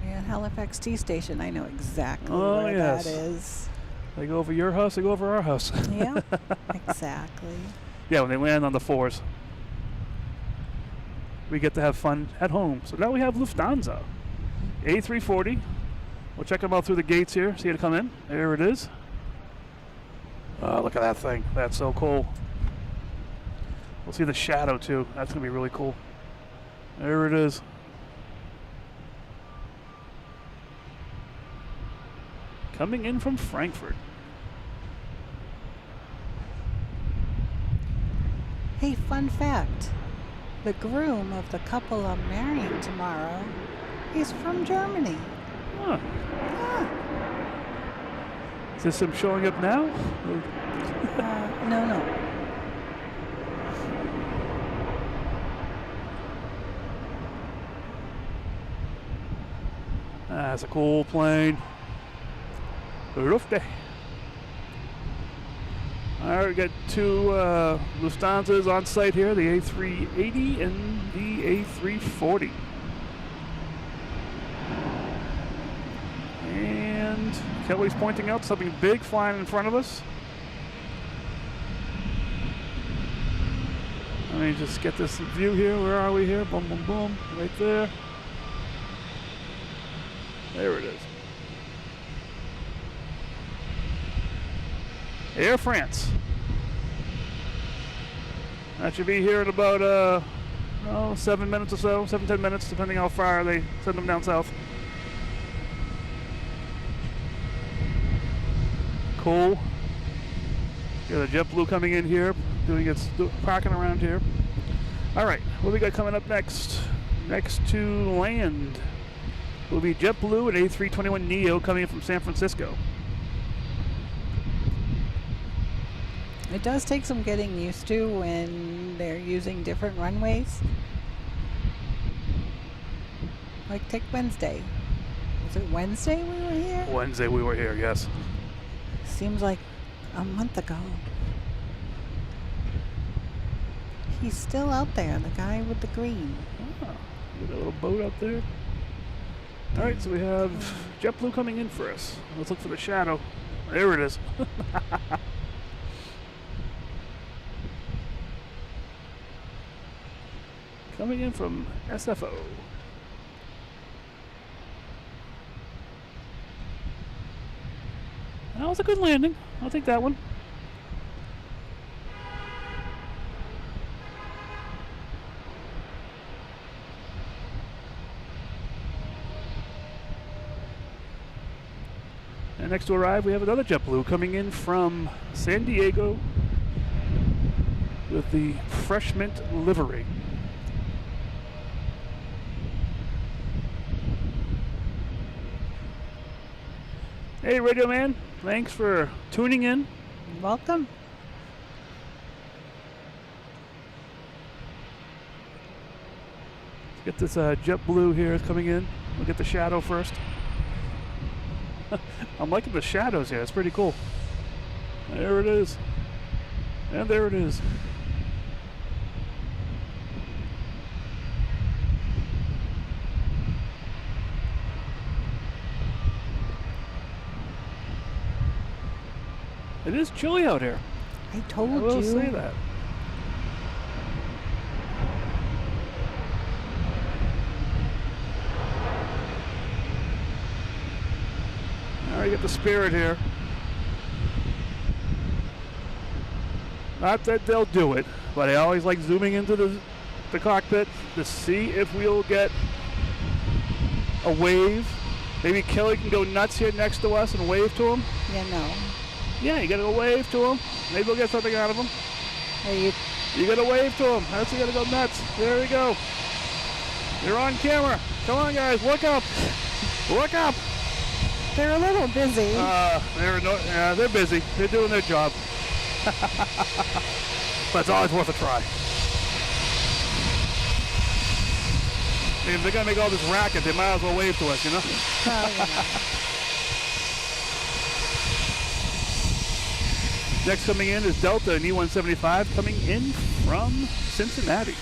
Speaker 2: Yeah, Halifax Tea Station. I know exactly where
Speaker 1: yes.
Speaker 2: that is.
Speaker 1: They go over your house, they go over our house.
Speaker 2: Yeah, exactly.
Speaker 1: Yeah, when they land on the 4s. We get to have fun at home. So now we have Lufthansa. A340. We'll check them out through the gates here. See it come in. There it is. Oh, look at that thing. That's so cool. We'll see the shadow too. That's going to be really cool. There it is. Coming in from Frankfurt.
Speaker 2: Hey, fun fact. The groom of the couple I'm marrying tomorrow is from Germany.
Speaker 1: Huh.
Speaker 2: Yeah.
Speaker 1: Is this him showing up now?
Speaker 2: No.
Speaker 1: That's a cool plane. Lufte. All right, we got 2 Lufthansas on site here, the A380 and the A340. And Kelly's pointing out something big flying in front of us. Let me just get this view here. Where are we here? Boom, boom, boom. Right there. There it is. Air France. That should be here in about 7 minutes or so, 7-10 minutes, depending how far they send them down south. Cool. Got a JetBlue coming in here, parking around here. All right, what we got coming up next? Next to land will be JetBlue and A321neo coming in from San Francisco.
Speaker 2: It does take some getting used to when they're using different runways. Like take Wednesday. Was it Wednesday we were here?
Speaker 1: Wednesday we were here, yes.
Speaker 2: Seems like a month ago. He's still out there, the guy with the green.
Speaker 1: Oh, got a little boat out there. All right, so we have JetBlue coming in for us. Let's look for the shadow. There it is. Coming in from SFO. That was a good landing. I'll take that one. And next to arrive, we have another JetBlue coming in from San Diego with the Fresh Mint livery. Hey, Radio Man. Thanks for tuning in.
Speaker 2: Welcome.
Speaker 1: Let's get this JetBlue here coming in. We'll get the shadow first. I'm liking the shadows here. It's pretty cool. There it is. And there it is. It is chilly out here.
Speaker 2: I told
Speaker 1: I will
Speaker 2: you.
Speaker 1: say that. All right, get the Spirit here. Not that they'll do it, but I always like zooming into the cockpit to see if we'll get a wave. Maybe Kelly can go nuts here next to us and wave to him.
Speaker 2: Yeah, no.
Speaker 1: Yeah, you gotta go wave to him. Maybe we'll get something out of him. You gotta wave to him. That's you gotta go nuts. There we go. You're on camera. Come on, guys, look up. Look up.
Speaker 2: They're a little busy.
Speaker 1: They're busy. They're doing their job. But it's always worth a try. I mean, if they're gonna make all this racket, they might as well wave to us, you know? Next coming in is Delta and E175 coming in from Cincinnati.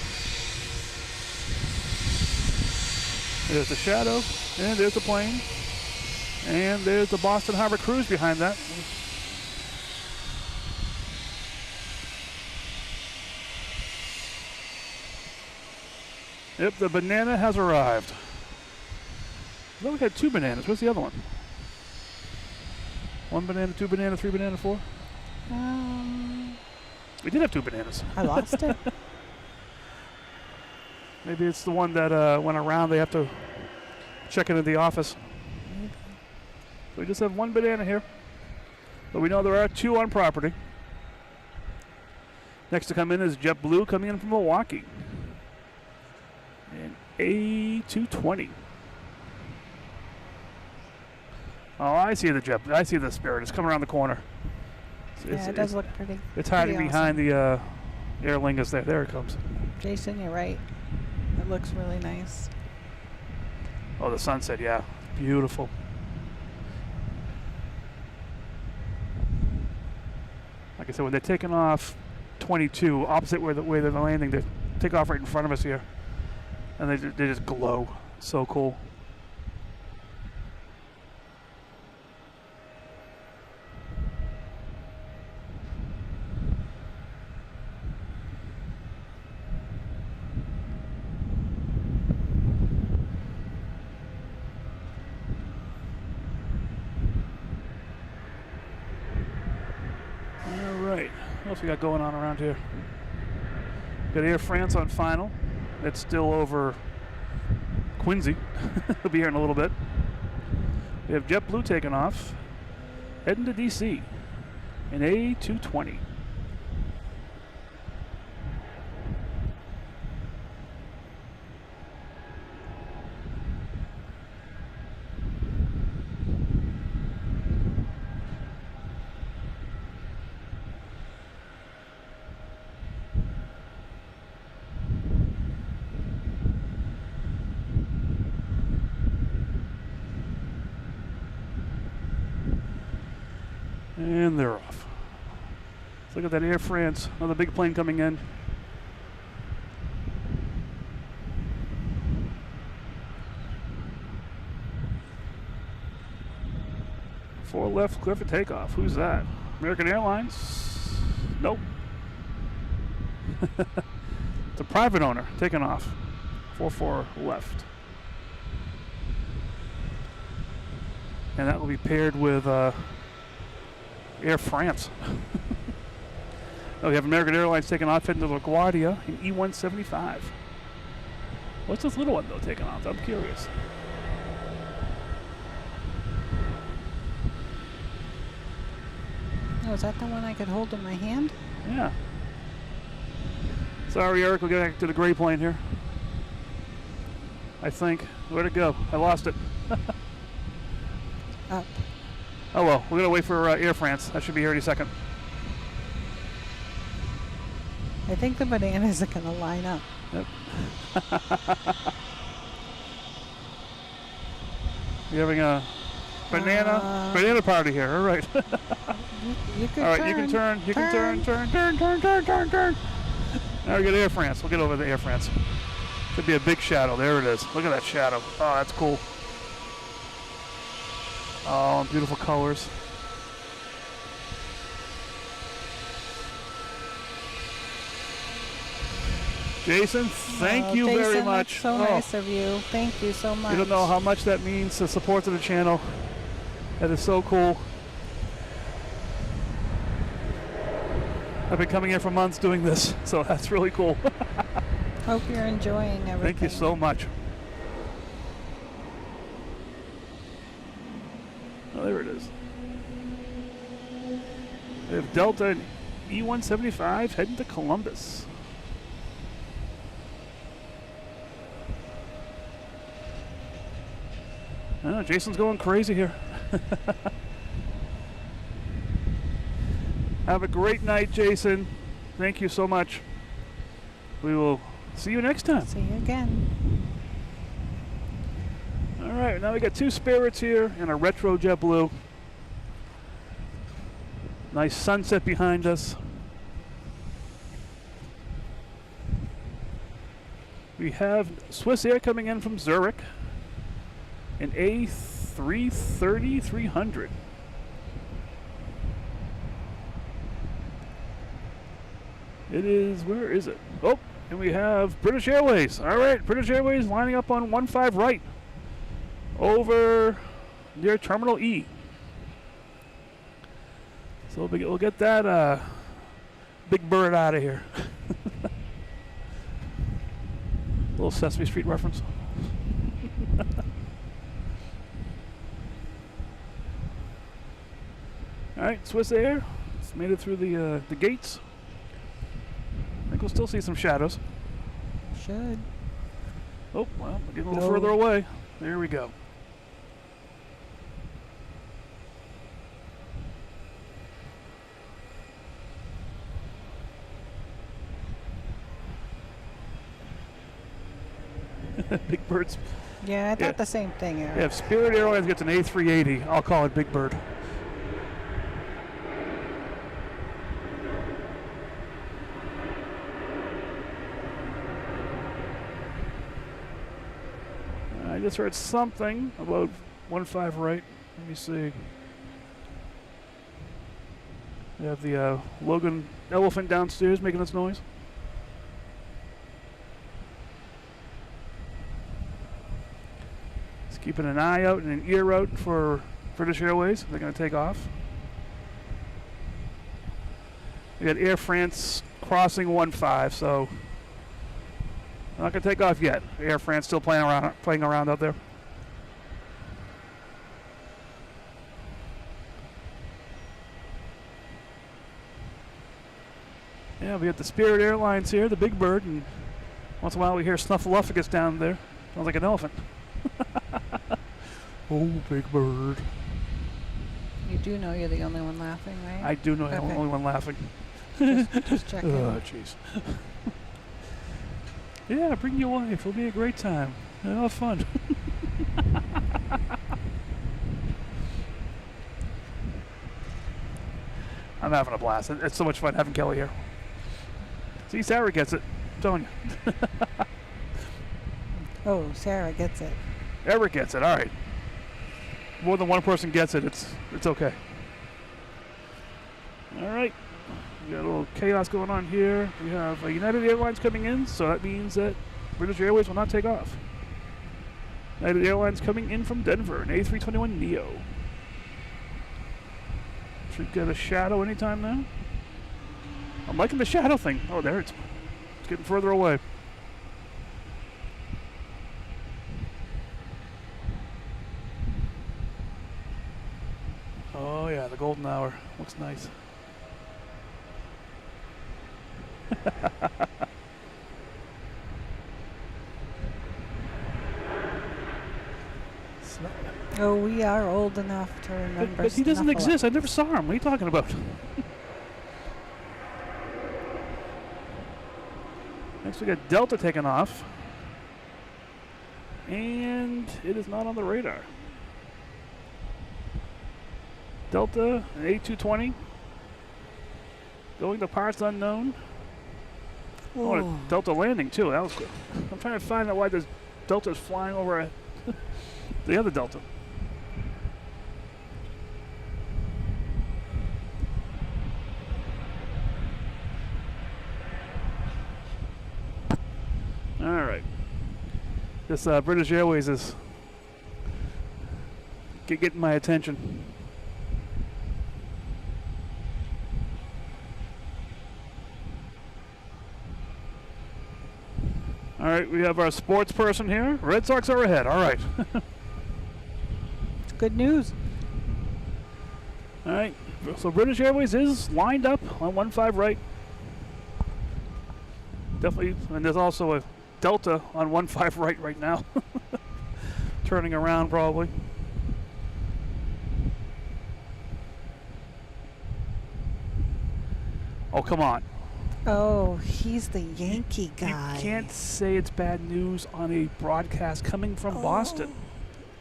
Speaker 1: There's the shadow, and there's the plane, and there's the Boston Harbor Cruise behind that. Yep, the banana has arrived. I thought we had 2 bananas. Where's the other one? 1 banana, 2 banana, 3 banana, 4? We did have 2 bananas.
Speaker 2: I lost it.
Speaker 1: Maybe it's the one that went around. They have to check into the office.
Speaker 2: Maybe.
Speaker 1: So we just have 1 banana here. But we know there are 2 on property. Next to come in is JetBlue coming in from Milwaukee. And A220. Oh, I see the JetBlue. I see the Spirit. It's coming around the corner.
Speaker 2: Yeah, it does look pretty.
Speaker 1: It's hiding
Speaker 2: pretty
Speaker 1: behind
Speaker 2: awesome.
Speaker 1: the Aer Lingus there. There it comes.
Speaker 2: Jason, you're right. It looks really nice.
Speaker 1: Oh, the sunset, yeah. Beautiful. Like I said, when they're taking off 22, opposite where they're landing, they take off right in front of us here. And they just glow. So cool. What else we got going on around here? Got Air France on final. It's still over Quincy. He'll be here in a little bit. We have JetBlue taking off, heading to DC in A220. And they're off. Let's look at that Air France. Another big plane coming in. Four left, clear for takeoff. Who's that? American Airlines? Nope. It's a private owner taking off. 4-4 left. And that will be paired with Air France. Oh, we have American Airlines taking off heading to LaGuardia in E175. What's this little one, though, taking off? I'm curious.
Speaker 2: Oh, is that the one I could hold in my hand?
Speaker 1: Yeah. Sorry, Eric, we'll get back to the gray plane here. I think. Where'd it go? I lost it.
Speaker 2: Up.
Speaker 1: Oh, well, we're going to wait for Air France. That should be here any second.
Speaker 2: I think the bananas are going to line up.
Speaker 1: Yep. You're having a banana party here. All right.
Speaker 2: You can
Speaker 1: All right,
Speaker 2: turn.
Speaker 1: you can turn. You can turn. Now we got Air France. We'll get over to Air France. Should be a big shadow. There it is. Look at that shadow. Oh, that's cool. Oh, beautiful colors. Jason, thank you
Speaker 2: Jason,
Speaker 1: very much.
Speaker 2: That's so nice of you. Thank you so much.
Speaker 1: You don't know how much that means to support to the channel. That is so cool. I've been coming here for months doing this, so that's really cool.
Speaker 2: Hope you're enjoying everything.
Speaker 1: Thank you so much. Oh, there it is. We have Delta and E175 heading to Columbus. Oh, Jason's going crazy here. Have a great night, Jason. Thank you so much. We will see you next time.
Speaker 2: See you again.
Speaker 1: All right, now we got two Spirits here and a retro JetBlue. Nice sunset behind us. We have Swiss Air coming in from Zurich. An A330-300. It is, where is it? Oh, and we have British Airways. All right, British Airways lining up on 15 right over near Terminal E. So we'll get that big bird out of here. Little Sesame Street reference. All right, Swiss Air. It's made it through the gates. I think we'll still see some shadows.
Speaker 2: Should.
Speaker 1: Oh, well, we're getting a little further away. There we go. Big Bird's.
Speaker 2: Yeah, I thought the same thing, Eric.
Speaker 1: Yeah, if Spirit Airlines gets an A380, I'll call it Big Bird. I just heard something about 15 right. Let me see. We have the Logan elephant downstairs making its noise. Just keeping an eye out and an ear out for British Airways. They're going to take off. We got Air France crossing 1-5, so not gonna take off yet. Air France still playing around out there. Yeah, we got the Spirit Airlines here, the Big Bird, and once in a while we hear Snuffleupagus down there. Sounds like an elephant. Oh, Big Bird.
Speaker 2: You do know you're the only one laughing, right?
Speaker 1: I do know I'm the only one laughing.
Speaker 2: Just checking.
Speaker 1: Oh, jeez. Yeah, bring your wife. It'll be a great time. It'll have fun. I'm having a blast. It's so much fun having Kelly here. See, Sarah gets it. I'm telling you.
Speaker 2: Oh, Sarah gets it.
Speaker 1: Eric gets it. All right. More than one person gets it. It's okay. All right. We got a little chaos going on here. We have United Airlines coming in, so that means that British Airways will not take off. United Airlines coming in from Denver, an A321neo. Should get a shadow anytime now. I'm liking the shadow thing. Oh, there it's getting further away. Oh yeah, the golden hour looks nice.
Speaker 2: Oh, we are old enough to remember.
Speaker 1: But he doesn't exist. I never saw him. What are you talking about? Next we got Delta taking off. And it is not on the radar. Delta, an A220. Going to parts unknown. Oh, and a Delta landing too. That was good. I'm trying to find out why this Delta is flying over the other Delta. All right. This British Airways is getting my attention. All right, we have our sports person here. Red Sox are ahead. All right.
Speaker 2: Good news.
Speaker 1: All right. So British Airways is lined up on 15 right. Definitely, and there's also a Delta on 15 right now. Turning around probably. Oh, come on.
Speaker 2: Oh, he's the Yankee guy.
Speaker 1: You can't say it's bad news on a broadcast coming from Boston.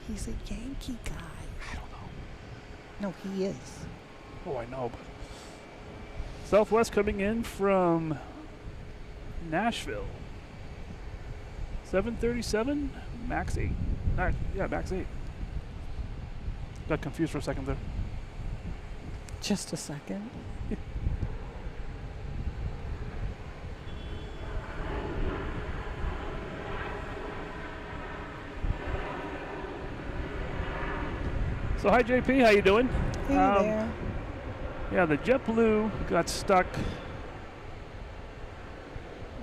Speaker 2: He's a Yankee guy.
Speaker 1: I don't know.
Speaker 2: No, he is.
Speaker 1: Oh, I know, but Southwest coming in from Nashville. 737, max 8. Yeah, max 8. Got confused for a second there.
Speaker 2: Just a second.
Speaker 1: So hi JP, how you doing?
Speaker 2: Hey there.
Speaker 1: Yeah, the JetBlue got stuck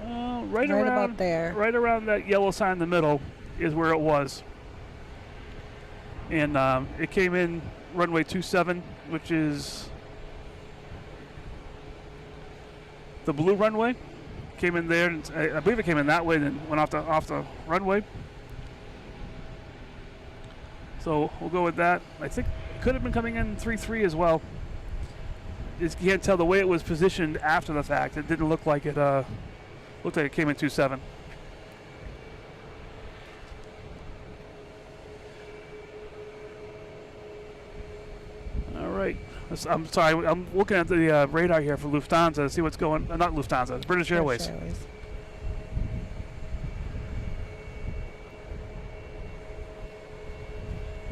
Speaker 1: right around
Speaker 2: about there.
Speaker 1: Right around that yellow sign in the middle is where it was. And it came in runway 27, which is the blue runway. Came in there, and I believe it came in that way, then went off the runway. So we'll go with that. I think it could have been coming in 3-3 as well. You can't tell the way it was positioned after the fact. It didn't look like it. Looked like it came in 27. All right. I'm sorry. I'm looking at the radar here for Lufthansa to see what's going. Not Lufthansa. It's British Airways.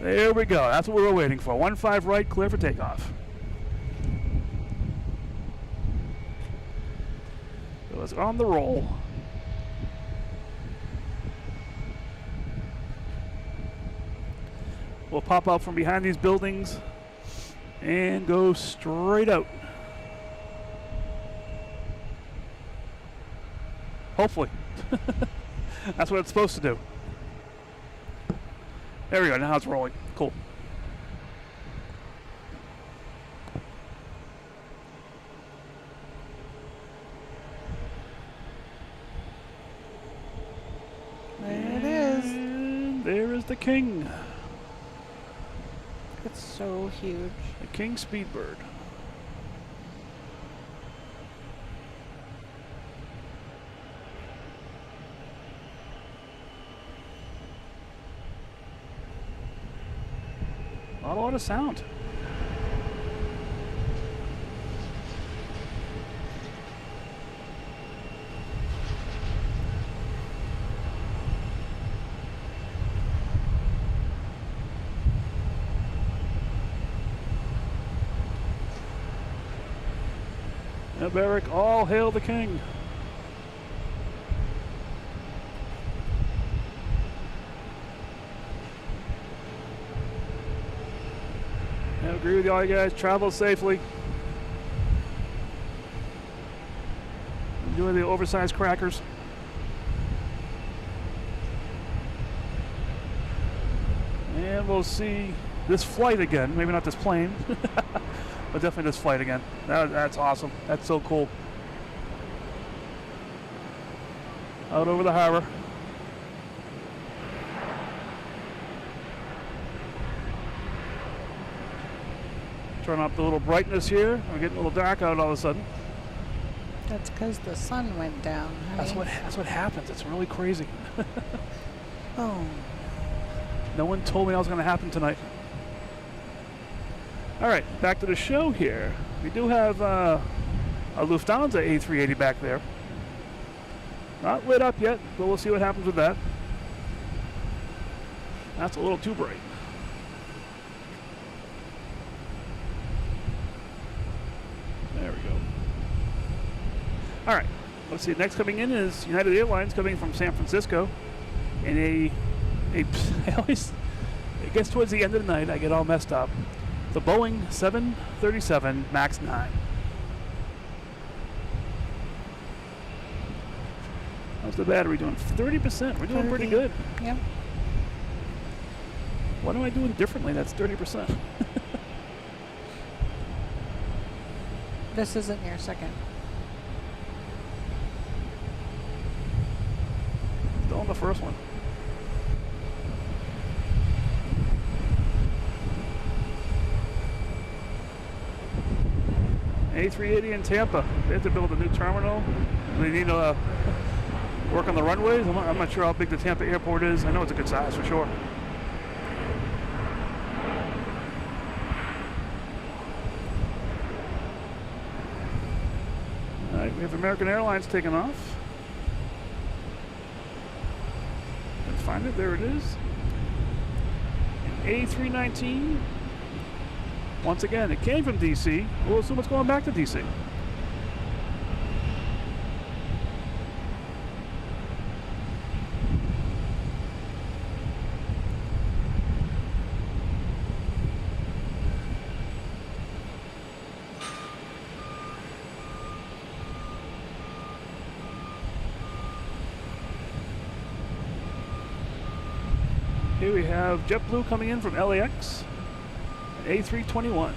Speaker 1: There we go. That's what we were waiting for. 15 right, clear for takeoff. It was on the roll. We'll pop out from behind these buildings and go straight out. Hopefully. That's what it's supposed to do. There we go. Now it's rolling. Cool.
Speaker 2: There it is.
Speaker 1: And there is the King.
Speaker 2: It's so huge.
Speaker 1: The King Speedbird. Not a lot of sound. Yep, Eric, all hail the King. I agree with you all, you guys. Travel safely. Enjoy the oversized crackers. And we'll see this flight again. Maybe not this plane, but definitely this flight again. That's awesome. That's so cool. Out over the harbor. Turn up the little brightness here. We're getting a little dark out all of a sudden.
Speaker 2: That's because the sun went down, honey.
Speaker 1: That's what happens. It's really crazy.
Speaker 2: Oh.
Speaker 1: No one told me that was going to happen tonight. All right, back to the show here. We do have a Lufthansa A380 back there. Not lit up yet, but we'll see what happens with that. That's a little too bright. There we go. All right, let's see. Next coming in is United Airlines coming from San Francisco in it gets towards the end of the night, I get all messed up. The Boeing 737 MAX 9. How's the battery doing? 30%. We're doing pretty good.
Speaker 2: Yep.
Speaker 1: What am I doing differently? That's 30%.
Speaker 2: This isn't your second.
Speaker 1: Still on the first one. A380 in Tampa. They have to build a new terminal. They need to work on the runways. I'm not sure how big the Tampa airport is. I know it's a good size for sure. All right, we have American Airlines taking off. Let's find it. There it is. An A319. Once again, it came from DC. We'll assume it's going back to DC. Here we have JetBlue coming in from LAX. A321.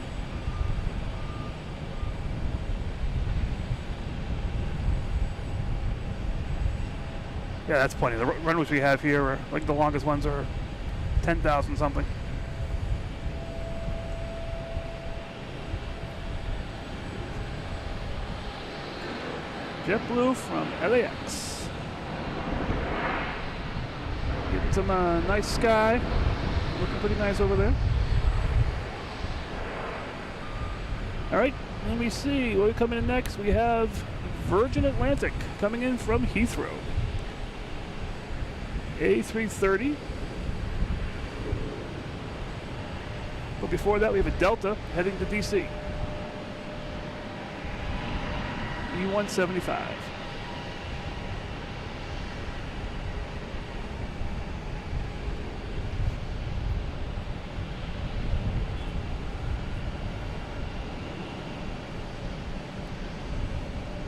Speaker 1: Yeah, that's plenty. The runways we have here are like the longest ones are 10,000 something. JetBlue from LAX. Getting some nice sky. Looking pretty nice over there. All right, let me see. What are we coming in next? We have Virgin Atlantic coming in from Heathrow. A330. But before that, we have a Delta heading to DC. E175.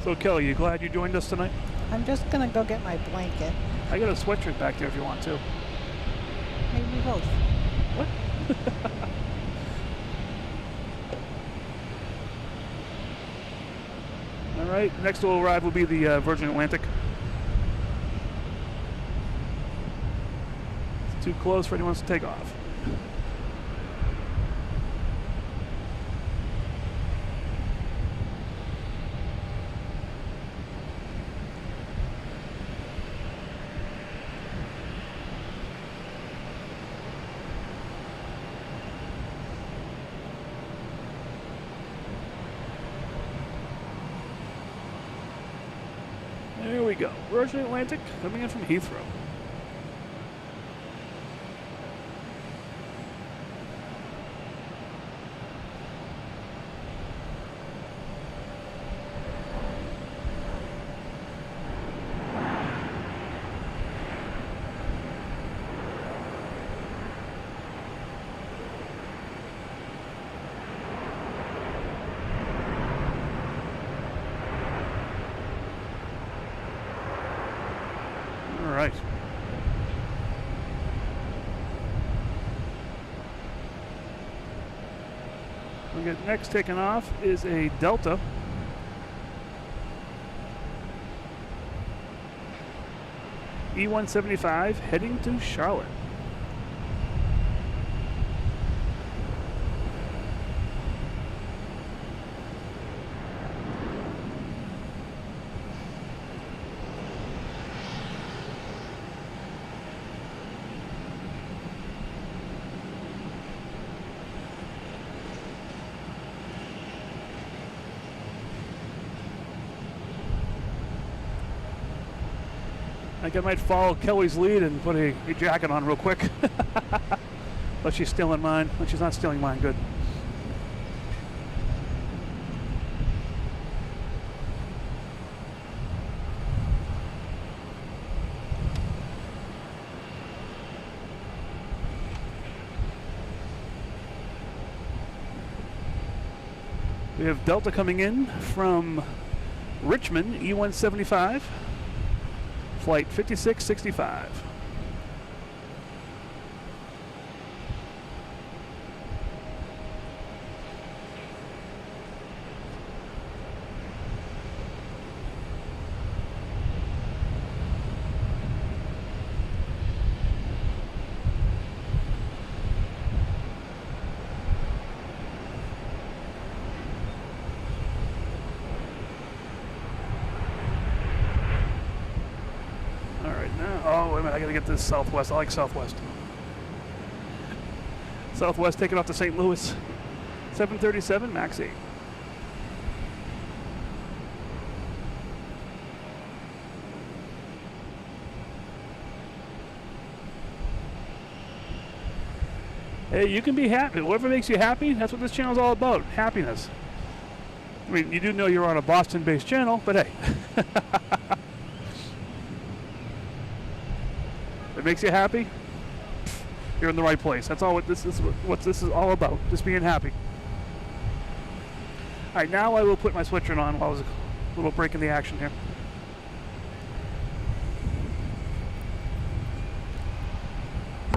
Speaker 1: So Kelly, you glad you joined us tonight?
Speaker 2: I'm just gonna go get my blanket.
Speaker 1: I got a sweatshirt back there if you want to.
Speaker 2: Maybe we both.
Speaker 1: What? All right, next we'll arrive will be the Virgin Atlantic. It's too close for anyone to take off. There we go. Virgin Atlantic coming in from Heathrow. All right. We'll get next taken off is a Delta. E-175 heading to Charlotte. I think I might follow Kelly's lead and put a jacket on real quick. But she's stealing mine. But she's not stealing mine. Good. We have Delta coming in from Richmond, E-175. Flight 5665. Oh, wait a minute, I gotta get this Southwest. I like Southwest. Southwest taking off to St. Louis. 737 MAX 8. Hey, you can be happy. Whatever makes you happy, that's what this channel's all about. Happiness. I mean, you do know you're on a Boston-based channel, but hey. It makes you happy, you're in the right place. That's all what this is all about, just being happy. All right, now I will put my sweatshirt on while I was a little break in the action here.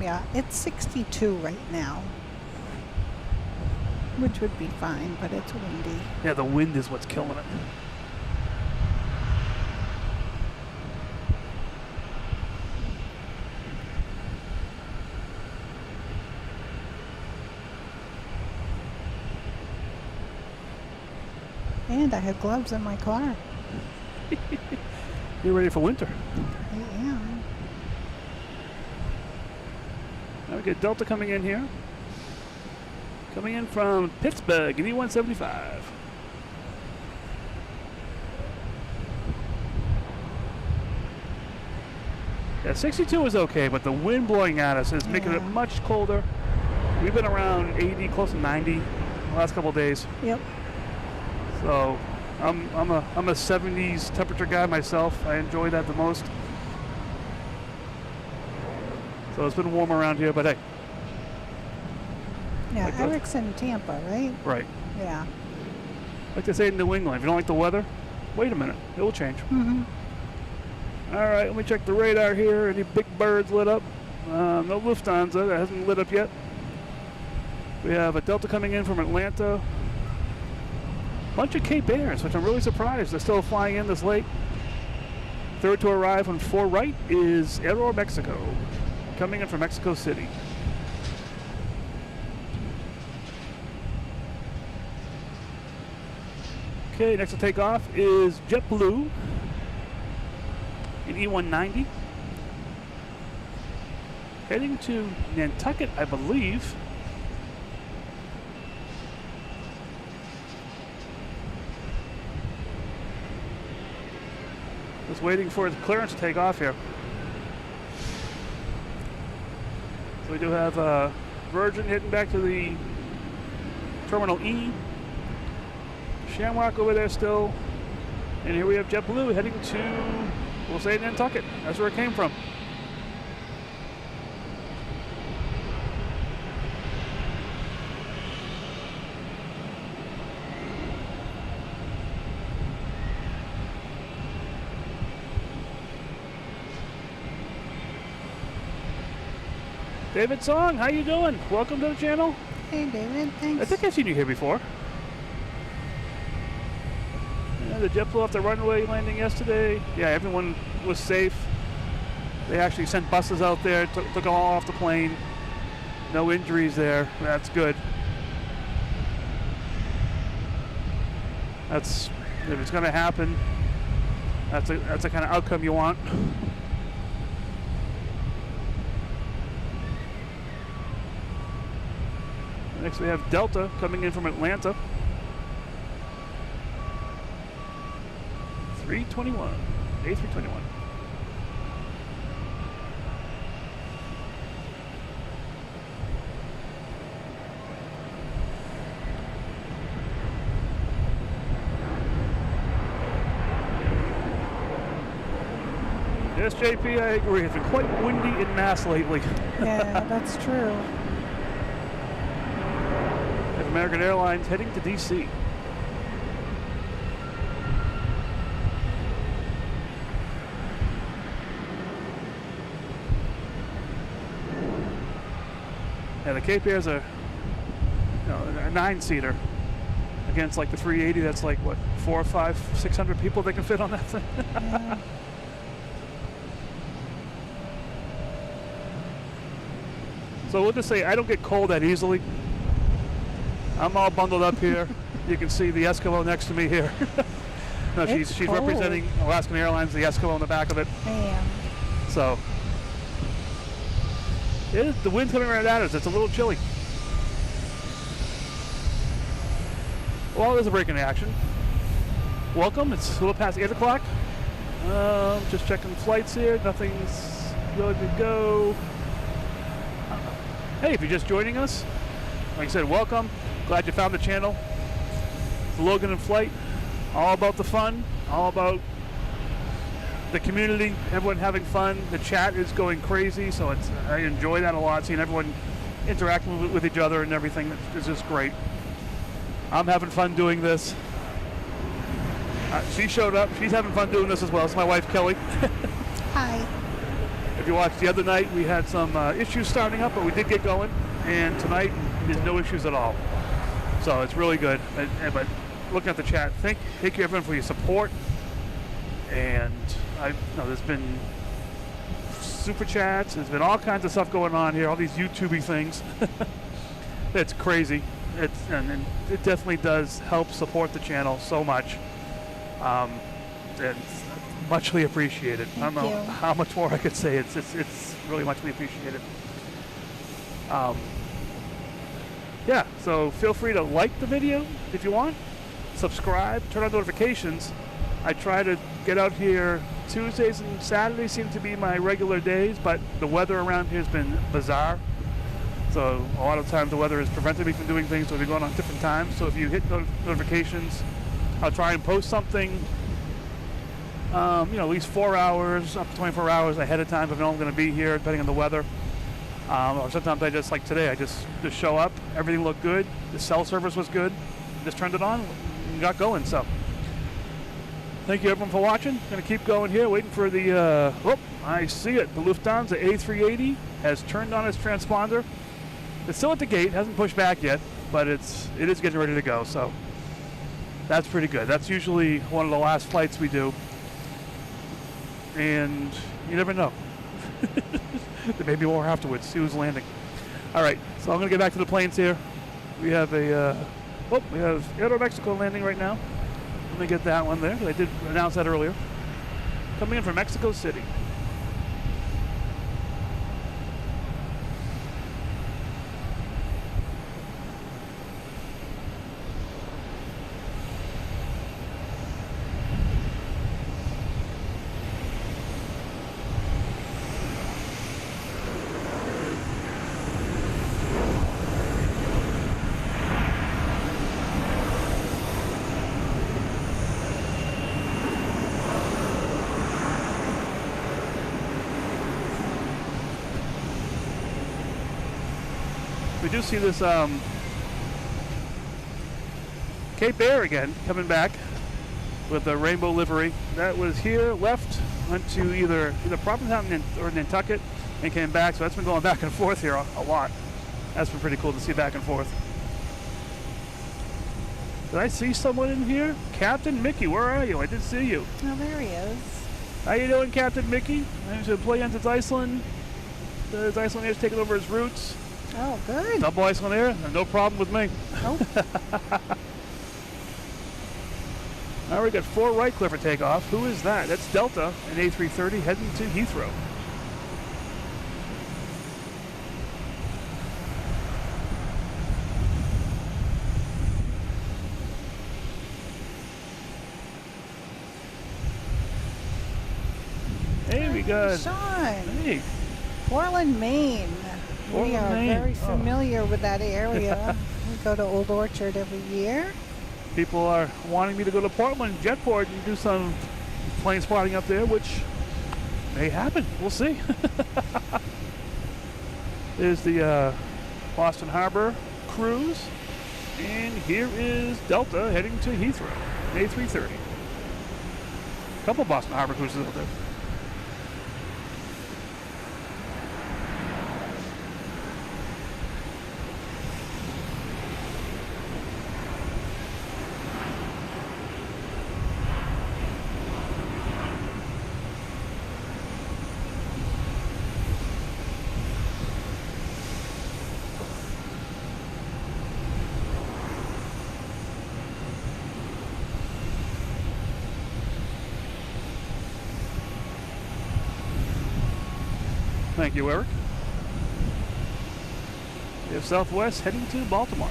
Speaker 2: Yeah, it's 62 right now, which would be fine, but it's windy.
Speaker 1: Yeah, the wind is what's killing it.
Speaker 2: And I have gloves in my car.
Speaker 1: You're ready for winter.
Speaker 2: I am.
Speaker 1: Now we get Delta coming in here. Coming in from Pittsburgh, an E-175. Yeah, 62 is okay, but the wind blowing at us is making it much colder. We've been around 80, close to 90 the last couple of days.
Speaker 2: Yep.
Speaker 1: So I'm a 70s temperature guy myself. I enjoy that the most. So it's been warm around here, but hey.
Speaker 2: Yeah,
Speaker 1: like
Speaker 2: Eric's in Tampa, right?
Speaker 1: Right.
Speaker 2: Yeah.
Speaker 1: Like they say in New England, if you don't like the weather, wait a minute, it will change.
Speaker 2: Mm-hmm.
Speaker 1: All right, let me check the radar here. Any big birds lit up? No Lufthansa, that hasn't lit up yet. We have a Delta coming in from Atlanta. Bunch of Cape Airs, which I'm really surprised they're still flying in this late. Third to arrive on 4 right is Aeromexico, coming in from Mexico City. Okay, next to take off is JetBlue in E190. Heading to Nantucket, I believe. Just waiting for its clearance to take off here. So we do have Virgin heading back to the Terminal E. Shamrock over there still. And here we have JetBlue heading to, we'll say Nantucket. That's where it came from. David Song, how you doing? Welcome to the channel.
Speaker 2: Hey, David. Thanks.
Speaker 1: I think I've seen you here before. Yeah, the jet flew off the runway landing yesterday. Yeah, everyone was safe. They actually sent buses out there, took them all off the plane. No injuries there. That's good. That's, if it's going to happen, that's the kind of outcome you want. Next we have Delta coming in from Atlanta. 321, A321. Yes, JP, I agree. It's been quite windy in Mass lately.
Speaker 2: Yeah, that's true.
Speaker 1: American Airlines heading to DC. Yeah, the Cape Airs are, a 9-seater against like the 380. That's like what, 400, 500, 600 people they can fit on that thing.
Speaker 2: Yeah.
Speaker 1: So we'll just say I don't get cold that easily. I'm all bundled up here. You can see the Eskimo next to me here. No, she's representing Alaskan Airlines, the Eskimo on the back of it.
Speaker 2: I am.
Speaker 1: So, the wind's coming right at us. It's a little chilly. Well, there's a break in action. Welcome. It's a little past 8 o'clock. Just checking flights here. Nothing's good to go. Hey, if you're just joining us, like I said, welcome. Glad you found the channel. It's Logan in Flight. All about the fun, all about the community, everyone having fun. The chat is going crazy, so I enjoy that a lot, seeing everyone interacting with each other and everything. It's just great. I'm having fun doing this. She showed up. She's having fun doing this as well. It's my wife, Kelly.
Speaker 2: Hi.
Speaker 1: If you watched the other night, we had some issues starting up, but we did get going. And tonight, there's no issues at all. So it's really good. But looking at the chat, thank you everyone for your support. And there's been super chats. There's been all kinds of stuff going on here. All these YouTubey things. It's crazy. And it definitely does help support the channel so much. And muchly appreciated. I don't know how much more I could say. It's really muchly appreciated. Yeah, so feel free to like the video if you want, subscribe, turn on notifications. I try to get out here. Tuesdays and Saturdays seem to be my regular days, but the weather around here has been bizarre. So a lot of times the weather has prevented me from doing things, so we're going on different times. So if you hit notifications, I'll try and post something, at least 4 hours, up to 24 hours ahead of time if I know I'm going to be here, depending on the weather. Or sometimes I just, like today, I just show up, everything looked good, the cell service was good, just turned it on, and got going, so. Thank you everyone for watching. Going to keep going here, waiting for the, I see it. The Lufthansa A380 has turned on its transponder. It's still at the gate, hasn't pushed back yet, but it is getting ready to go, so that's pretty good. That's usually one of the last flights we do, and you never know. There may be more afterwards, see who's landing. All right, so I'm going to get back to the planes here. We have we have Aeromexico landing right now. Let me get that one there. I did announce that earlier. Coming in from Mexico City. We do see this Cape Air again coming back with the rainbow livery. That was here, left, went to either Provincetown or Nantucket, and came back. So that's been going back and forth here a lot. That's been pretty cool to see back and forth. Did I see someone in here? Captain Mickey, where are you? I did see you.
Speaker 2: Oh, there he is.
Speaker 1: How you doing, Captain Mickey? I'm to play into Iceland. The Icelandair's taking over his routes.
Speaker 2: Oh, good.
Speaker 1: Double Icelandair, no problem with me.
Speaker 2: Oh.
Speaker 1: All right, we got 4 right clear for takeoff. Who is that? That's Delta, an A330 heading to Heathrow. Hey, we got
Speaker 2: Sean.
Speaker 1: Hey,
Speaker 2: Portland, Maine. We
Speaker 1: Portland,
Speaker 2: are
Speaker 1: Maine.
Speaker 2: very familiar with that area. We go to Old Orchard every year.
Speaker 1: people are wanting me to go to Portland Jetport and do some plane spotting up there, which may happen. We'll see. There's the Boston Harbor cruise, and here is Delta heading to Heathrow, A330. A couple Boston Harbor cruises out there. Thank you, Eric. We have Southwest heading to Baltimore.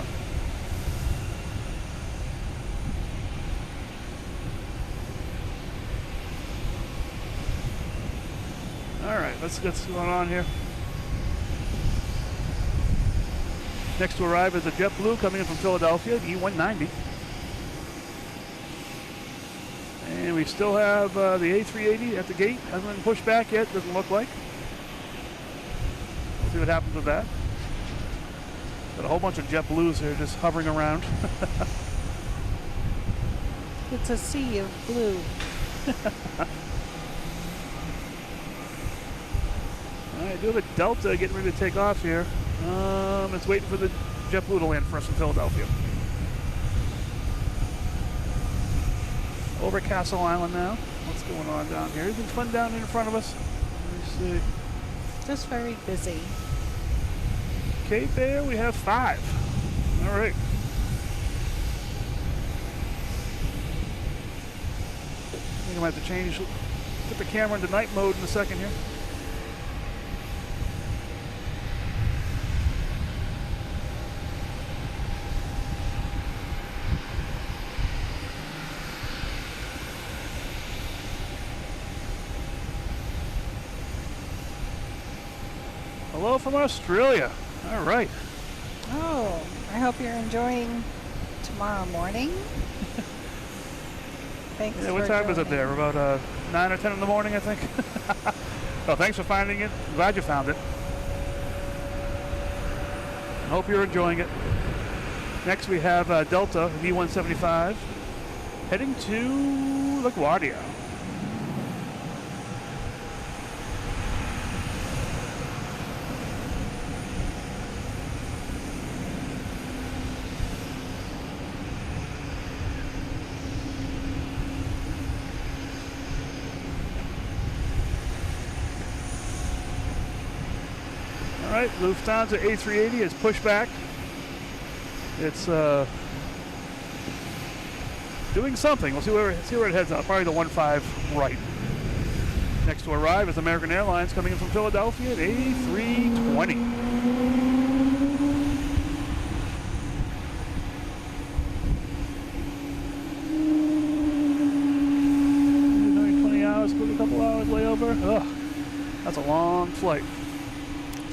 Speaker 1: All right, let's get what's going on here. Next to arrive is a JetBlue coming in from Philadelphia, the E190. And we still have the A380 at the gate. Hasn't been pushed back yet, doesn't look like. See what happens with that. Got a whole bunch of JetBlues here just hovering around.
Speaker 2: It's a sea of blue.
Speaker 1: All right, do have a Delta getting ready to take off here. It's waiting for the JetBlue to land for us in Philadelphia. Over Castle Island now. What's going on down here? Anything fun down in front of us? Let me see.
Speaker 2: Just very busy.
Speaker 1: Cape Air, we have 5. All right. I think I might have to change, put the camera into night mode in a second here. Hello from Australia. All right.
Speaker 2: Oh, I hope you're enjoying tomorrow morning. Thanks.
Speaker 1: Yeah, what time is it there? About 9 or 10 in the morning, I think. Well, thanks for finding it. I'm glad you found it. I hope you're enjoying it. Next we have Delta, V175, heading to LaGuardia. All right, Lufthansa A380 is pushed back. It's doing something. We'll see where it heads out. Probably the 1-5 right. Next to arrive is American Airlines coming in from Philadelphia at A320. 20 hours, a couple hours layover. Ugh, that's a long flight.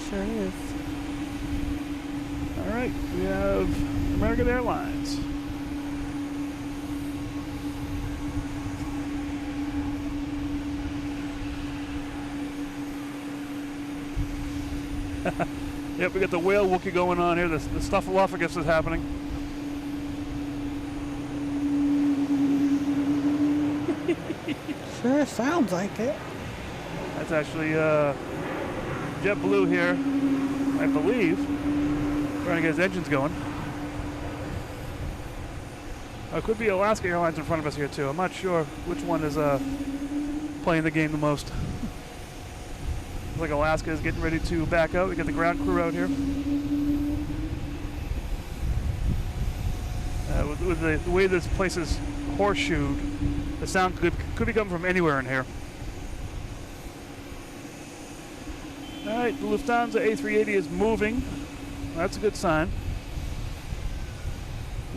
Speaker 2: Sure is.
Speaker 1: All right, we have American Airlines. Yep, we got the whale wookie going on here. The snuffleupagus is happening.
Speaker 2: Sure sounds like it.
Speaker 1: That's actually JetBlue here, I believe. Trying to get his engines going. It could be Alaska Airlines in front of us here too. I'm not sure which one is playing the game the most. Looks like Alaska is getting ready to back out. We got the ground crew out here. With the way this place is horseshoed, the sound could be coming from anywhere in here. All right, the Lufthansa A380 is moving. That's a good sign.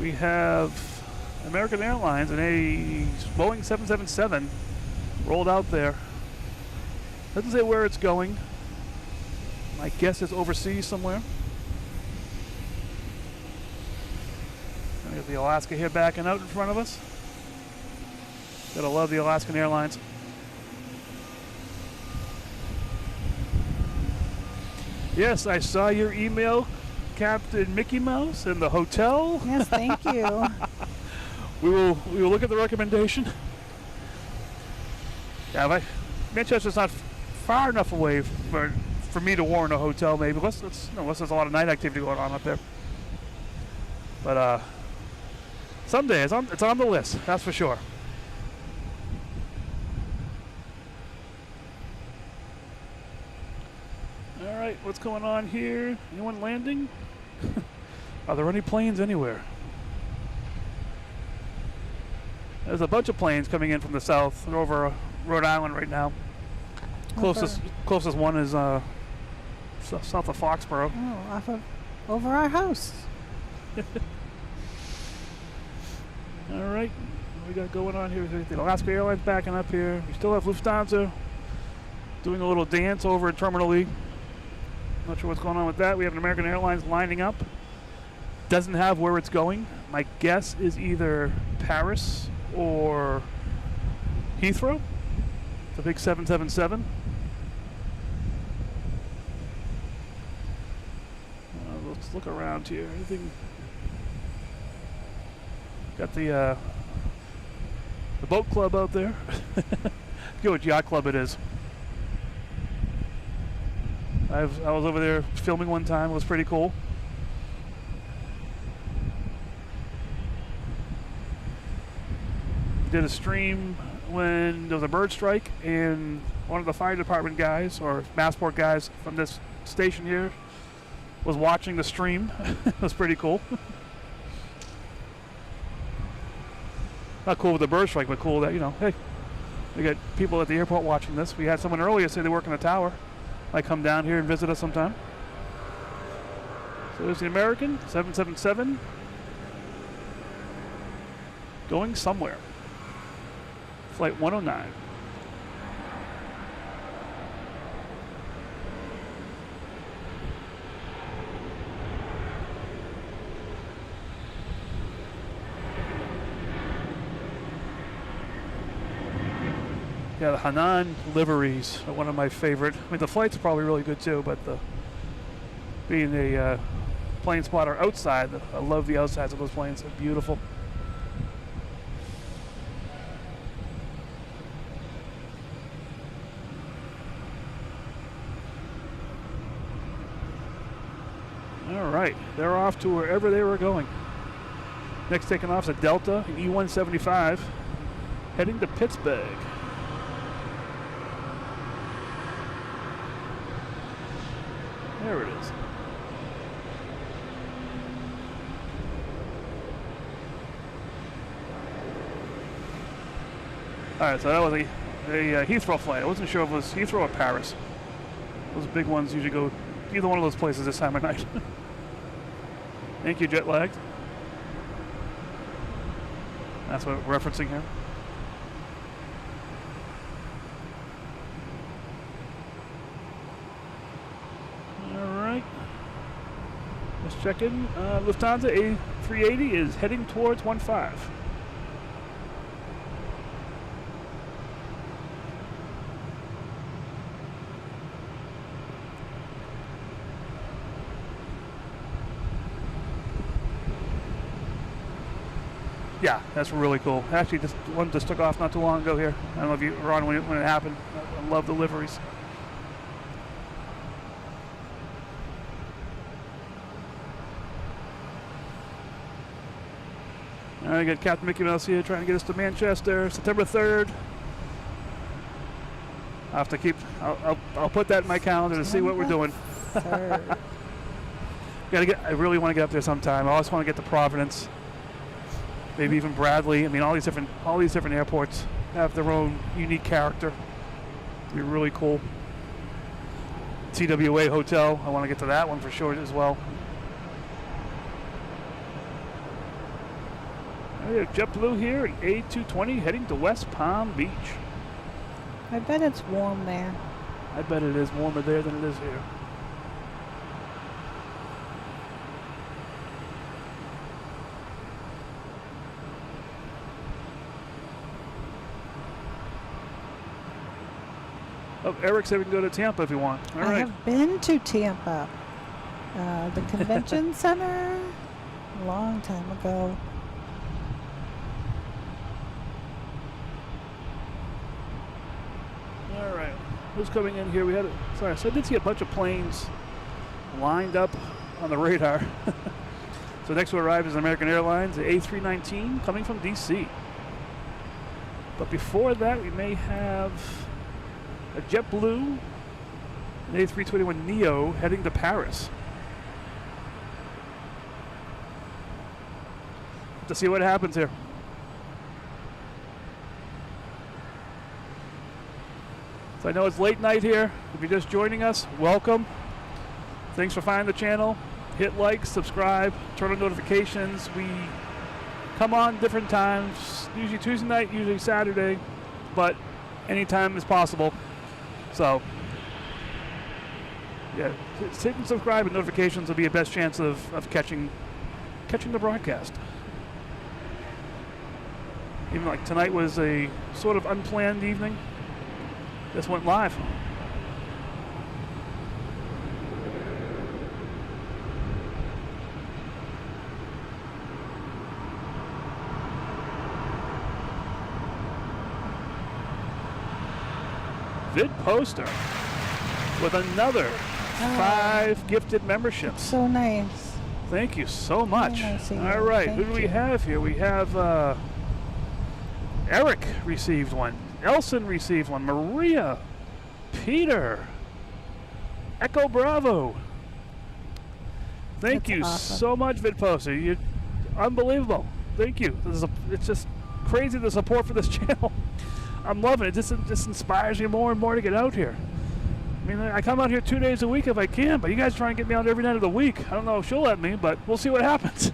Speaker 1: We have American Airlines and a Boeing 777 rolled out there. Doesn't say where it's going. My guess is overseas somewhere. We got the Alaska here backing out in front of us. Gotta love the Alaskan Airlines. Yes, I saw your email, Captain Mickey Mouse, in the hotel.
Speaker 2: Yes, thank you.
Speaker 1: We will look at the recommendation. Yeah, Manchester's not far enough away for me to warrant a hotel, maybe. Unless there's a lot of night activity going on up there. But someday it's on the list, that's for sure. All right, what's going on here? Anyone landing? Are there any planes anywhere? There's a bunch of planes coming in from the south. They're over Rhode Island right now. Closest one is south of Foxborough.
Speaker 2: Oh, over our house.
Speaker 1: All right, what we got going on here? The Alaska Airlines backing up here. We still have Lufthansa doing a little dance over in Terminal E. Not sure what's going on with that. We have an American Airlines lining up. Doesn't have where it's going. My guess is either Paris or Heathrow. The big 777. Let's look around here. Anything? Got the boat club out there. Forget what yacht club it is. I was over there filming one time. It was pretty cool. Did a stream when there was a bird strike, and one of the fire department guys or Massport guys from this station here was watching the stream. It was pretty cool. Not cool with the bird strike, but cool that, hey, we got people at the airport watching this. We had someone earlier say they work in the tower. Might come down here and visit us sometime. So there's the American 777 going somewhere. Flight 109. Yeah, the Hainan liveries are one of my favorite. I mean, the flights are probably really good too, but being a plane spotter outside, I love the outsides of those planes. They're beautiful. right, they're off to wherever they were going. Next taking off is a Delta, an E175, heading to Pittsburgh. There it is. All right, so that was a Heathrow flight. I wasn't sure if it was Heathrow or Paris. Those big ones usually go either one of those places this time of night. Thank you, jet lagged. That's what we're referencing here. All right. Let's check in. Lufthansa A380 is heading towards 15. Yeah, that's really cool. Actually, this one just took off not too long ago here. I don't know if you were on when it happened. I love the liveries. All right, I got Captain Mickey Mouse here trying to get us to Manchester, September 3rd. I have to keep. I'll put that in my calendar to see what we're doing. I really want to get up there sometime. I also want to get to Providence. Maybe even Bradley. I mean, all these different airports have their own unique character. It'd be really cool. TWA Hotel. I want to get to that one for sure as well. JetBlue here at A220 heading to West Palm Beach.
Speaker 2: I bet it's warm there.
Speaker 1: I bet it is warmer there than it is here. Oh, Eric said we can go to Tampa if you want. All right.
Speaker 2: I have been to Tampa, the convention center, a long time ago.
Speaker 1: All right. Who's coming in here? Sorry, so I did see a bunch of planes lined up on the radar. So next to arrive is American Airlines, the A319 coming from DC. But before that, we may have a JetBlue, an A321neo heading to Paris. To see what happens here. So I know it's late night here. If you're just joining us, welcome. Thanks for finding the channel. Hit like, subscribe, turn on notifications. We come on different times, usually Tuesday night, usually Saturday, but anytime is possible. So, yeah, hit and subscribe and notifications will be your best chance of catching the broadcast. Even like tonight was a sort of unplanned evening. This went live. Vid Poster with another 5 gifted memberships.
Speaker 2: So nice.
Speaker 1: Thank you so much.
Speaker 2: Nice.
Speaker 1: All right,
Speaker 2: Thank
Speaker 1: who do we
Speaker 2: you.
Speaker 1: have here? We have Eric received one. Elson received one. Maria, Peter, Echo Bravo. Thank
Speaker 2: That's
Speaker 1: you
Speaker 2: awesome.
Speaker 1: so much, Vid Poster. You're unbelievable. Thank you. It's just crazy the support for this channel. I'm loving it. This inspires me more and more to get out here. I mean, I come out here 2 days a week if I can, but you guys try and get me out every night of the week. I don't know if she'll let me, but we'll see what happens.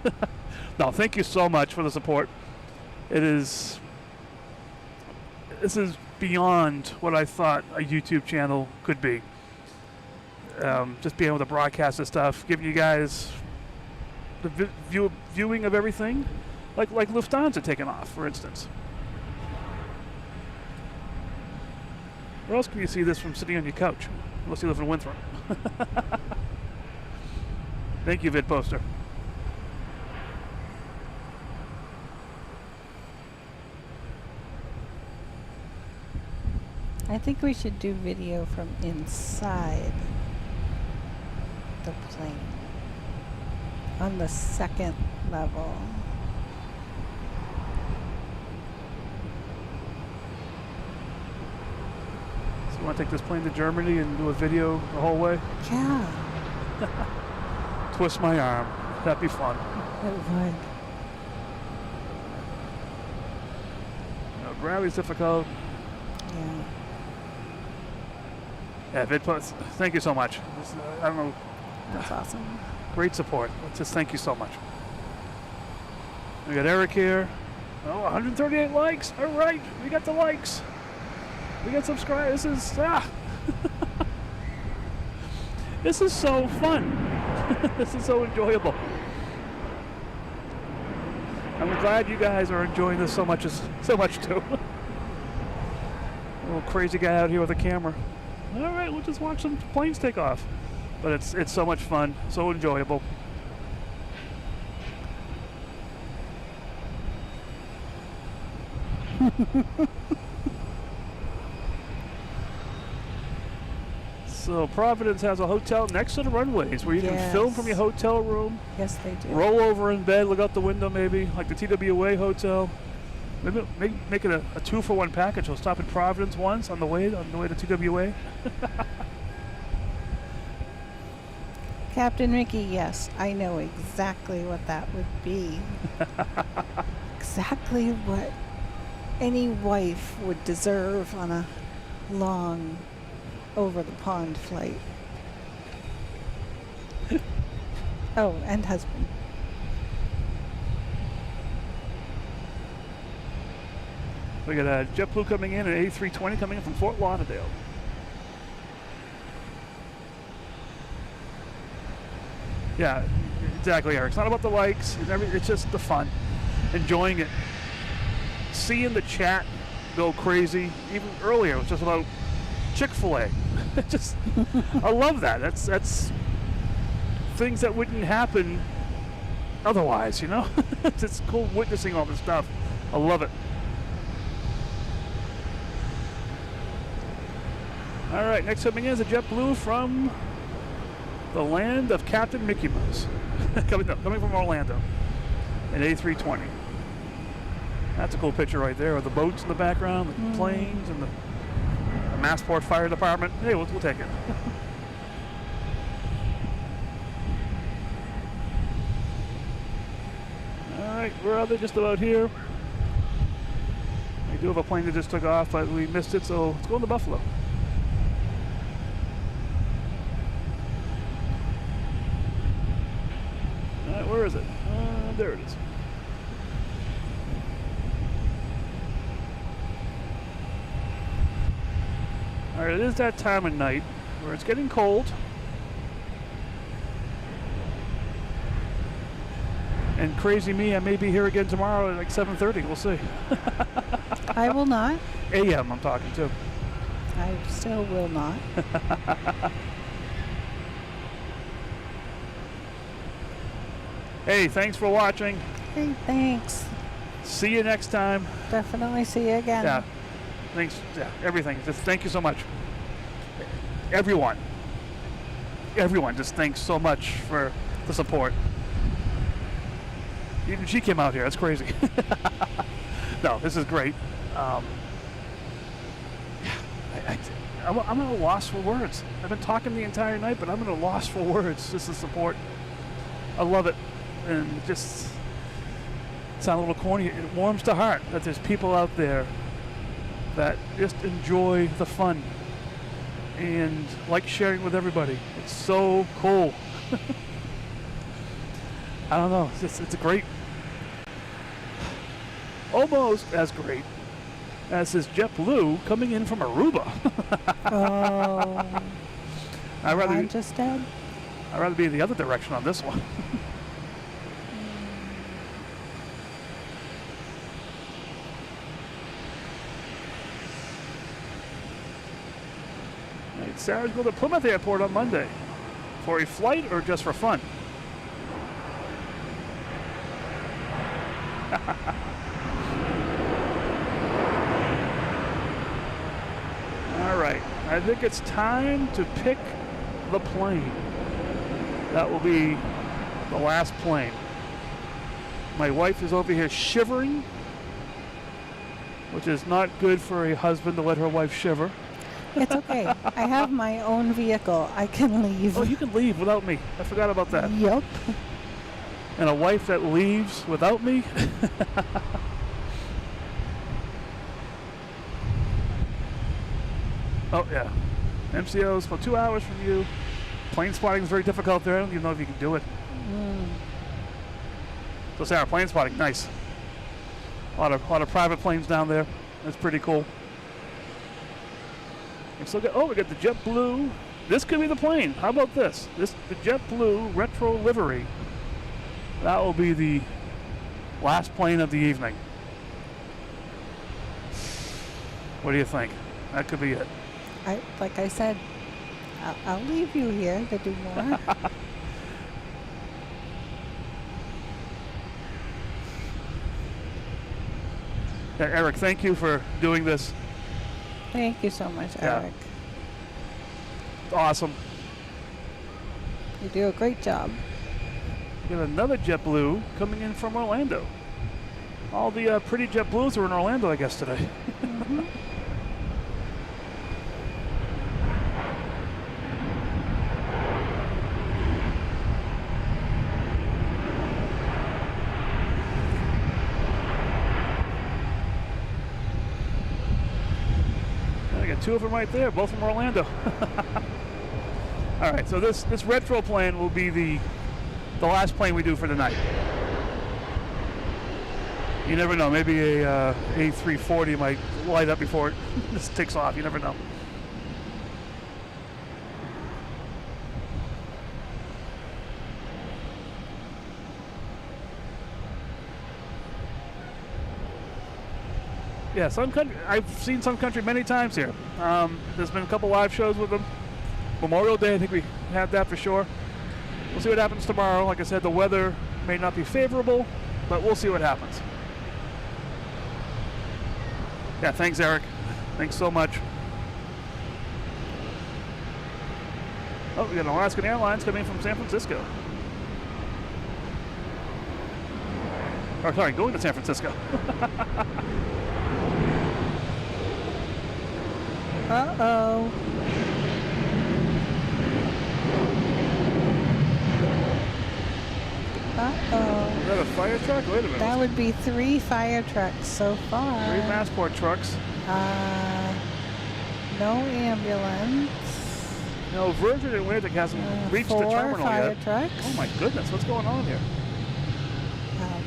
Speaker 1: No, thank you so much for the support. This is beyond what I thought a YouTube channel could be. Just being able to broadcast this stuff, giving you guys the viewing of everything, like Lufthansa taking off, for instance. Where else can you see this from sitting on your couch? Unless you live in Winthrop. Thank you, Vid Poster.
Speaker 2: I think we should do video from inside the plane. on the second level.
Speaker 1: So you want to take this plane to Germany and do a video the whole way?
Speaker 2: Yeah,
Speaker 1: Twist my arm. That'd be fun.
Speaker 2: it would.
Speaker 1: Gravity's difficult.
Speaker 2: Yeah.
Speaker 1: Yeah, VidPlus, thank you so much. I don't know,
Speaker 2: That's awesome.
Speaker 1: great support. Just thank you so much. We got Eric here. Oh, 138 likes. All right, we got the likes. We got subscribers. This is so fun. This is so enjoyable. I'm glad you guys are enjoying this so much too. Little crazy guy out here with a camera. All right, we'll just watch some planes take off. But it's so much fun, so enjoyable. So Providence has a hotel next to the runways where you can film from your hotel room,
Speaker 2: Yes, they do.
Speaker 1: roll over in bed, look out the window maybe, like the TWA hotel. Maybe make it a 2-for-1 package. We'll stop in Providence once on the way to TWA.
Speaker 2: Captain Ricky, yes, I know exactly what that would be. Exactly what any wife would deserve on a long over-the-pond flight. Oh, and husband.
Speaker 1: We got a JetBlue coming in, an A320 coming in from Fort Lauderdale. Yeah, exactly, Eric. It's not about the likes. It's just the fun. Enjoying it. Seeing the chat go crazy. Even earlier, it was just about Chick-fil-A. Just, I love that. That's things that wouldn't happen otherwise, you know? It's cool witnessing all this stuff. I love it. All right, next coming in is a JetBlue from the land of Captain Mickey Mouse. coming from Orlando, an A320. That's a cool picture right there with the boats in the background, the planes, and the Massport Fire Department. Hey, we'll take it. All right, we're just about here. We do have a plane that just took off, but we missed it, so let's go to Buffalo. Where is it? There it is. All right, it is that time of night where it's getting cold. And crazy me, I may be here again tomorrow at like 7:30. We'll see.
Speaker 2: I will not.
Speaker 1: AM, I'm talking to.
Speaker 2: I still will not.
Speaker 1: Hey, thanks for watching.
Speaker 2: Hey, thanks.
Speaker 1: See you next time.
Speaker 2: Definitely see you again.
Speaker 1: Yeah. Thanks. Yeah, everything. Just thank you so much. Everyone, just thanks so much for the support. Even she came out here. That's crazy. No, this is great. I'm at a loss for words. I've been talking the entire night, but I'm at a loss for words. Just the support. I love it. And it just sounds a little corny. It warms the heart that there's people out there that just enjoy the fun and like sharing with everybody. It's so cool. I don't know. It's a great, almost as great as this JetBlue coming in from Aruba.
Speaker 2: Oh.
Speaker 1: I'd rather be in the other direction on this one. Sarah's going to Plymouth Airport on Monday. For a flight or just for fun? All right. I think it's time to pick the plane. That will be The last plane. My wife is over here shivering, which is not good for a husband to let her wife shiver.
Speaker 2: It's okay. I have my own vehicle. I can leave.
Speaker 1: Oh, you can leave without me. I forgot about that.
Speaker 2: Yup.
Speaker 1: And a wife that leaves without me? Oh, yeah. MCO's for 2 hours from you. Plane spotting is very difficult there. I don't even know if you can do it. So, Sarah, plane spotting, nice. A lot of private planes down there. That's pretty cool. We still got, we got the JetBlue. This could be the plane. How about this? The JetBlue retro livery. That will be the last plane of the evening. What do you think? That could be it.
Speaker 2: Like I said, I'll leave you here to do more.
Speaker 1: Eric, thank you for doing this.
Speaker 2: Thank you so much, Eric.
Speaker 1: It's awesome.
Speaker 2: You do a great job.
Speaker 1: We got another JetBlue coming in from Orlando. All the pretty JetBlues are in Orlando, I guess, today.
Speaker 2: Mm-hmm.
Speaker 1: Two of them right there, both from Orlando. All right, so this retro plane will be the last plane we do for the night. You never know, maybe a A340 might light up before it just takes off. You never know. Yeah, Sun Country. I've seen Sun Country many times here. There's been a couple live shows with them. Memorial Day, I think we had that for sure. We'll see what happens tomorrow. Like I said, the weather may not be favorable, but we'll see what happens. Yeah, thanks, Eric. Thanks so much. Oh, we got an Alaskan Airlines coming in from San Francisco. Or sorry, going to San Francisco.
Speaker 2: Uh-oh. Uh-oh.
Speaker 1: Is that a fire truck? Wait a minute.
Speaker 2: That would be 3 fire trucks so far.
Speaker 1: 3 Massport trucks.
Speaker 2: No ambulance.
Speaker 1: No, Virgin Atlantic hasn't reached the
Speaker 2: 4
Speaker 1: terminal
Speaker 2: fire
Speaker 1: yet.
Speaker 2: trucks.
Speaker 1: Oh my goodness, what's going on here?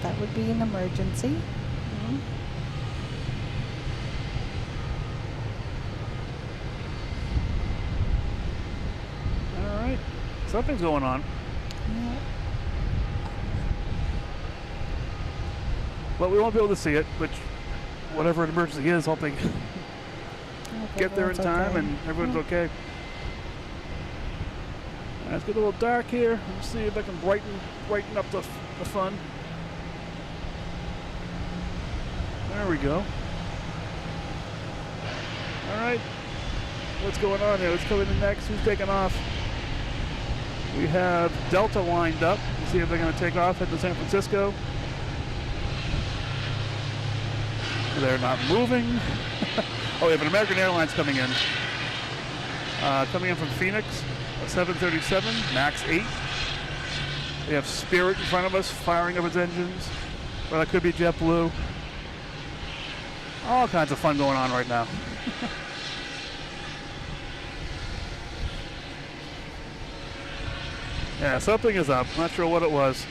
Speaker 2: That would be an emergency.
Speaker 1: All right, something's going on.
Speaker 2: Yeah.
Speaker 1: But we won't be able to see it, which whatever an emergency is, hoping get there in time and everyone's okay. It's getting a little dark here. Let's see if I can brighten up the fun. There we go. All right. What's going on here? What's coming in next? Who's taking off? We have Delta lined up. Let's see if they're going to take off, head to San Francisco. They're not moving. Oh, we have an American Airlines coming in. Coming in from Phoenix, a 737, MAX 8. We have Spirit in front of us, firing up its engines. Or that could be JetBlue. All kinds of fun going on right now. Yeah, something is up. Not sure what it was.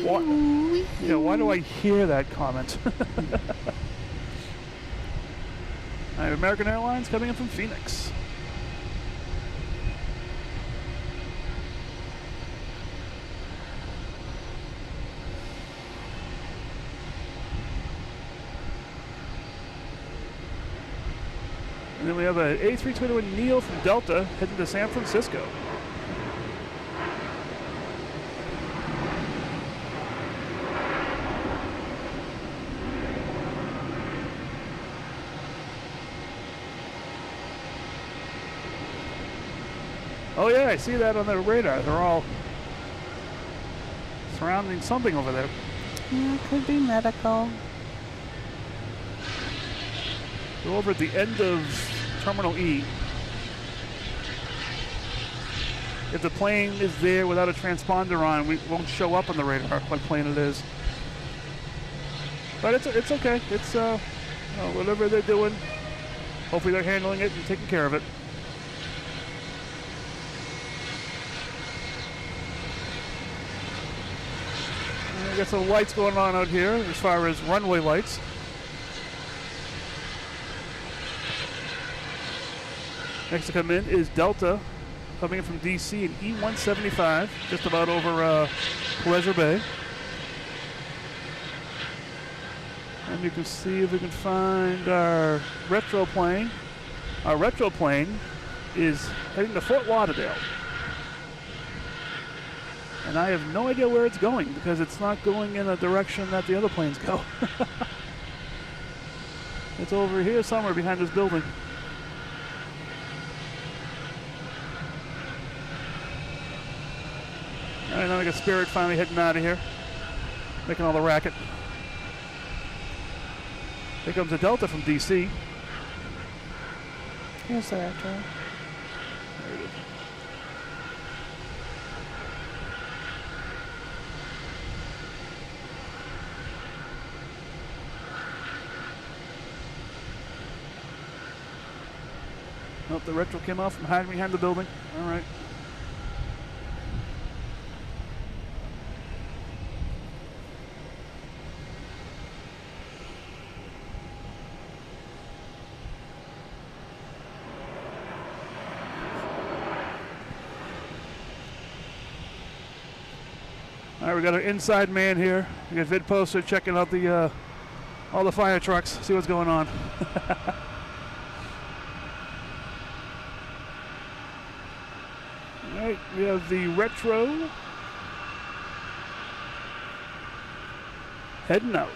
Speaker 1: Why do I hear that comment? I have American Airlines coming in from Phoenix. And then we have an A321neo from Delta heading to San Francisco. Oh yeah, I see that on the radar. They're all surrounding something over there.
Speaker 2: Yeah, it could be medical.
Speaker 1: They're over at the end of Terminal E. If the plane is there without a transponder on, we won't show up on the radar what plane it is. But it's okay. It's whatever they're doing. Hopefully they're handling it and taking care of it. I got some lights going on out here as far as runway lights. Next to come in is Delta, coming in from DC in E175, just about over Pleasure Bay. And you can see if we can find our retro plane. Our retro plane is heading to Fort Lauderdale. And I have no idea where it's going because it's not going in a direction that the other planes go. It's over here somewhere behind this building. All right, now we got Spirit finally heading out of here, making all the racket. Here comes a Delta from DC.
Speaker 2: Here's the retro.
Speaker 1: There it is. Oh, the retro came off from hiding behind the building. All right. All right, we got our inside man here. We got Vid Poster checking out the all the fire trucks, see what's going on. All right, we have the retro heading out.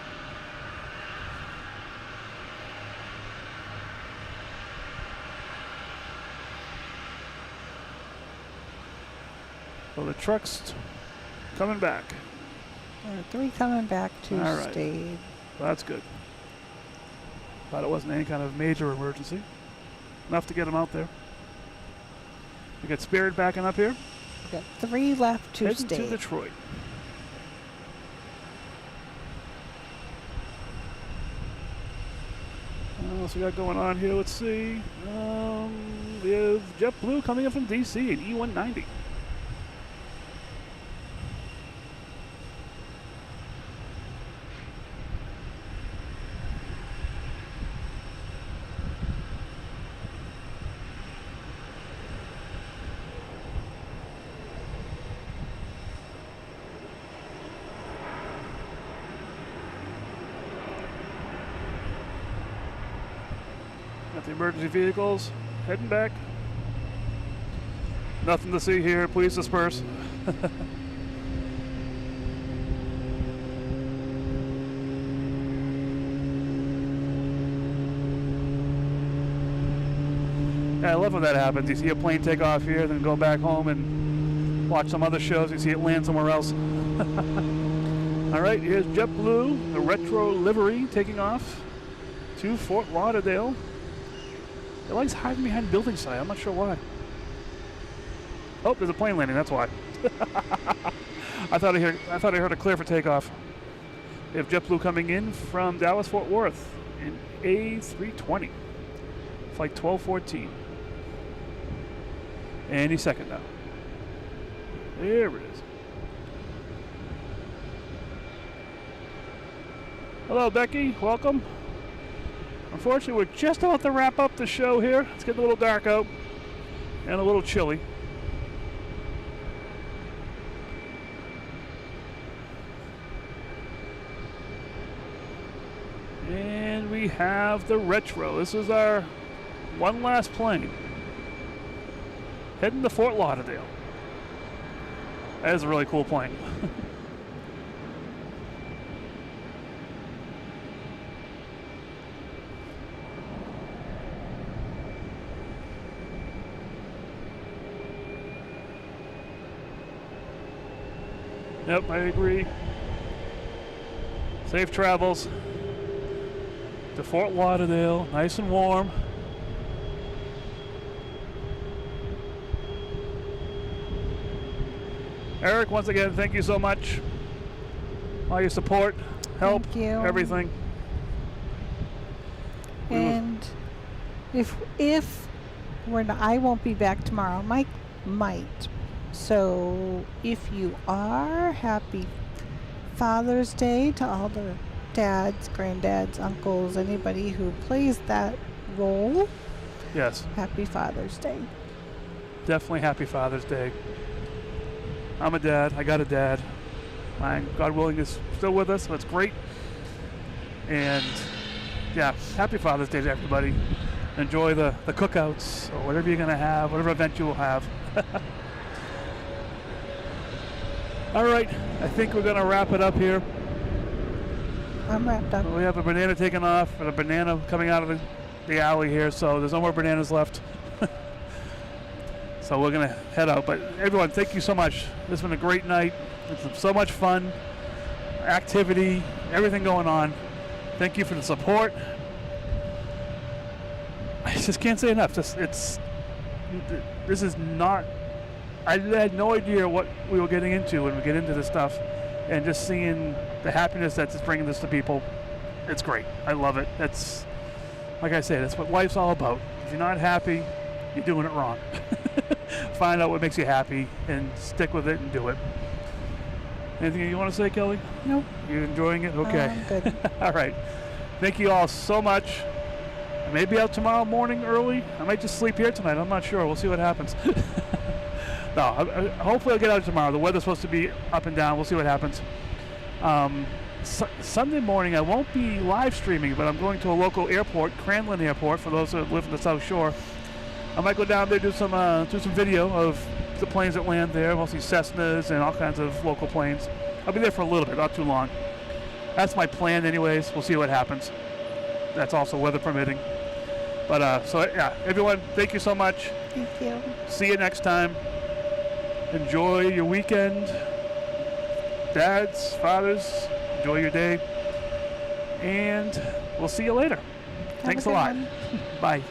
Speaker 1: So the truck's coming back.
Speaker 2: There are 3 coming back, 2
Speaker 1: All right.
Speaker 2: stayed.
Speaker 1: Well, that's good. Thought it wasn't any kind of major emergency. Enough to get them out there. We got Spirit backing up here.
Speaker 2: We got 3 left, 2
Speaker 1: Heading
Speaker 2: stayed.
Speaker 1: to Detroit. What else we got going on here? Let's see. We have JetBlue coming in from DC in E190. Got the emergency vehicles heading back. Nothing to see here. Please disperse. Yeah, I love when that happens. You see a plane take off here, then go back home and watch some other shows. You see it land somewhere else. All right, here's JetBlue, the retro livery, taking off to Fort Lauderdale. It likes hiding behind building side. I'm not sure why. Oh, there's a plane landing. That's why. I thought I heard a clear for takeoff. We have JetBlue coming in from Dallas Fort Worth in A320, flight 1214. Any second now. There it is. Hello, Becky. Welcome. Unfortunately, we're just about to wrap up the show here. It's getting a little dark out and a little chilly. And we have the retro. This is our one last plane. Heading to Fort Lauderdale. That is a really cool plane. Yep, I agree. Safe travels to Fort Lauderdale, nice and warm. Eric, once again, thank you so much. All your support, help,
Speaker 2: Thank you.
Speaker 1: everything.
Speaker 2: And if we're not, I won't be back tomorrow. Mike might. So if you are, happy Father's Day to all the dads, granddads, uncles, anybody who plays that role.
Speaker 1: Yes.
Speaker 2: Happy Father's Day.
Speaker 1: Definitely happy Father's Day. I'm a dad. I got a dad. Mine, God willing, is still with us. So that's great. And yeah, happy Father's Day to everybody. Enjoy the cookouts or whatever you're going to have, whatever event you will have. All right. I think we're going to wrap it up here.
Speaker 2: I'm wrapped up.
Speaker 1: We have a banana taking off and a banana coming out of the alley here, so there's no more bananas left. So we're going to head out. But everyone, thank you so much. This has been a great night. It's been so much fun, activity, everything going on. Thank you for the support. I just can't say enough. This is not, I had no idea what we were getting into when we get into this stuff. And just seeing the happiness that's just bringing this to people, it's great. I love it. That's, like I say, that's what life's all about. If you're not happy, you're doing it wrong. Find out what makes you happy and stick with it and do it. Anything you want to say, Kelly?
Speaker 2: Nope.
Speaker 1: You enjoying it? Okay.
Speaker 2: Good.
Speaker 1: All right. Thank you all so much. I may be out tomorrow morning early. I might just sleep here tonight. I'm not sure. We'll see what happens. No, hopefully I'll get out tomorrow. The weather's supposed to be up and down. We'll see what happens. Sunday morning I won't be live streaming, but I'm going to a local airport, Cranlin Airport, for those that live in the South Shore. I might go down there, do some video of the planes that land there, mostly Cessnas and all kinds of local planes. I'll be there for a little bit, not too long. That's my plan anyways. We'll see what happens. That's also weather permitting. But so yeah, everyone, thank you so much.
Speaker 2: Thank you.
Speaker 1: See you next time. Enjoy your weekend. Dads, fathers, enjoy your day. And we'll see you later. Thanks a lot.
Speaker 2: One.
Speaker 1: Bye.